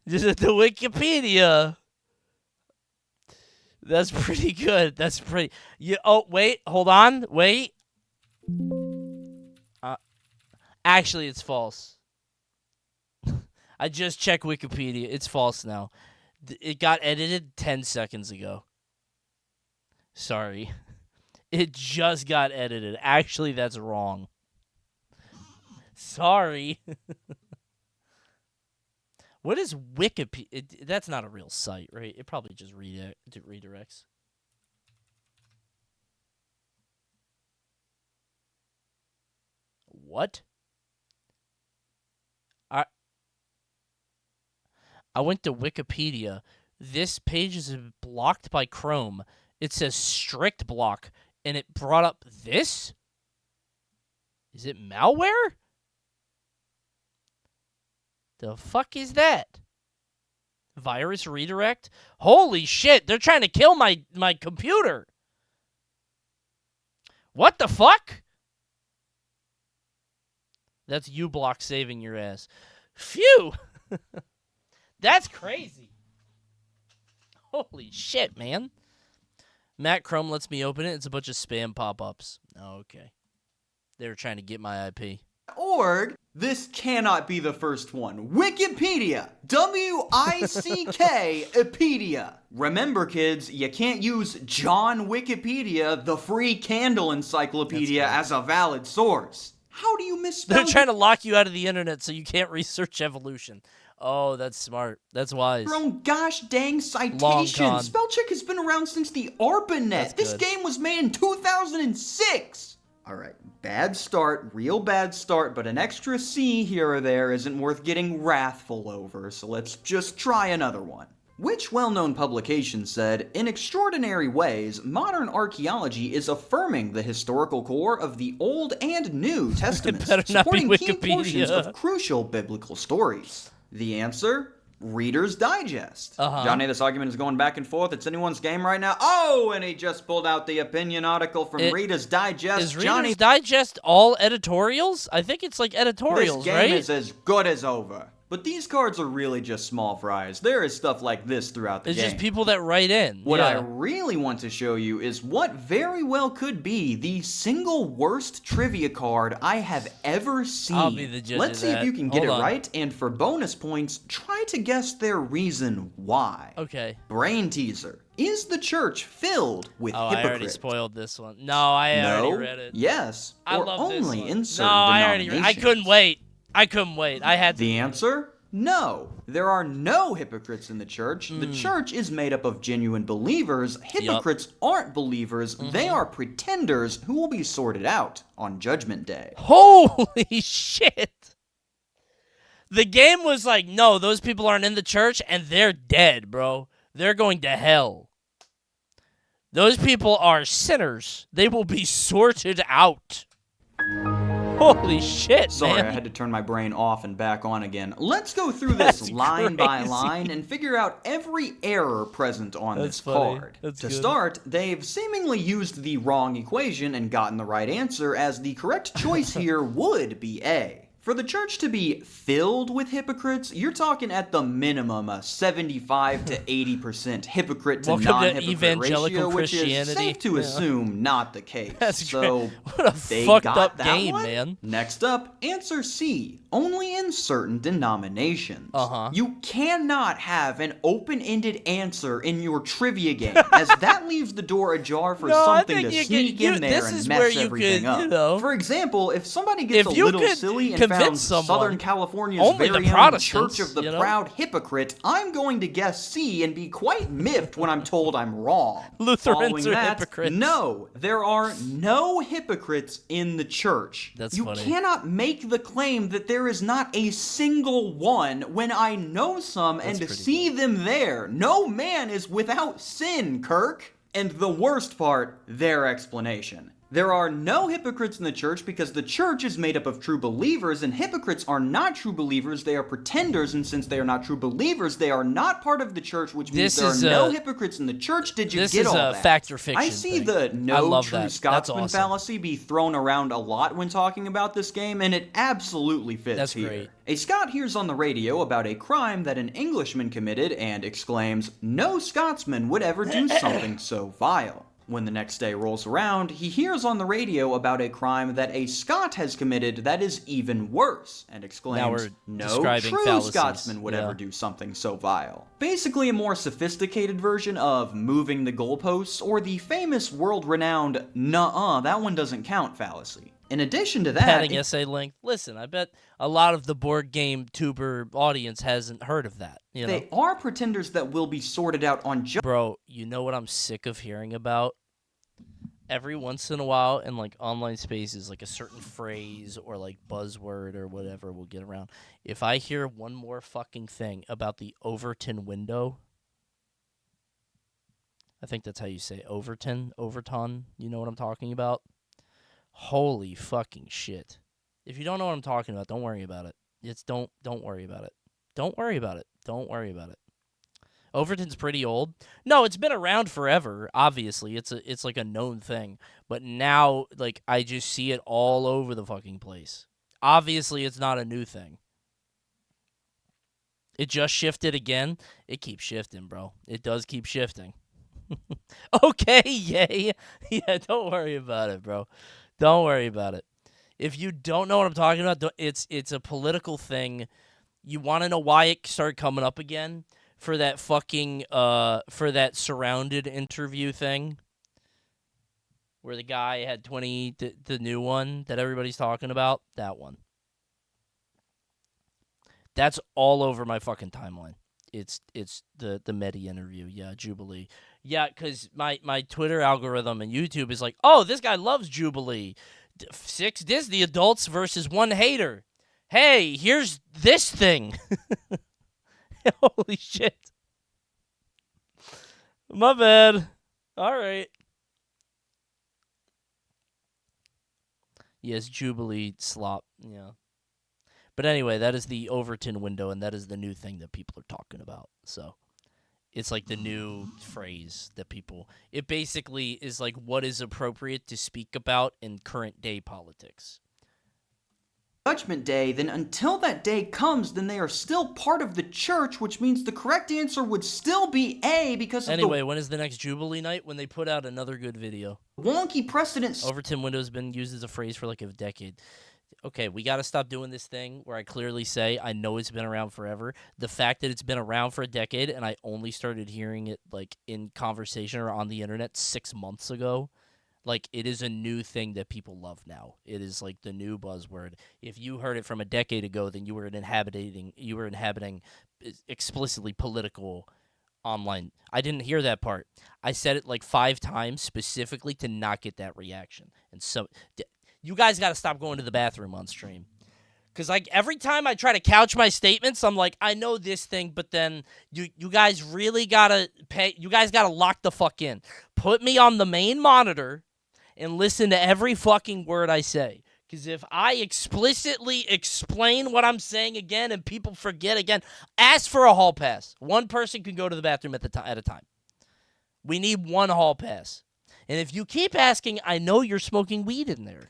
Just at the Wikipedia. That's pretty good. That's pretty... Oh, wait. Hold on. Wait. Actually, it's false. I just checked Wikipedia. It's false now. It got edited 10 seconds ago. Sorry. It just got edited. Actually, that's wrong. Sorry. What is Wikipedia? That's not a real site, right? It probably just redirects. What? I went to Wikipedia. This page is blocked by Chrome. It says strict block, and it brought up this? Is it malware? The fuck is that? Virus redirect? Holy shit, they're trying to kill my computer. What the fuck? That's uBlock saving your ass. Phew. That's crazy. Holy shit, man. Matt Chrome lets me open it. It's a bunch of spam pop-ups. Oh, okay. They were trying to get my IP. Org, this cannot be the first one. Wikipedia. W-I-C-K-pedia. Remember, kids, you can't use John Wikipedia, the free Candle encyclopedia, as a valid source. How do you misspell? They're trying to lock you out of the internet so you can't research evolution. Oh, that's smart. That's wise. Your own gosh dang citation. Spellcheck has been around since the ARPANET. This game was made in 2006. Alright, bad start, real bad start, but an extra C here or there isn't worth getting wrathful over, so let's just try another one. Which well-known publication said, in extraordinary ways, modern archaeology is affirming the historical core of the Old and New Testaments, supporting key portions of crucial biblical stories? The answer? Reader's Digest. Johnny, this argument is going back and forth. It's anyone's game right now. Oh, and he just pulled out the opinion article from Reader's Digest. Is Reader's Digest all editorials? I think it's like editorials, this right? game is as good as over. But these cards are really just small fries. There is stuff like this throughout the game. It's just people that write in. What I really want to show you is what very well could be the single worst trivia card I have ever seen. I'll be the judge Let's of see that. if you can get Hold on. it right, and for bonus points, try to guess their reason why. Okay. Brain teaser. Is the church filled with hypocrites? I already spoiled this one. No, I already read it. Yes, or love this only one. in certain No, I denominations. I couldn't wait. I couldn't wait. I had to. The answer? No. There are no hypocrites in the church. The church is made up of genuine believers. Hypocrites aren't believers. They are pretenders who will be sorted out on Judgment Day. Holy shit. The game was like, no, those people aren't in the church, and they're dead, bro. They're going to hell. Those people are sinners. They will be sorted out. Holy shit, Sorry, man. I had to turn my brain off and back on again. Let's go through this line by line and figure out every error present on this card. To start, they've seemingly used the wrong equation and gotten the right answer, as the correct choice here would be A. For the church to be filled with hypocrites, you're talking at the minimum a 75 to 80% hypocrite to non-hypocrite ratio, which is safe to assume not the case. So what a they fucked got up that game, one? man. Next up, answer C. Only in certain denominations. You cannot have an open-ended answer in your trivia game, as that leaves the door ajar for something to sneak in there and mess everything up. For example, if somebody gets a little silly and found Southern California's very own Church of the Proud Hypocrite, I'm going to guess C and be quite miffed when I'm told I'm wrong. Lutherans Following are that, hypocrites. no, there are no hypocrites in the church. That's you funny. cannot make the claim that there is not a single one when I know some and see them there. No man is without sin, Kirk. And the worst part, their explanation. There are no hypocrites in the church because the church is made up of true believers, and hypocrites are not true believers, they are pretenders, and since they are not true believers, they are not part of the church, which means there are no hypocrites in the church. Did you get all that? This is a fact or fiction I see thing. the I no love true that. Scotsman That's awesome. fallacy be thrown around a lot when talking about this game, and it absolutely fits That's here. great. A Scot hears on the radio about a crime that an Englishman committed and exclaims, "No Scotsman would ever do something so vile." When the next day rolls around, he hears on the radio about a crime that a Scot has committed that is even worse, and exclaims, "No true fallacies. Scotsman would ever do something so vile." Basically a more sophisticated version of moving the goalposts, or the famous world-renowned "nuh-uh, that one doesn't count" fallacy. In addition to that, Padding essay length. Listen, I bet a lot of the board game tuber audience hasn't heard of that. You know? They are pretenders that will be sorted out on Bro, you know what I'm sick of hearing about? every once in a while in like online spaces, like a certain phrase or like buzzword or whatever will get around. If I hear one more fucking thing about the Overton window, I think that's how you say Overton, you know what I'm talking about? Holy fucking shit. If you don't know what I'm talking about, don't worry about it. Don't worry about it. Don't worry about it. Don't worry about it. Overton's pretty old. No, it's been around forever, obviously. It's like a known thing. But now, like, I just see it all over the fucking place. Obviously, it's not a new thing. It just shifted again. It keeps shifting, bro. It does keep shifting. Okay, yay. Yeah, don't worry about it, bro. Don't worry about it. If you don't know what I'm talking about, it's a political thing. You want to know why it started coming up again? For that fucking, for that surrounded interview thing? Where the guy had 20, the new one that everybody's talking about? That one. That's all over my fucking timeline. It's the Medi interview. Yeah, Jubilee. Yeah, because my Twitter algorithm and YouTube is like, oh, this guy loves Jubilee. 6 Disney adults versus 1 hater. Hey, here's this thing. Holy shit. My bad. All right. Yes, Jubilee slop. Yeah. But anyway, that is the Overton window, and that is the new thing that people are talking about. So it's like the new phrase that people... It basically is like what is appropriate to speak about in current day politics. Judgment Day, then until that day comes, then they are still part of the church, which means the correct answer would still be A because of Anyway, when is the next Jubilee night? When they put out another good video. Wonky precedent. Overton window has been used as a phrase for like a decade. Okay, we got to stop doing this thing where I clearly say I know it's been around forever. The fact that it's been around for a decade and I only started hearing it like in conversation or on the internet 6 months ago. Like, it is a new thing that people love now. It is like the new buzzword. If you heard it from a decade ago, then you were inhabiting explicitly political online. I didn't hear that part. I said it like 5 times specifically to not get that reaction. And so you guys got to stop going to the bathroom on stream. Because, like, every time I try to couch my statements, I'm like, I know this thing, but then you guys really got to pay. You guys got to lock the fuck in. Put me on the main monitor and listen to every fucking word I say. Because if I explicitly explain what I'm saying again and people forget again, ask for a hall pass. 1 person can go to the bathroom at a time. We need 1 hall pass. And if you keep asking, I know you're smoking weed in there.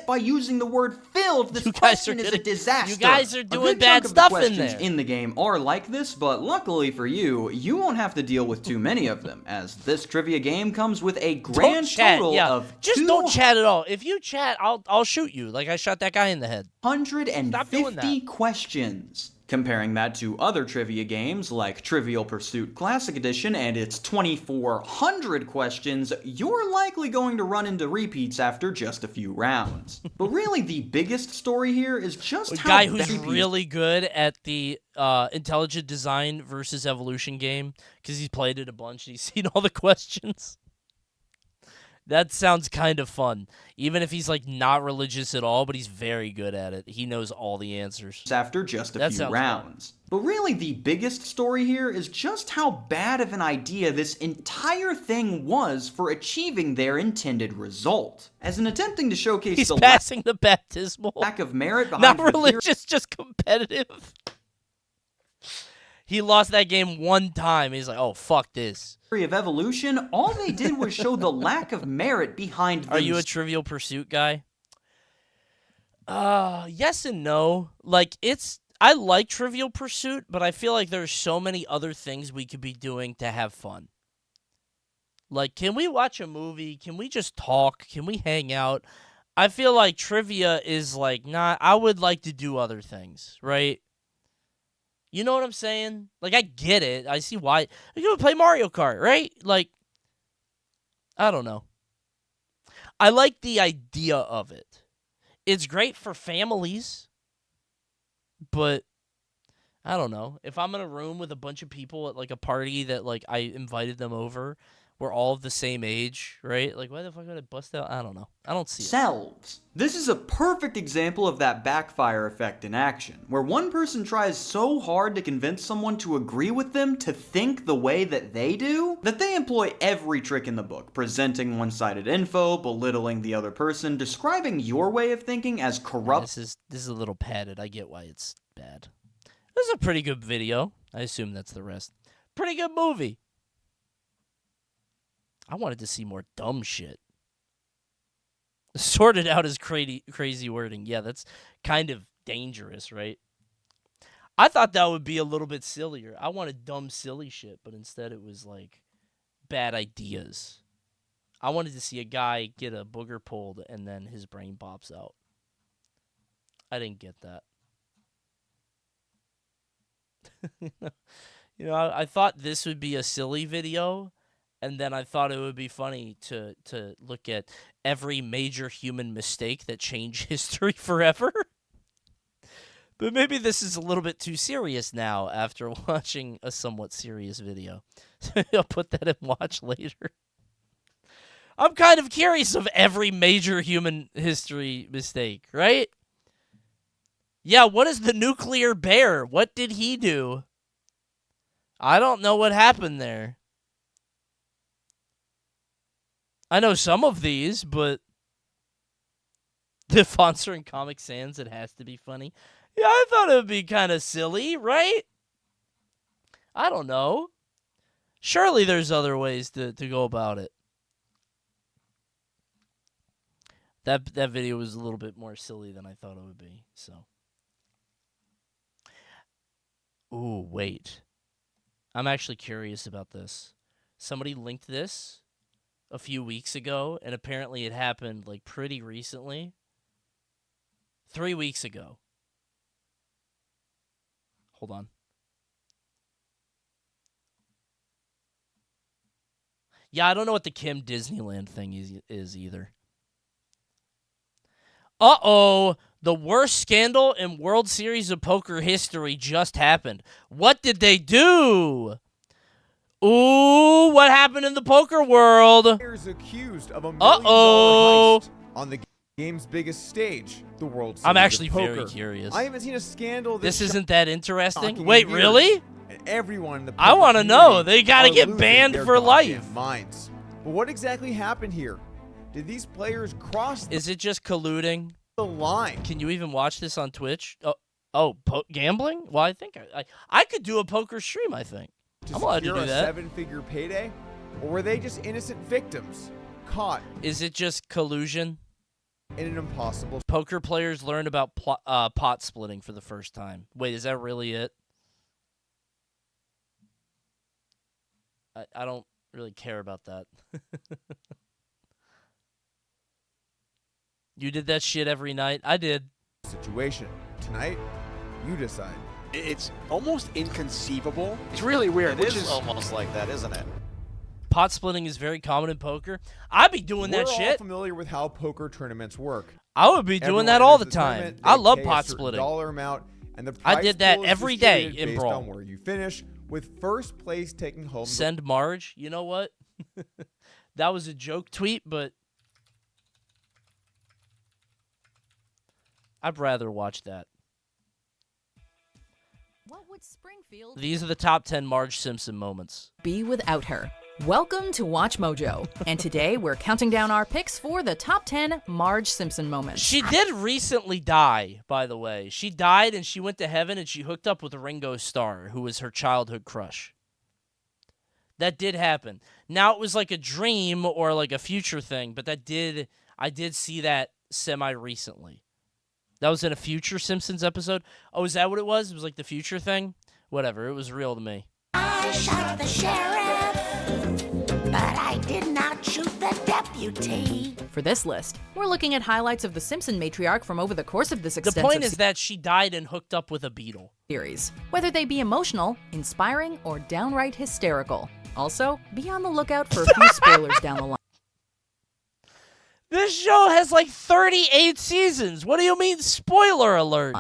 By using the word filled, this question is a disaster. You guys are doing bad stuff in there. In the game are like this, but luckily for you, you won't have to deal with too many of them, as this trivia game comes with a grand total of just don't chat at all. If you chat, I'll shoot you like I shot that guy in the head. 150 questions. Comparing that to other trivia games like Trivial Pursuit Classic Edition and its 2,400 questions, you're likely going to run into repeats after just a few rounds. But really, the biggest story here is just a how guy who's really good at the intelligent design versus evolution game because he's played it a bunch and he's seen all the questions. That sounds kind of fun. Even if he's, like, not religious at all, but he's very good at it. He knows all the answers. After just a few rounds. But really, the biggest story here is just how bad of an idea this entire thing was for achieving their intended result. As in attempting to showcase he's passing the baptismal. Lack of merit behind not religious, just competitive. He lost that game 1 time. He's like, oh, fuck this. Of evolution, all they did was show the lack of merit behind them. Are you a Trivial Pursuit guy? Yes and no. Like, I like Trivial Pursuit, but I feel like there's so many other things we could be doing to have fun. Like, can we watch a movie? Can we just talk? Can we hang out? I feel like trivia is like, I would like to do other things, right? You know what I'm saying? Like, I get it. I see why. You're going to play Mario Kart, right? Like, I don't know. I like the idea of it. It's great for families, but I don't know. If I'm in a room with a bunch of people at, like, a party that, like, I invited them over, we're all of the same age, right? Like, why the fuck would I bust out? I don't know. I don't see it. Selves. This is a perfect example of that backfire effect in action, where one person tries so hard to convince someone to agree with them to think the way that they do, that they employ every trick in the book, presenting one-sided info, belittling the other person, describing your way of thinking as corrupt. This is a little padded. I get why it's bad. This is a pretty good video. I assume that's the rest. Pretty good movie. I wanted to see more dumb shit. Sorted out as crazy wording. Yeah, that's kind of dangerous, right? I thought that would be a little bit sillier. I wanted dumb, silly shit, but instead it was like bad ideas. I wanted to see a guy get a booger pulled and then his brain pops out. I didn't get that. You know, I thought this would be a silly video. And then I thought it would be funny to look at every major human mistake that changed history forever. But maybe this is a little bit too serious now after watching a somewhat serious video. So I'll put that in watch later. I'm kind of curious of every major human history mistake, right? Yeah, what is the nuclear bear? What did he do? I don't know what happened there. I know some of these, but the fonts are in Comic Sans. It has to be funny. Yeah, I thought it would be kind of silly, right? I don't know. Surely there's other ways to go about it. That video was a little bit more silly than I thought it would be. So, ooh, wait. I'm actually curious about this. Somebody linked this a few weeks ago, and apparently it happened like pretty recently. 3 weeks ago. Hold on. Yeah, I don't know what the Kim Disneyland thing is either. Uh-oh! The worst scandal in World Series of Poker history just happened. What did they do? Ooh, what happened in the poker world? Players accused of $1 million heist on the game's biggest stage, the World Series I'm actually of Poker. very curious. I haven't seen a scandal this isn't that interesting. shocking Wait, in years, really? And everyone in the I poker want to know. community They got to are get losing banned their for goddamn life. minds. But what exactly happened here? Did these players cross Is it just colluding? the line? Can you even watch this on Twitch? Gambling? Well, I think I could do a poker stream, I think. To I'm allowed to secure do a that. 7-figure payday? Or were they just innocent victims caught Is it just collusion? in an impossible... Poker players learned about pot splitting for the first time. Wait, is that really it? I don't really care about that. You did that shit every night? I did. situation? Tonight, you decide. It's almost inconceivable. It's really weird. It is almost like that, isn't it? Pot splitting is very common in poker. I'd be doing that We're all shit. familiar with how poker tournaments work. I would be doing Everyone that all the enters time. tournament, I they love pay a pot certain splitting. dollar amount, and the I prize did that pool is every day distributed in based Brawl. on where you finish, with first place taking home. Send Marge. You know what? That was a joke tweet, but I'd rather watch that. What would Springfield These are the top 10 Marge Simpson moments. be without her? Welcome to Watch Mojo, and today we're counting down our picks for the top 10 Marge Simpson moments. She did recently die, by the way. She died and she went to heaven and she hooked up with Ringo Starr, who was her childhood crush. That did happen. Now, it was like a dream or like a future thing, but I did see that semi-recently. That was in a future Simpsons episode. Oh, is that what it was? It was like the future thing? Whatever, it was real to me. I shot the sheriff, but I did not shoot the deputy. For this list, we're looking at highlights of the Simpson matriarch from over the course of this The extensive point is that she died and hooked up with a beetle. series, whether they be emotional, inspiring, or downright hysterical. Also, be on the lookout for a few spoilers down the line. This show has like 38 seasons. What do you mean, spoiler alert?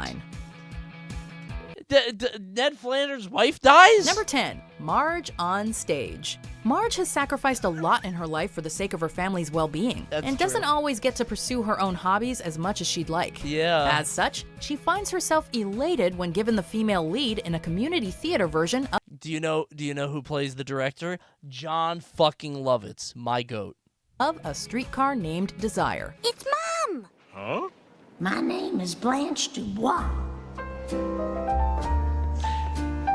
Ned Flanders' wife dies? Number 10, Marge on stage. Marge has sacrificed a lot in her life for the sake of her family's well-being, and doesn't always get to pursue her own hobbies as much as she'd like. Yeah. As such, she finds herself elated when given the female lead in a community theater version of... Do you know who plays the director? John fucking Lovitz, my goat. ...of A Streetcar Named Desire. It's Mom! Huh? My name is Blanche Dubois.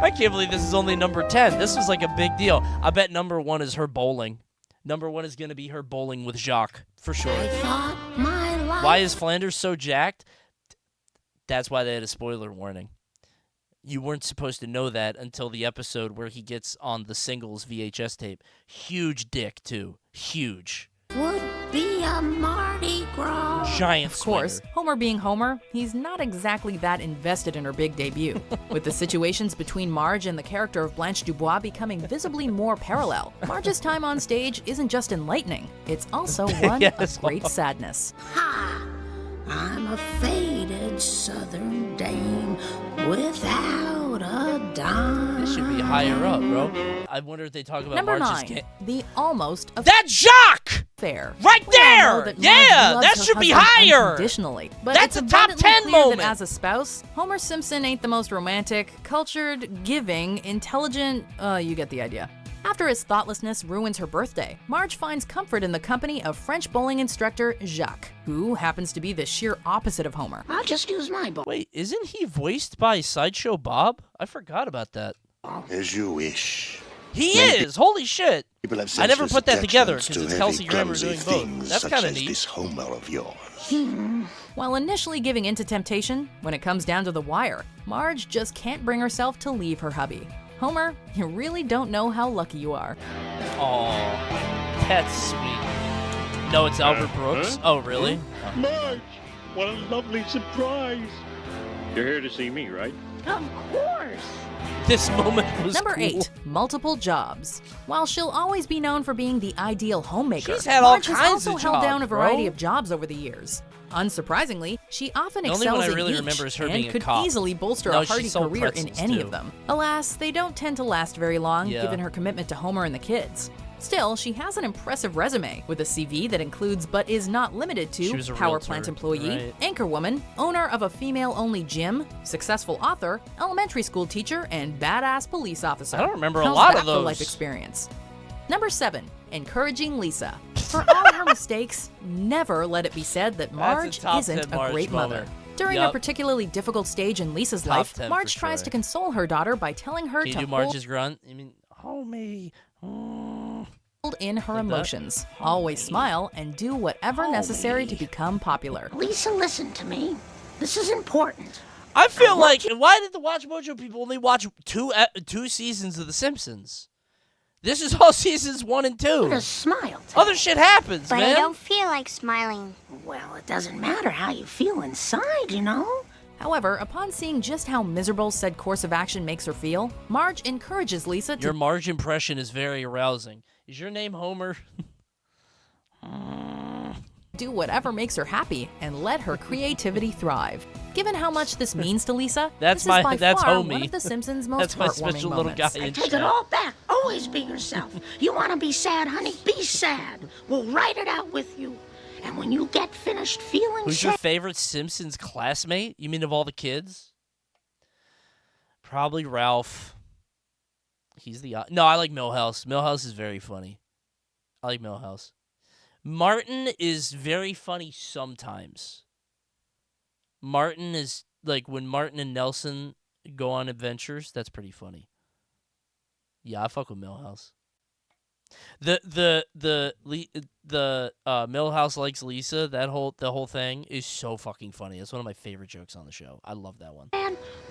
I can't believe this is only number 10. This was like a big deal. I bet number 1 is her bowling. Number 1 is going to be her bowling with Jacques, for sure. I thought my life... Why is Flanders so jacked? That's why they had a spoiler warning. You weren't supposed to know that until the episode where he gets on the singles VHS tape. Huge dick, too. Huge. Would be a Mardi Gras. Giant Of course, swinger. Homer being Homer, he's not exactly that invested in her big debut, with the situations between Marge and the character of Blanche Dubois becoming visibly more parallel. Marge's time on stage isn't just enlightening, it's also one of great sadness. Ha! I'm a faded southern dame without a dime. This should be higher up, bro. I wonder if they talk about Number Marge's 9, game. the almost That's Jacques! affair. Right We all know there! that Marge Yeah, loves that her should be husband higher! unconditionally, but That's it's a top abundantly 10 clear moment! that as a spouse, Homer Simpson ain't the most romantic, cultured, giving, intelligent, you get the idea. After his thoughtlessness ruins her birthday, Marge finds comfort in the company of French bowling instructor Jacques, who happens to be the sheer opposite of Homer. I'll just use my bowl. Wait, isn't he voiced by Sideshow Bob? I forgot about that. As you wish. He Many is! Holy shit! People have I never senseless put that together attachments because to it's heavy, Kelsey Grammer clumsy doing both. things That's such kind of as neat. this Homer of yours. While initially giving into temptation, when it comes down to the wire, Marge just can't bring herself to leave her hubby. Homer, you really don't know how lucky you are. Aw, that's sweet. No, it's Albert Brooks? Oh, really? Marge, what a lovely surprise. You're here to see me, right? Of course. This moment was Number cool. 8, multiple jobs. While she'll always be known for being the ideal homemaker, She's had all Marge has kinds also of held down jobs, a variety bro. of jobs over the years. Unsurprisingly, she often The only excels one I at really each remember is her and being a could cop. easily bolster No, a she hearty sold career in pretzels, any too. of them. Alas, they don't tend to last very long, Yeah. given her commitment to Homer and the kids. Still, she has an impressive resume, with a CV that includes but is not limited She to was a power realtor, plant employee, right. anchorwoman, owner of a female-only gym, successful author, elementary school teacher, and badass police officer. I don't remember a How's lot that of for those. life experience? Number 7, encouraging Lisa. For all her mistakes, never let it be said that Marge top isn't 10 a Marge great mother. moment. During Yup. a particularly difficult stage in Lisa's Top life, 10 for Marge tries sure. to console her daughter by telling her Can you to do Marge's grunt? I mean, homie. hold in her Like that? emotions, always smile, and do whatever necessary to become popular. Lisa, listen to me. This is important. I feel like, why did the Watch Mojo people only watch two seasons of The Simpsons? This is all seasons 1 and 2. Put a smile. Other shit happens, But man. I don't feel like smiling. Well, it doesn't matter how you feel inside, you know? However, upon seeing just how miserable said course of action makes her feel, Marge encourages Lisa to Your Marge impression is very arousing. Is your name Homer? do whatever makes her happy and let her creativity thrive. Given how much this means to Lisa, That's this is by that's far homie. one of The Simpsons' most That's my heartwarming special little moments. guy in Take chat. it all back. Always be yourself. You want to be sad, honey? Be sad. We'll write it out with you. And when you get finished feeling Who's your sad, favorite Simpsons classmate? You mean of all the kids? Probably Ralph. He's the... No, I like Milhouse. Milhouse is very funny. I like Milhouse. Martin is very funny sometimes. Martin is... Like, when Martin and Nelson go on adventures, that's pretty funny. Yeah, I fuck with Milhouse. The Milhouse likes Lisa, the whole thing is so fucking funny. It's one of my favorite jokes on the show. I love that one.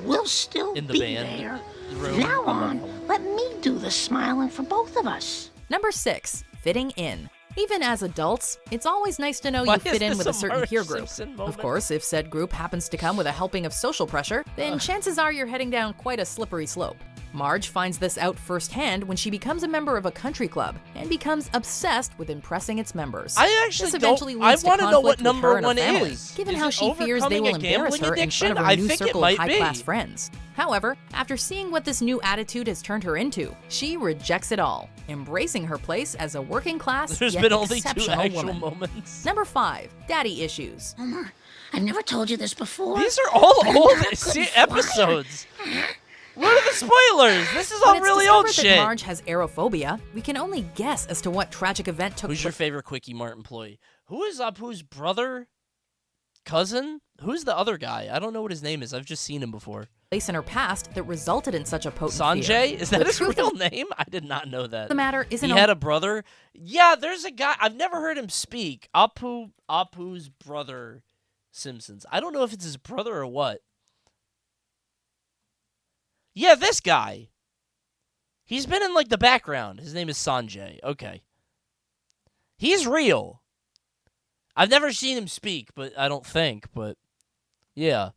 we'll still In the be band there. room. Now I love on, that one. let me do the smiling for both of us. Number 6, fitting in. Even as adults, it's always nice to know Why you fit is in this with a a certain Marge peer group. Simpson Of moment? course, if said group happens to come with a helping of social pressure, then chances are you're heading down quite a slippery slope. Marge finds this out firsthand when she becomes a member of a country club and becomes obsessed with impressing its members. I actually this don't- eventually I leads to wanna know what conflict with number her and her 1 family, is. given Is how it she fears they overcoming will a embarrass gambling her in addiction? front of her I new think it circle of might be. high-class friends. However, after seeing what this new attitude has turned her into, she rejects it all, embracing her place as a working class There's yet been only 2 exceptional actual woman. moments. Number 5, daddy issues. Homer, I've never told you this before. These are all but I'm old not a good episodes. What are the spoilers? This is all When it's really old discovered shit. that Marge has aerophobia, we can only guess as to what tragic event took Who's your favorite Quickie Mart employee? Who is Apu's brother? Cousin? Who's the other guy? I don't know what his name is. I've just seen him before. place in her past that resulted in such a potent Sanjay? fear. Is that The his truth real of name? I did not know that. the matter isn't He had a brother? Yeah, there's a guy. I've never heard him speak. Apu's brother, Simpsons. I don't know if it's his brother or what. Yeah, this guy. He's been in, like, the background. His name is Sanjay. Okay. He's real. I've never seen him speak, but I don't think, but yeah.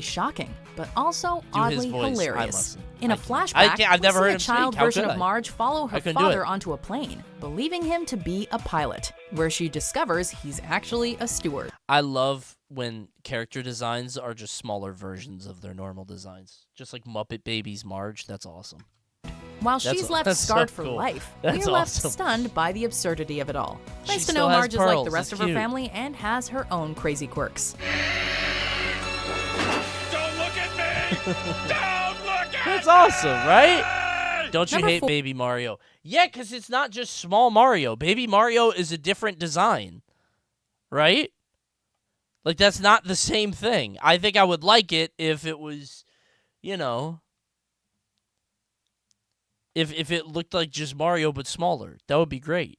shocking, but also Do his oddly voice. I hilarious. mustn't. In a I can't. flashback, I've never we heard see him a child speak. How version could of I? Marge follow I her couldn't do father it. onto a plane, believing him to be a pilot, where she discovers he's actually a steward. I love when character designs are just smaller versions of their normal designs. Just like Muppet Babies Marge. That's awesome. While That's- she's left that's so scarred for cool. life, That's we're left awesome. stunned by the absurdity of it all. She Nice to still know has Marge is like pearls. the rest It's of her cute. family and has her own crazy quirks. Don't look at me! Don't look at That's awesome, right? Don't you Number hate 4. Baby Mario? Yeah, because it's not just small Mario. Baby Mario is a different design, right? Like, that's not the same thing. I think I would like it if it was, you know, if it looked like just Mario but smaller. That would be great.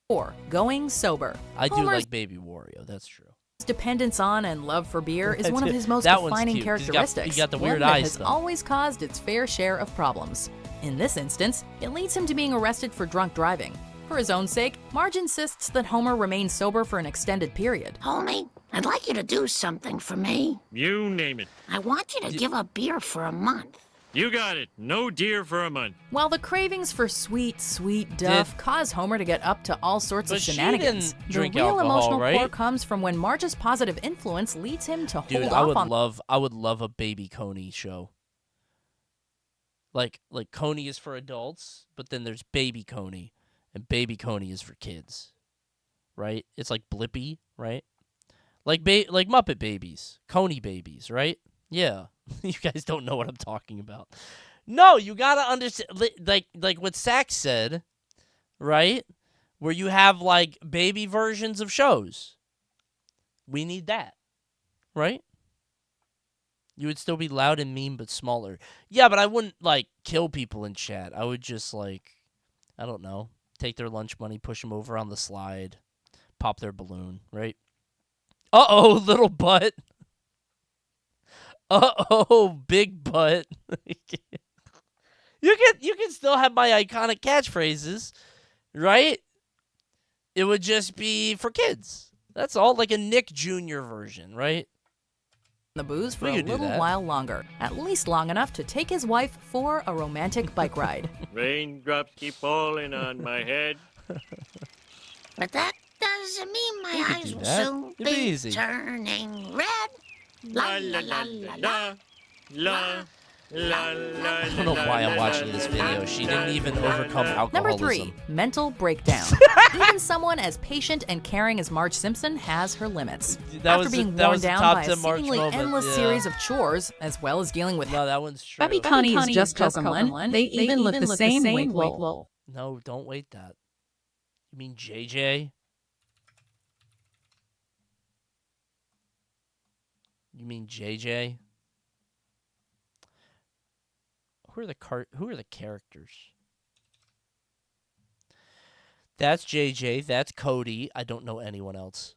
4. Going sober. I do Homer's like Baby Wario. That's true. dependence on and love for beer is one of his most That one's defining cute. He's got- characteristics. he got the one weird that eyes, has though. always caused its fair share of problems. In this instance, it leads him to being arrested for drunk driving. For his own sake, Marge insists that Homer remain sober for an extended period. Homie, I'd like you to do something for me. You name it. I want you to give up beer for a month. You got it. No deer for a month. While the cravings for sweet, sweet duff cause Homer to get up to all sorts of But she shenanigans, didn't the drink real alcohol, emotional right? core comes from when Marge's positive influence leads him to Dude, hold I off would love a Baby Coney show. Like Coney is for adults, but then there's Baby Coney, and Baby Coney is for kids, right? It's like Blippy, right? Like Muppet Babies, Coney Babies, right? Yeah, you guys don't know what I'm talking about. No, you gotta understand, like what Sax said, right? Where you have like baby versions of shows. We need that, right? You would still be loud and mean, but smaller. Yeah, but I wouldn't, like, kill people in chat. I would just, like, I don't know, take their lunch money, push them over on the slide, pop their balloon, right? Uh-oh, little butt. Uh-oh, big butt. You can still have my iconic catchphrases, right? It would just be for kids. That's all, like a Nick Jr. version, right? the booze for We a could do little that. while longer, at least long enough to take his wife for a romantic bike ride. Raindrops keep falling on my head. But that doesn't mean my could eyes do will that. soon It'd be be easy. turning red. La la la la la. La, la, la, I don't know why I'm watching this video. She didn't even overcome alcoholism. Number 3, mental breakdown. Even someone as patient and caring as Marge Simpson has her limits. That After was being that worn was the down top by a 10 Marge seemingly moment, endless yeah. series of chores, as well as dealing with No, that one's true. Baby Coney is just Pokemon. They even look the same. Wait, lol. No, don't wait that. You mean JJ? You mean JJ? Who are the characters? That's JJ, that's Cody. I don't know anyone else.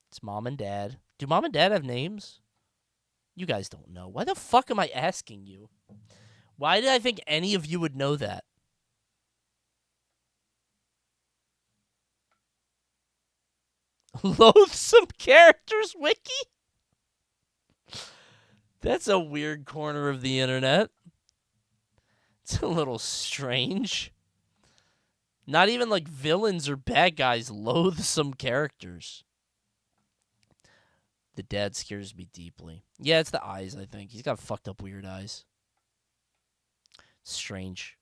It's mom and dad. Do mom and dad have names? You guys don't know. Why the fuck am I asking you? Why did I think any of you would know that? Loathsome characters wiki? That's a weird corner of the internet. It's a little strange. Not even like villains or bad guys, loathsome characters. The dad scares me deeply. Yeah, it's the eyes, I think. He's got fucked up weird eyes. Strange.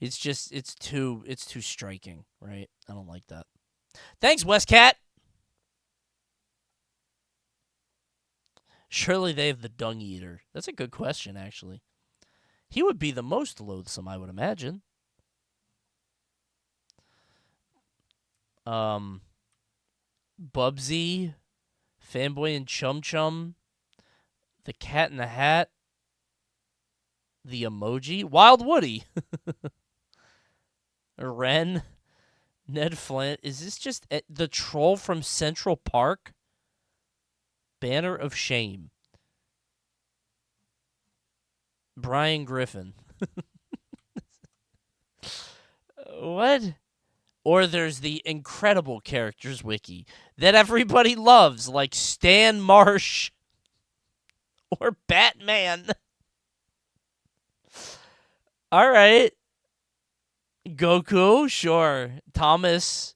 It's just, it's too striking, right? I don't like that. Thanks, Westcat! Surely they have the dung eater. That's a good question, actually. He would be the most loathsome, I would imagine. Bubsy, Fanboy and Chum Chum, the Cat in the Hat, the emoji, Wild Woody, Ren, Ned Flint. Is this just the troll from Central Park? Banner of Shame. Brian Griffin. What? Or there's the incredible characters wiki that everybody loves, like Stan Marsh or Batman. All right. Goku, sure. Thomas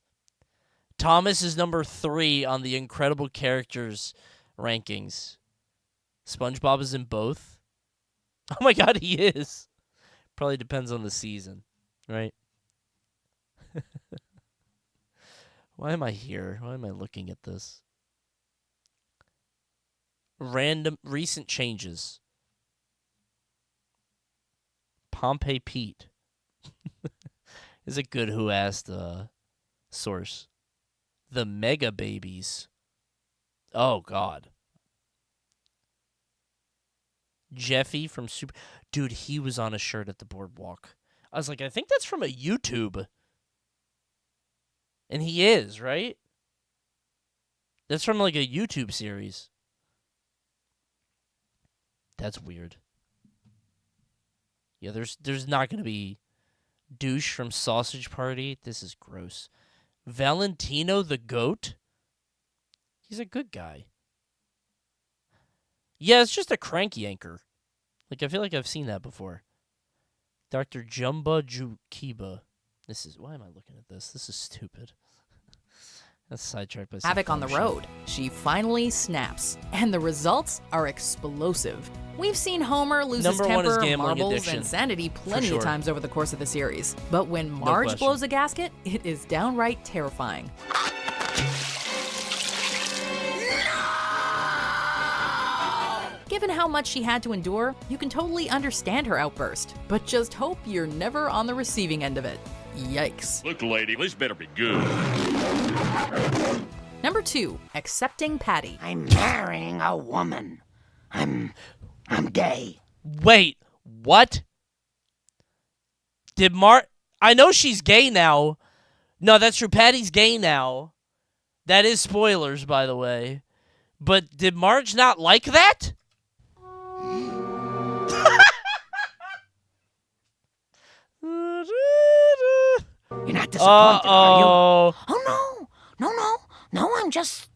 is number 3 on the incredible characters rankings. SpongeBob is in both. Oh my god, he is. Probably depends on the season, right? Why am I here? Why am I looking at this? Random recent changes. Pompey Pete is a good who asked source. The Mega Babies. Oh god. Jeffy from Super. Dude, he was on a shirt at the boardwalk. I was like, I think that's from a YouTube. And he is, right? That's from like a YouTube series. That's weird. Yeah, there's not going to be douche from Sausage Party. This is gross. Valentino the Goat? He's a good guy. Yeah, it's just a cranky anchor. Like, I feel like I've seen that before. Dr. Jumba Jukiba. Why am I looking at this? This is stupid. That's sidetracked by some Havoc on the dumb shit. road. She finally snaps, and the results are explosive. We've seen Homer lose Number his one is temper, gambling marbles, addiction, and sanity plenty for of sure. times over the course of the series. But when Marge question. blows a gasket, it is downright terrifying. Given how much she had to endure, you can totally understand her outburst. But just hope you're never on the receiving end of it. Yikes. Look, lady, this better be good. Number 2, accepting Patty. I'm marrying a woman. I'm gay. Wait, what? I know she's gay now. No, that's true. Patty's gay now. That is spoilers, by the way. But did Marge not like that? You're not disappointed, are you? Uh-oh. Oh, no, I'm just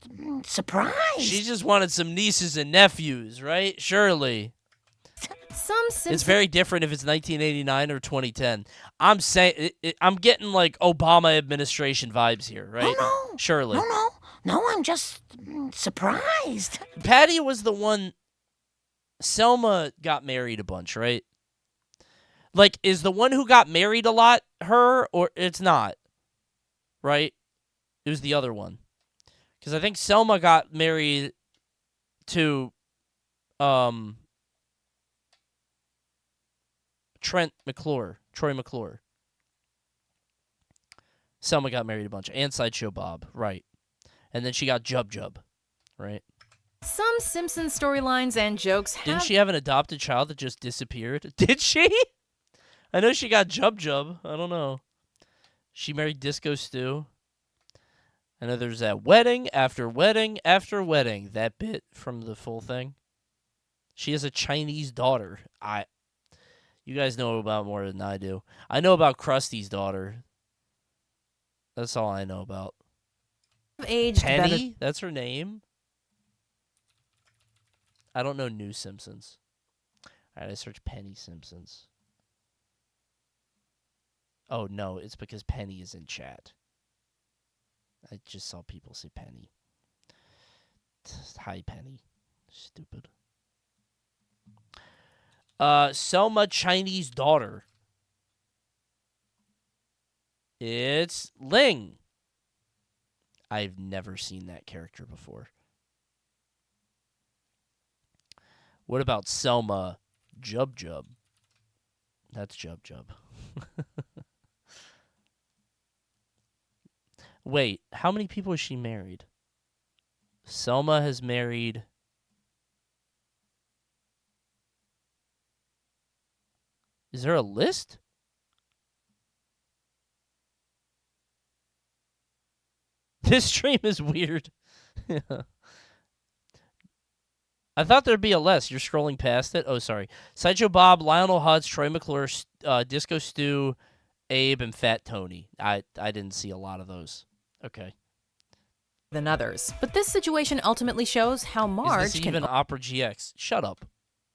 surprised. She just wanted some nieces and nephews, right? Surely. It's very different if it's 1989 or 2010. I'm saying, I'm getting like Obama administration vibes here, right? Oh, no. Surely. No, I'm just surprised. Patty was the one. Selma got married a bunch, right? Like, is the one who got married a lot her, or it's not? Right? It was the other one. Because I think Selma got married to Troy McClure. Selma got married a bunch. And Sideshow Bob, right. And then she got Jub, right? Some Simpson storylines and jokes Didn't she have an adopted child that just disappeared? Did she? I know she got Jub. I don't know. She married Disco Stew. I know there's that wedding after wedding after wedding. That bit from the full thing. She has a Chinese daughter. You guys know about more than I do. I know about Krusty's daughter. That's all I know about. Aged Penny? better. That's her name? I don't know New Simpsons. All right, I search Penny Simpsons. Oh, no, it's because Penny is in chat. I just saw people say Penny. Hi, Penny. Stupid. Selma Chinese daughter. It's Ling. I've never seen that character before. What about Selma Jub Jub? That's Jub Jub. Wait, how many people has she married? Selma has married... Is there a list? This stream is weird. I thought there'd be a list. You're scrolling past it. Oh, sorry. Sideshow Bob, Lionel Hutz, Troy McClure, Disco Stu, Abe, and Fat Tony. I didn't see a lot of those. Okay. Than others. But this situation ultimately shows how Marge Is this can even Opera GX? Shut up.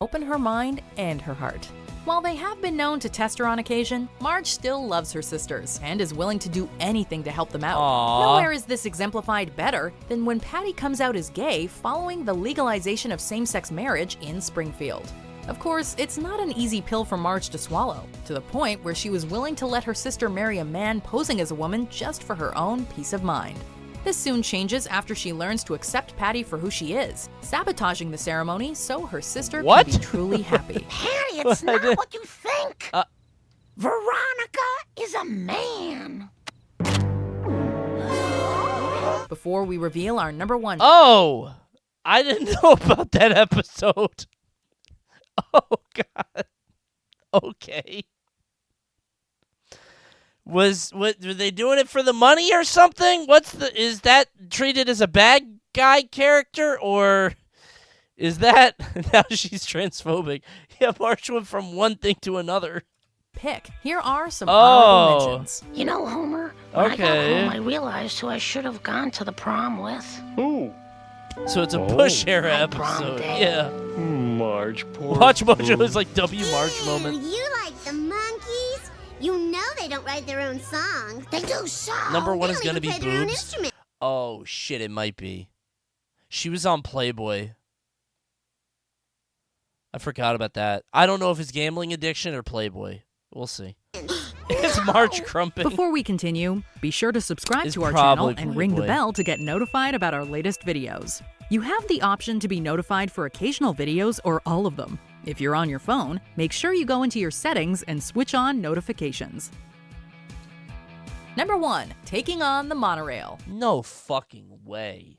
open her mind and her heart. While they have been known to test her on occasion, Marge still loves her sisters and is willing to do anything to help them out. Aww. Nowhere is this exemplified better than when Patty comes out as gay following the legalization of same-sex marriage in Springfield. Of course, it's not an easy pill for Marge to swallow, to the point where she was willing to let her sister marry a man posing as a woman just for her own peace of mind. This soon changes after she learns to accept Patty for who she is, sabotaging the ceremony so her sister can be truly happy. Patty, it's not what you think. Veronica is a man. Before we reveal our number one... Oh! I didn't know about that episode. Oh, God. Okay. Were they doing it for the money or something? Is that treated as a bad guy character, or is that now she's transphobic? Yeah, Marge went from one thing to another. Pick. Here are some honorable mentions. You know, Homer, when I got Okay. home, I realized who I should have gone to the prom with. Who? So it's a push era episode. Yeah. Marge, poor Watch Mojo is like W Marge moment. You like the monkeys? You know they don't write their own songs. They do songs. Number one They is don't gonna be even play their own boobs. instrument. Oh shit, it might be. She was on Playboy. I forgot about that. I don't know if it's gambling addiction or Playboy. We'll see. It's Marge Crumping. Before we continue, be sure to subscribe It's to our channel probably and ring the Playboy. bell to get notified about our latest videos. You have the option to be notified for occasional videos or all of them. If you're on your phone, make sure you go into your settings and switch on notifications. Number 1, taking on the monorail. No fucking way.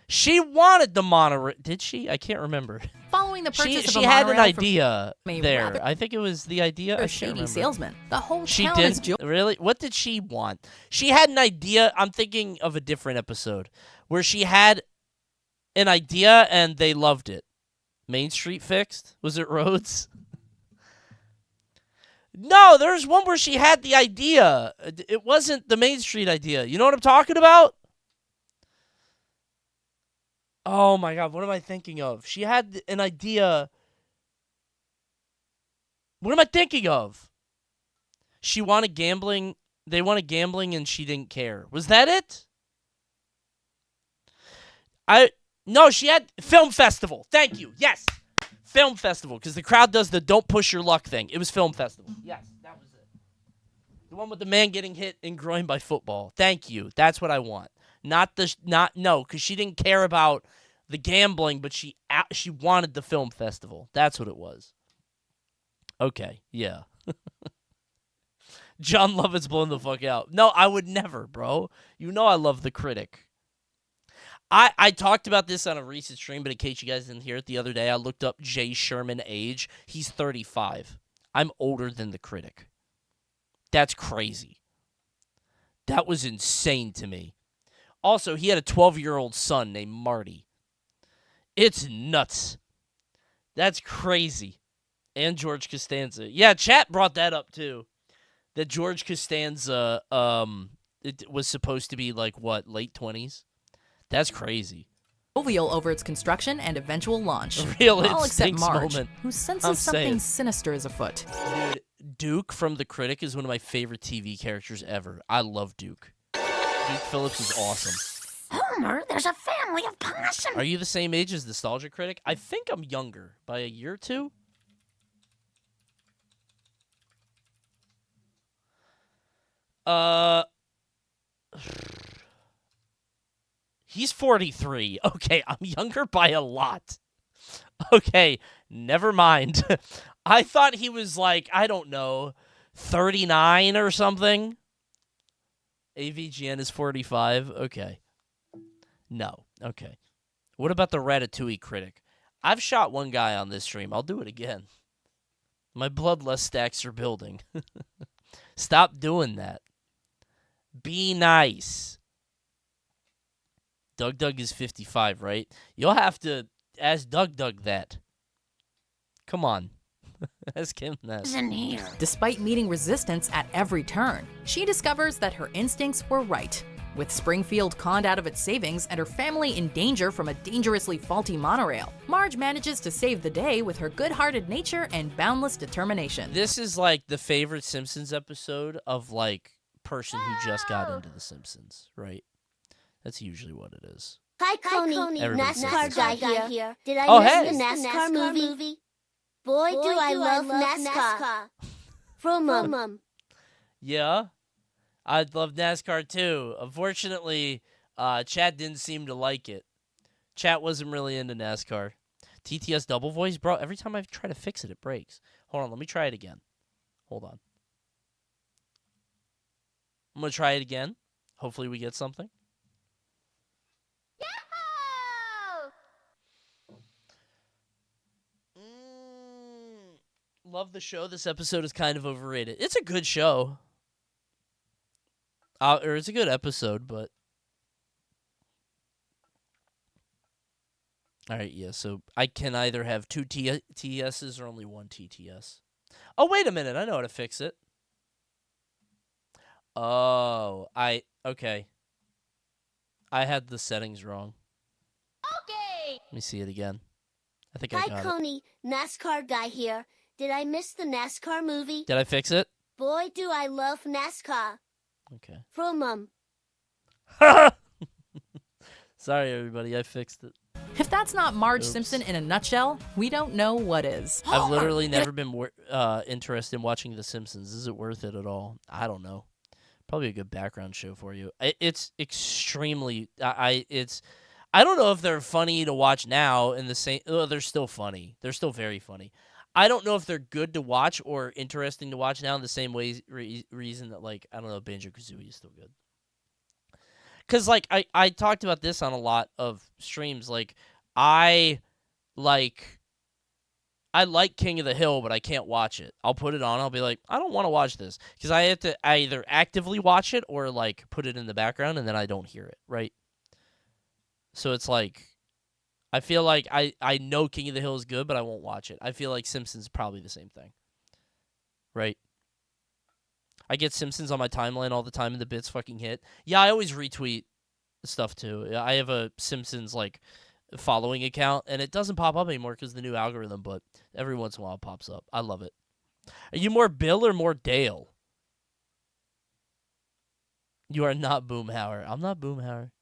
She wanted the monorail. Did she? I can't remember. Following the purchase She of a had an monorail from idea a there. rather I think it was the idea. I can't shady remember. salesman. The whole She town is did really. What did she want? She had an idea. I'm thinking of a different episode where she had an idea and they loved it. Main Street Fixed? Was it Rhodes? No, there's one where she had the idea. It wasn't the Main Street idea. You know what I'm talking about? Oh my God, what am I thinking of? She had an idea. What am I thinking of? She wanted gambling. They wanted gambling and she didn't care. Was that it? No, she had Film Festival. Thank you. Yes. Film Festival, because the crowd does the don't push your luck thing. It was Film Festival. Yes, that was it. The one with the man getting hit in groin by football. Thank you. That's what I want. No, because she didn't care about the gambling, but she wanted the film festival. That's what it was. Okay, yeah. John Lovett's blown the fuck out. No, I would never, bro. You know I love The Critic. I talked about this on a recent stream, but in case you guys didn't hear it the other day, I looked up Jay Sherman age. He's 35. I'm older than The Critic. That's crazy. That was insane to me. Also, he had a 12-year-old son named Marty. It's nuts. That's crazy. And George Costanza. Yeah, chat brought that up too. That George Costanza it was supposed to be like, what, late 20s? That's crazy. Jovial over its construction and eventual launch. Real All except instincts Marge, moment. who senses I'm something saying. sinister is afoot. Dude, Duke from The Critic is one of my favorite TV characters ever. I love Duke. Duke Phillips is awesome. Homer, there's a family of possums. Are you the same age as Nostalgia Critic? I think I'm younger by a year or two. He's 43. Okay, I'm younger by a lot. Okay, never mind. I thought he was like, I don't know, 39 or something. AVGN is 45. Okay. No. Okay. What about the Ratatouille critic? I've shot one guy on this stream. I'll do it again. My bloodlust stacks are building. Stop doing that. Be nice. Doug is 55, right? You'll have to ask Doug that. Come on. Ask him that. In here. Despite meeting resistance at every turn, she discovers that her instincts were right. With Springfield conned out of its savings and her family in danger from a dangerously faulty monorail, Marge manages to save the day with her good-hearted nature and boundless determination. This is like the favorite Simpsons episode of like person who just got into The Simpsons, right? That's usually what it is. Hi, Coney. Everybody says NASCAR this. guy here. Did I Oh, miss hey. the NASCAR movie? Boy, do I love NASCAR. From Yeah, I'd love NASCAR too. Unfortunately, Chat didn't seem to like it. Chat wasn't really into NASCAR. TTS double voice, bro. Every time I try to fix it, it breaks. Hold on, let me try it again. Hold on. I'm gonna try it again. Hopefully, we get something. Love the show. This episode is kind of overrated. It's a good show. Or it's a good episode, but... Alright, yeah, so I can either have two TSs or only one TTS. Oh, wait a minute. I know how to fix it. Oh, okay. I had the settings wrong. Okay. Let me see it again. I think I Hi, got Coney. NASCAR guy here. Did I miss the NASCAR movie? it. Did I fix it? Boy, do I love NASCAR. Okay. From Sorry, everybody. I fixed it. If that's not Marge Simpson in a nutshell, we don't know what is. I've literally never been interested in watching The Simpsons. Is it worth it at all? I don't know. Probably a good background show for you. It's extremely... I don't know if they're funny to watch now in the same... Oh, they're still funny. They're still very funny. I don't know if they're good to watch or interesting to watch now in the same way reason that, like, I don't know, Banjo-Kazooie is still good. Because, like, I talked about this on a lot of streams. Like, I like King of the Hill, but I can't watch it. I'll put it on. I'll be like, I don't want to watch this. Because I have to either actively watch it or, like, put it in the background, and then I don't hear it, right? So it's like, I feel like I know King of the Hill is good, but I won't watch it. I feel like Simpsons is probably the same thing. Right? I get Simpsons on my timeline all the time and the bits fucking hit. Yeah, I always retweet stuff too. I have a Simpsons like following account and it doesn't pop up anymore because of the new algorithm, but every once in a while it pops up. I love it. Are you more Bill or more Dale? You are not Boomhauer. I'm not Boomhauer.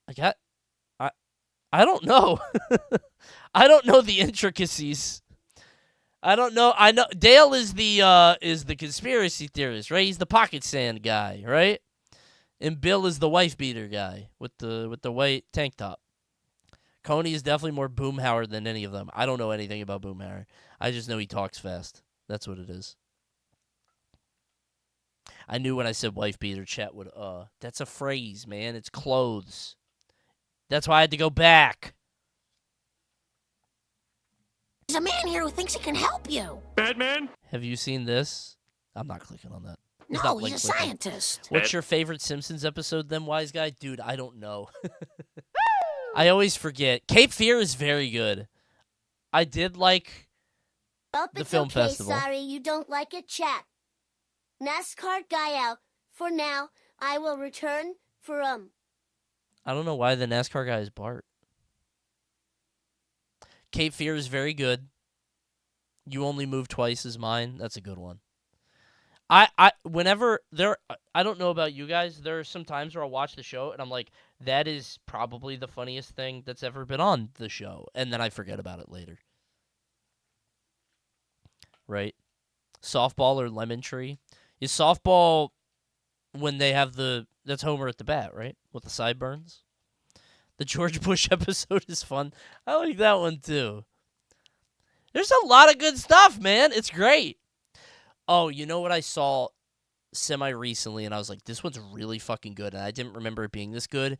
I don't know. I don't know the intricacies. I don't know. I know Dale is the conspiracy theorist, right? He's the pocket sand guy, right? And Bill is the wife beater guy with the white tank top. Coney is definitely more Boomhauer than any of them. I don't know anything about Boomhauer. I just know he talks fast. That's what it is. I knew when I said wife beater, chat would that's a phrase, man. It's clothes. That's why I had to go back. There's a man here who thinks he can help you. Batman? Have you seen this? I'm not clicking on that. It's No, not he's a link clicking. scientist. What's your favorite Simpsons episode then, wise guy? Dude, I don't know. I always forget. Cape Fear is very good. I did like the film festival. Sorry, you don't like it, chat. NASCAR guy out. For now, I will return for I don't know why the NASCAR guy is Bart. Cape Fear is very good. You Only Move Twice is mine. That's a good one. Whenever there, I don't know about you guys. There are some times where I'll watch the show and I'm like, that is probably the funniest thing that's ever been on the show, and then I forget about it later. Right? Softball or Lemon Tree? Is softball when they have that's Homer at the bat, right? With the sideburns. The George Bush episode is fun. I like that one too. There's a lot of good stuff, man. It's great. Oh, you know what I saw semi-recently, and I was like, this one's really fucking good, and I didn't remember it being this good,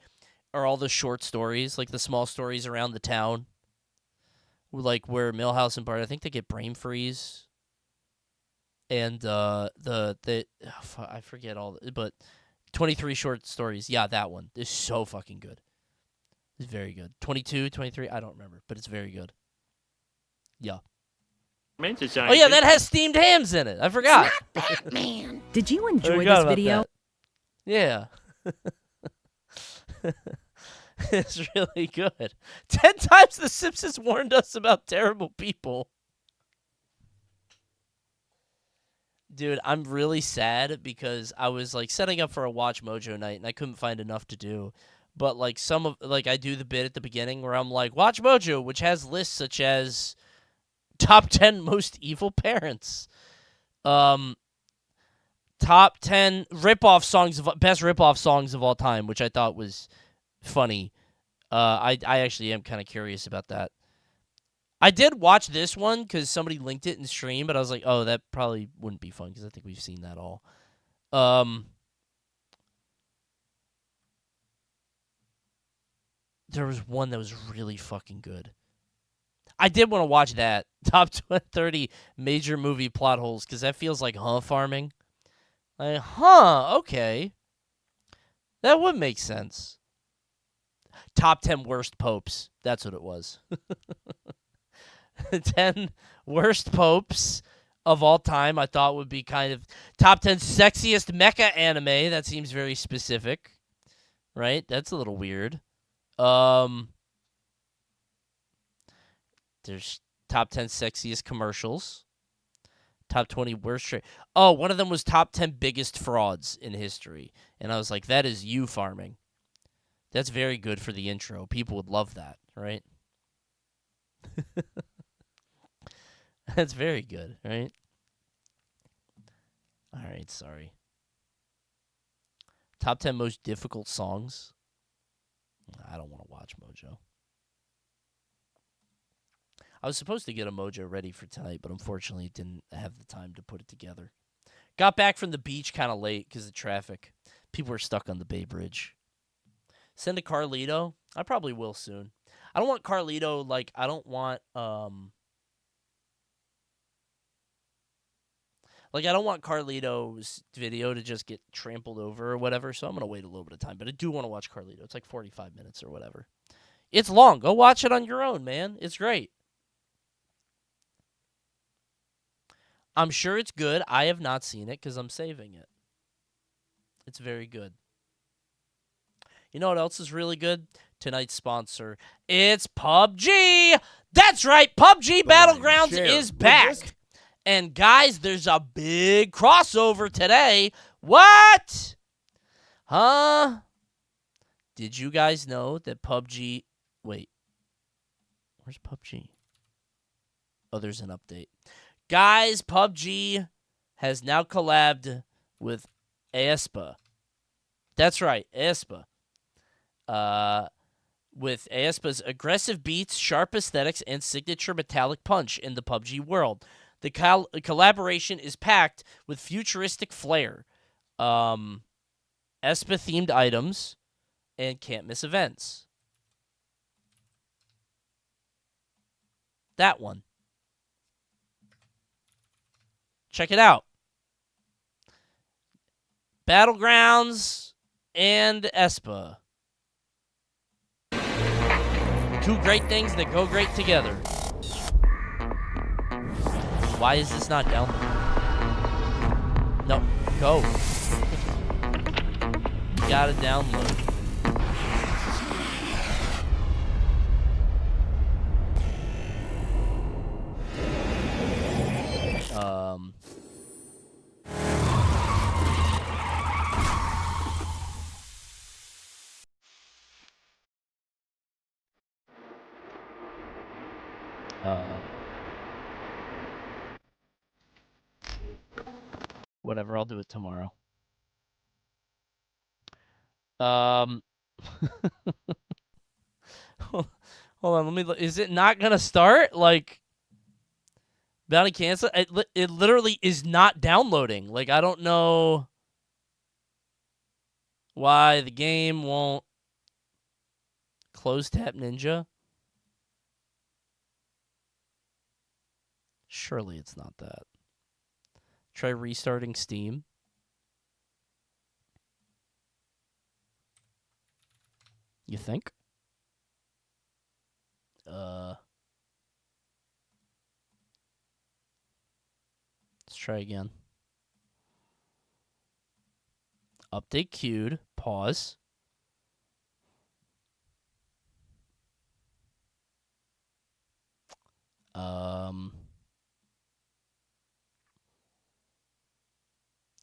are all the short stories, like the small stories around the town, like where Milhouse and Bart, I think they get brain freeze, and I forget all, but 23 short stories, yeah, that one is so fucking good. It's very good. 22, 23, I don't remember, but it's very good. Yeah. Oh yeah, that has steamed hams in it. I forgot. It's not Batman. Did you enjoy this video? Yeah. It's really good. 10 times The Simpsons warned us about terrible people. Dude, I'm really sad because I was like setting up for a Watch Mojo night and I couldn't find enough to do. But like I do the bit at the beginning where I'm like, Watch Mojo, which has lists such as Top 10 most evil parents. Top 10 best rip-off songs of all time, which I thought was funny. I actually am kind of curious about that. I did watch this one because somebody linked it in stream, but I was like, oh, that probably wouldn't be fun because I think we've seen that all. There was one that was really fucking good. I did want to watch that. Top 30 major movie plot holes, because that feels like farming. Like, okay. That would make sense. Top 10 worst popes. That's what it was. 10 worst popes of all time, I thought would be kind of top 10 sexiest mecha anime. That seems very specific. Right? That's a little weird. There's top 10 sexiest commercials. Top 20 worst Oh, one of them was top 10 biggest frauds in history. And I was like, that is you farming. That's very good for the intro. People would love that, right? That's very good, right? All right, sorry. Top 10 most difficult songs. I don't want to watch Mojo. I was supposed to get a Mojo ready for tonight, but unfortunately didn't have the time to put it together. Got back from the beach kind of late because of traffic. People were stuck on the Bay Bridge. Send to Carlito? I probably will soon. I don't want Carlito, like, I don't want, I don't want Carlito's video to just get trampled over or whatever, so I'm going to wait a little bit of time. But I do want to watch Carlito. It's like 45 minutes or whatever. It's long. Go watch it on your own, man. It's great. I'm sure it's good. I have not seen it because I'm saving it. It's very good. You know what else is really good? Tonight's sponsor. It's PUBG! That's right! PUBG Battlegrounds is back! And guys, there's a big crossover today. What? Huh? Did you guys know that PUBG... Wait. Where's PUBG? Oh, there's an update. Guys, PUBG has now collabed with aespa. That's right, aespa. With aespa's aggressive beats, sharp aesthetics, and signature metallic punch in the PUBG world. The collaboration is packed with futuristic flair, aespa-themed items, and can't-miss events. That one. Check it out. Battlegrounds and aespa. Two great things that go great together. Why is this not downloaded? No, go. You gotta download. whatever. I'll do it tomorrow. Hold on. Is it not gonna start? Like, bounty cancel? It literally is not downloading. Like, I don't know why the game won't close Tap Ninja. Surely it's not that. Try restarting Steam. You think? Let's try again. Update queued. Pause.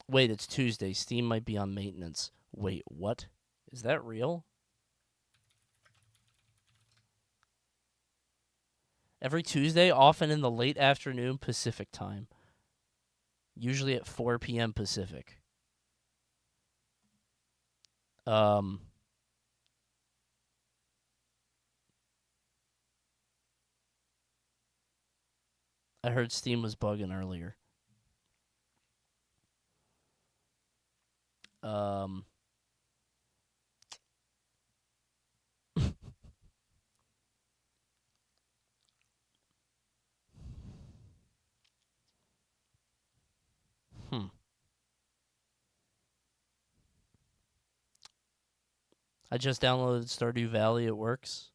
Wait, it's Tuesday. Steam might be on maintenance. Wait, what? Is that real? Every Tuesday, often in the late afternoon Pacific time. Usually at 4 p.m. Pacific. I heard Steam was bugging earlier. I just downloaded Stardew Valley. It works.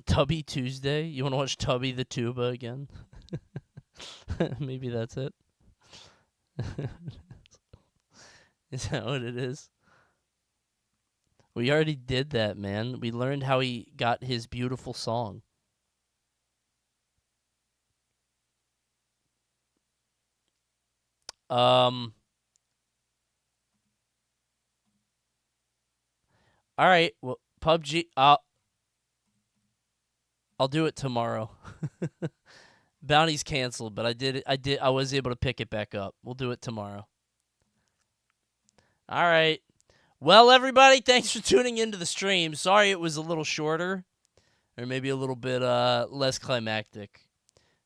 Tubby Tuesday? You want to watch Tubby the Tuba again? Maybe that's it. Is that what it is? We already did that, man. We learned how he got his beautiful song. All right. Well, PUBG. I'll do it tomorrow. Bounty's canceled, but I was able to pick it back up. We'll do it tomorrow. All right. Well, everybody, thanks for tuning into the stream. Sorry it was a little shorter, or maybe a little bit less climactic.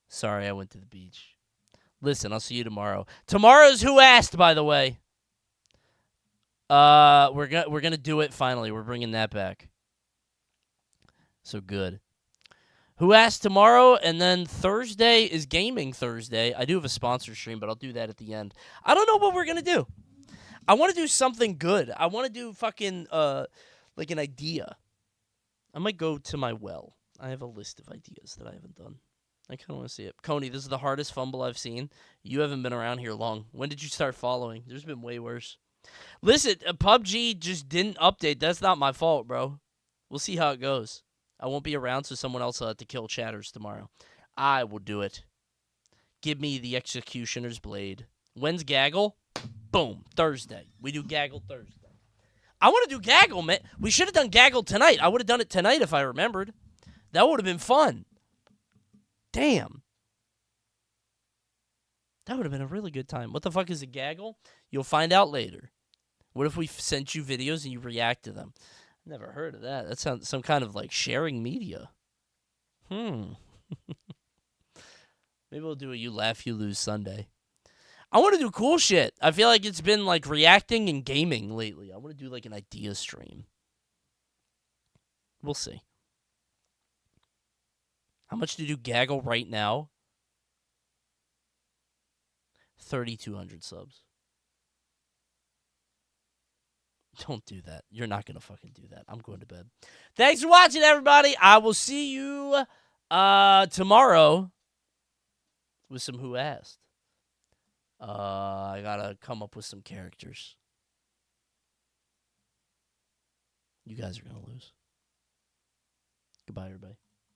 Sorry I went to the beach. Listen, I'll see you tomorrow. Tomorrow's Who Asked, by the way. We're gonna do it finally. We're bringing that back. So good. Who Asked tomorrow, and then Thursday is Gaming Thursday. I do have a sponsor stream, but I'll do that at the end. I don't know what we're gonna do. I want to do something good. I want to do fucking like an idea. I might go to my well. I have a list of ideas that I haven't done. I kind of want to see it. Coney, this is the hardest fumble I've seen. You haven't been around here long. When did you start following? There's been way worse. Listen, PUBG just didn't update. That's not my fault, bro. We'll see how it goes. I won't be around, so someone else will have to kill chatters tomorrow. I will do it. Give me the Executioner's Blade. When's Gaggle? Boom. Thursday. We do Gaggle Thursday. I want to do Gaggle, man. We should have done Gaggle tonight. I would have done it tonight if I remembered. That would have been fun. Damn. That would have been a really good time. What the fuck is a Gaggle? You'll find out later. What if we sent you videos and you react to them? Never heard of that. That sounds some kind of like sharing media. Maybe we'll do a You Laugh, You Lose Sunday. I want to do cool shit. I feel like it's been like reacting and gaming lately. I want to do like an idea stream. We'll see. How much to do Gaggle right now? 3,200 subs. Don't do that. You're not going to fucking do that. I'm going to bed. Thanks for watching, everybody. I will see you tomorrow with some Who Asked. I got to come up with some characters. You guys are going to lose. Goodbye, everybody.